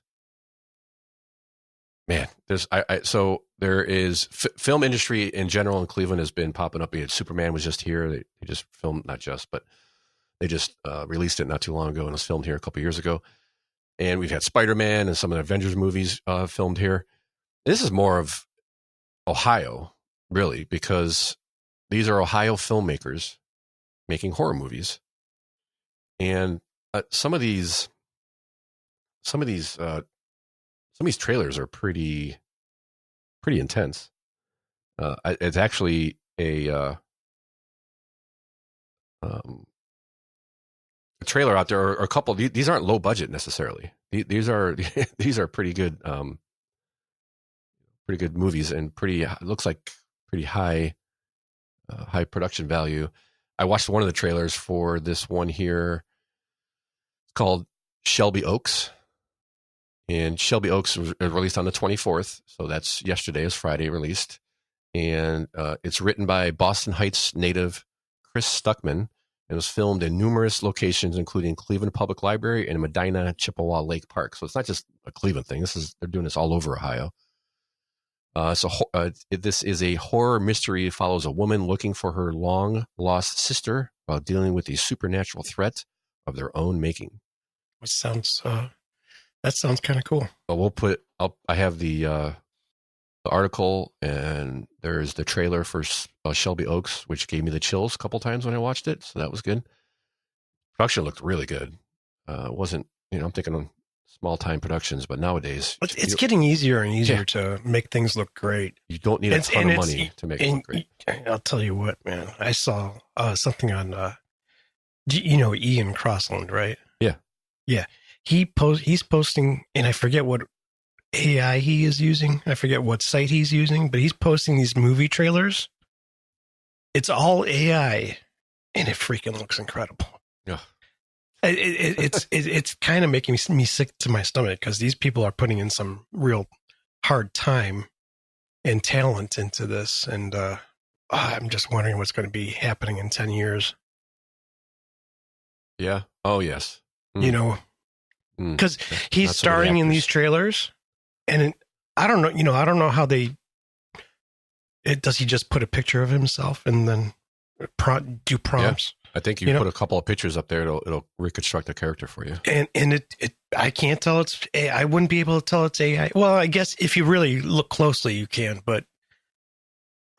man, there is film industry in general in Cleveland has been popping up. Superman was just here. They just filmed, not just, but they just released it not too long ago, and it was filmed here a couple years ago. And we've had Spider-Man and some of the Avengers movies filmed here. This is more of Ohio, really, because these are Ohio filmmakers making horror movies. And some of these trailers are pretty intense. It's actually a trailer out there, or a couple. These aren't low budget necessarily. These are pretty good, movies, and looks like pretty high production value. I watched one of the trailers for this one here. It's called Shelby Oaks. And Shelby Oaks was released on the 24th. So that's yesterday, is Friday released. And it's written by Boston Heights native Chris Stuckman. It was filmed in numerous locations, including Cleveland Public Library and Medina Chippewa Lake Park. So it's not just a Cleveland thing. They're doing this all over Ohio. This is a horror mystery. It follows a woman looking for her long-lost sister while dealing with the supernatural threat of their own making. That sounds kind of cool. I have the article, and there's the trailer for Shelby Oaks, which gave me the chills a couple times when I watched it. So that was good. Production looked really good. It wasn't, I'm thinking of small time productions, but nowadays it's getting easier and easier to make things look great. You don't need a ton of money to make it look great. I'll tell you what, man. I saw something on, Ian Crossland, right? Yeah. Yeah. He's posting, and I forget what AI he is using. I forget what site he's using, but he's posting these movie trailers. It's all AI, and it freaking looks incredible. Yeah. It's kind of making me sick to my stomach, because these people are putting in some real hard time and talent into this, and I'm just wondering what's going to be happening in 10 years. Yeah. Oh, yes. Because he's starring in these trailers, and I don't know. I don't know how does he just put a picture of himself and then do prompts? Yeah. I think you put a couple of pictures up there, it'll reconstruct a character for you. And I can't tell it's AI. I wouldn't be able to tell it's AI. Well, I guess if you really look closely, you can. But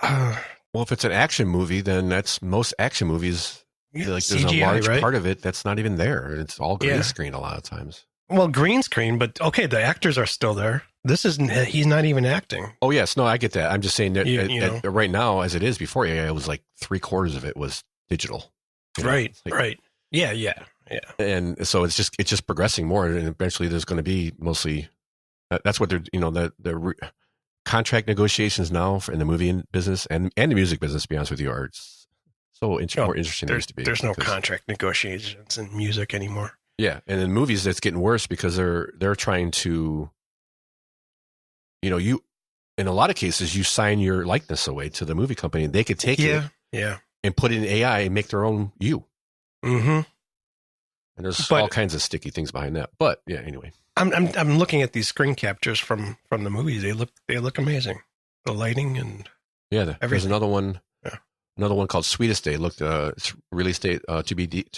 well, if it's an action movie, then that's most action movies. Like there's CGI, a large right? part of it that's not even there. It's all green screen a lot of times. Well, green screen, but okay, the actors are still there. He's not even acting. Oh yes, no, I get that. I'm just saying that right now, as it is, before AI, it was like 3/4 of it was digital. Right. Yeah. And so it's just progressing more, and eventually there's going to be mostly. That's what they're the contract negotiations now in the movie business and the music business. To be honest with you, are so more interesting than it used to be. There's no contract negotiations in music anymore. Yeah, and in movies, that's getting worse because they're trying to, you in a lot of cases you sign your likeness away to the movie company, and they could take it, and put it in AI and make their own you. Mm-hmm. And there's all kinds of sticky things behind that. But yeah, anyway. I'm looking at these screen captures from the movies. They look amazing. The lighting and there's another one. Yeah. Another one called Sweetest Day. It's release date to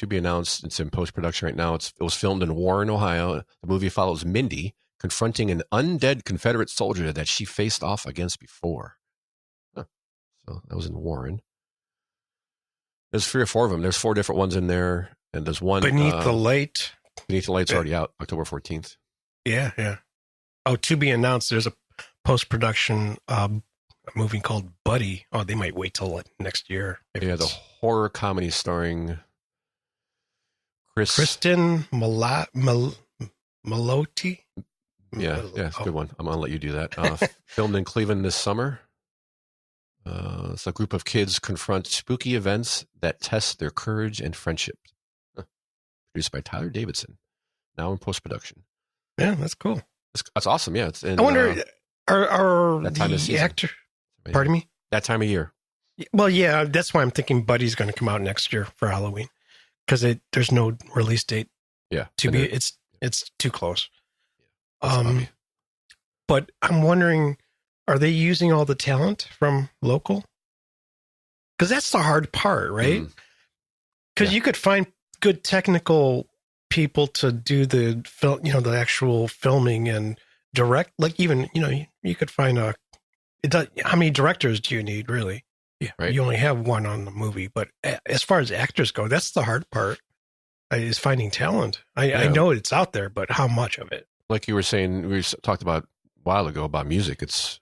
be announced. It's in post production right now. It was filmed in Warren, Ohio. The movie follows Mindy confronting an undead Confederate soldier that she faced off against before. Huh. So that was in Warren. There's 3 or 4 of them. There's 4 different ones in there, and there's one Beneath the Light. Beneath the Light's already out, October 14th. Yeah. Oh, to be announced. There's a post-production movie called Buddy. Oh, they might wait till next year. The horror comedy starring Kristen Milotti. Yeah, it's a good one. I'm gonna let you do that. Filmed in Cleveland this summer. It's a group of kids confront spooky events that test their courage and friendship. Produced by Tyler Davidson. Now in post-production. Yeah, that's cool. That's awesome. Yeah, it's in, I wonder, are that time of the season. actor? Pardon me? That time of year. Well, yeah, that's why I'm thinking Buddy's going to come out next year for Halloween because there's no release date. Yeah, it's too close. But I'm wondering, are they using all the talent from local? Because that's the hard part, right? Because you could find good technical people to do the film, the actual filming and direct. Like even, you could find how many directors do you need really? Yeah, right. You only have one on the movie, but as far as actors go, that's the hard part is finding talent. I know it's out there, but how much of it? Like you were saying, we talked about a while ago about music. It's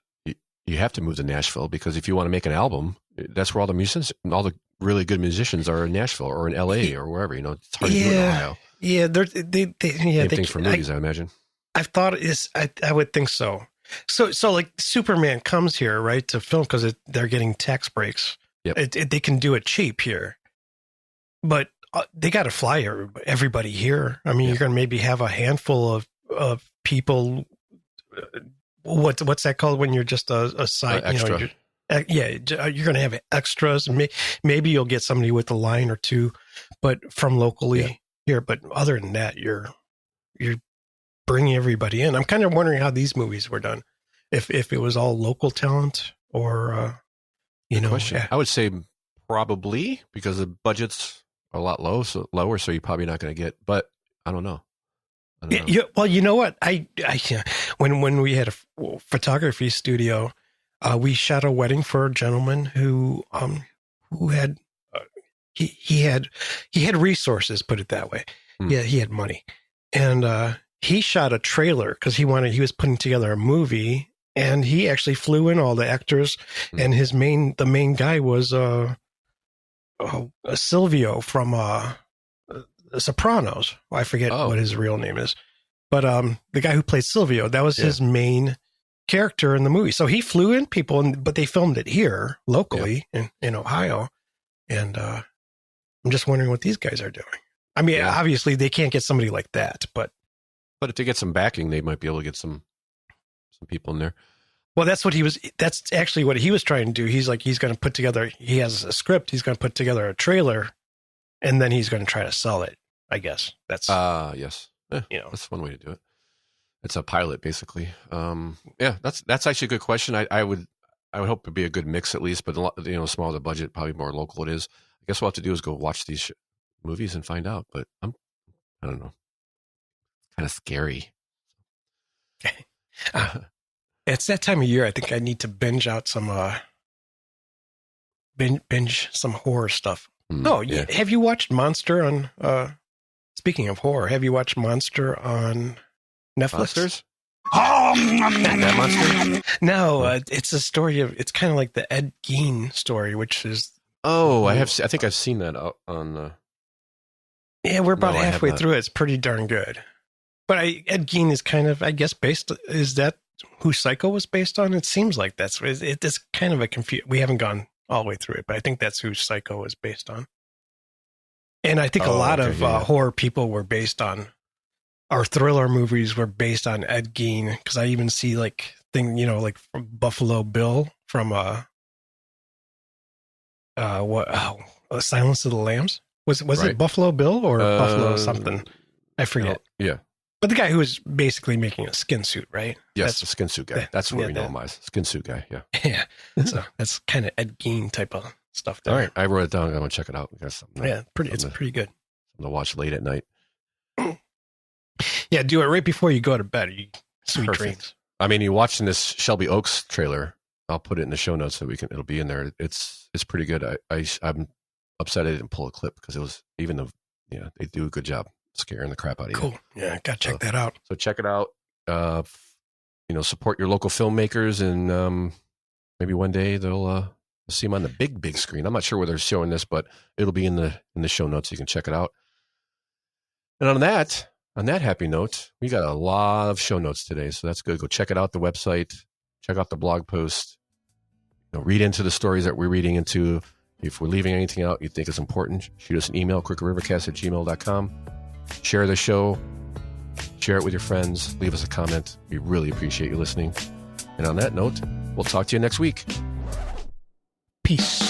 you have to move to Nashville because if you want to make an album, that's where all the musicians, all the really good musicians are in Nashville or in LA or wherever. It's hard to do in Ohio. Yeah, same things for movies, I imagine. I've thought I would think so. So like Superman comes here, right, to film because they're getting tax breaks. Yep. They can do it cheap here, but they got to fly everybody here. I mean, you're going to maybe have a handful of people. What's that called when you're just a side extra? You're going to have extras. Maybe you'll get somebody with a line or two, but from locally here. But other than that, you're bringing everybody in. I'm kind of wondering how these movies were done. If it was all local talent or, question. I would say probably because the budget's a lot lower, so you're probably not going to get. But I don't know. Well, you know what? When we had a photography studio, we shot a wedding for a gentleman who had he had resources, put it that way. Yeah, he had money, and he shot a trailer because he was putting together a movie, and he actually flew in all the actors, and the main guy was Silvio from The Sopranos. I forget what his real name is, but the guy who played Silvio, that was his main character in the movie. So he flew in people, but they filmed it here locally in Ohio, and I'm just wondering what these guys are doing. I mean, obviously they can't get somebody like that, but if they get some backing, they might be able to get some people in there. Well, that's actually what he was trying to do. He's going to put together, he has a script. He's going to put together a trailer and then he's going to try to sell it. I guess that's, yes. That's one way to do it. It's a pilot basically. That's actually a good question. I would hope it'd be a good mix at least, but smaller the budget, probably more local it is. I guess what we'll have to do is go watch these movies and find out, but I don't know. Kind of scary. It's that time of year. I think I need to binge out some some horror stuff. Have you watched Monster on? Speaking of horror, have you watched Monster on Netflix? That Monster? No, it's a story of. It's kind of like the Ed Gein story, which is. I have. I think I've seen that on. Yeah, we're about halfway through it. It's pretty darn good. But Ed Gein is kind of, I guess, based. Is that who Psycho was based on? It seems like that's. It's kind of a we haven't gone all the way through it, but I think that's who Psycho was based on. And I think a lot of horror people were based on, or thriller movies were based on Ed Gein, because I even see like from Buffalo Bill from Silence of the Lambs. Was Right. it Buffalo Bill or Buffalo something? I forget. Yeah. But the guy who was basically making a skin suit, right? Yes, the skin suit guy. That's what we know him as. Skin suit guy, yeah. Yeah. So that's kind of Ed Gein type of stuff there. All right. I wrote it down. I'm going to check it out. It's pretty good. Something to watch late at night. Yeah, do it right before you go to bed. Sweet Perfect. dreams. I mean, you're watching this Shelby Oaks trailer. I'll put it in the show notes so it'll be in there. It's pretty good. I'm upset I didn't pull a clip because it was they do a good job scaring the crap out of you. Cool. Yeah, gotta check that out. So check it out. Support your local filmmakers, and maybe one day they'll see them on the big screen. I'm not sure where they're showing this, but it'll be in the show notes. So you can check it out. And on that happy note, we got a lot of show notes today, so that's good. Go check it out. The website, check out the blog post. Read into the stories that we're reading into. If we're leaving anything out you think is important, shoot us an email, crookedrivercast@gmail.com. Share the show. Share it with your friends. Leave us a comment. We really appreciate you listening. And on that note, we'll talk to you next week. Peace.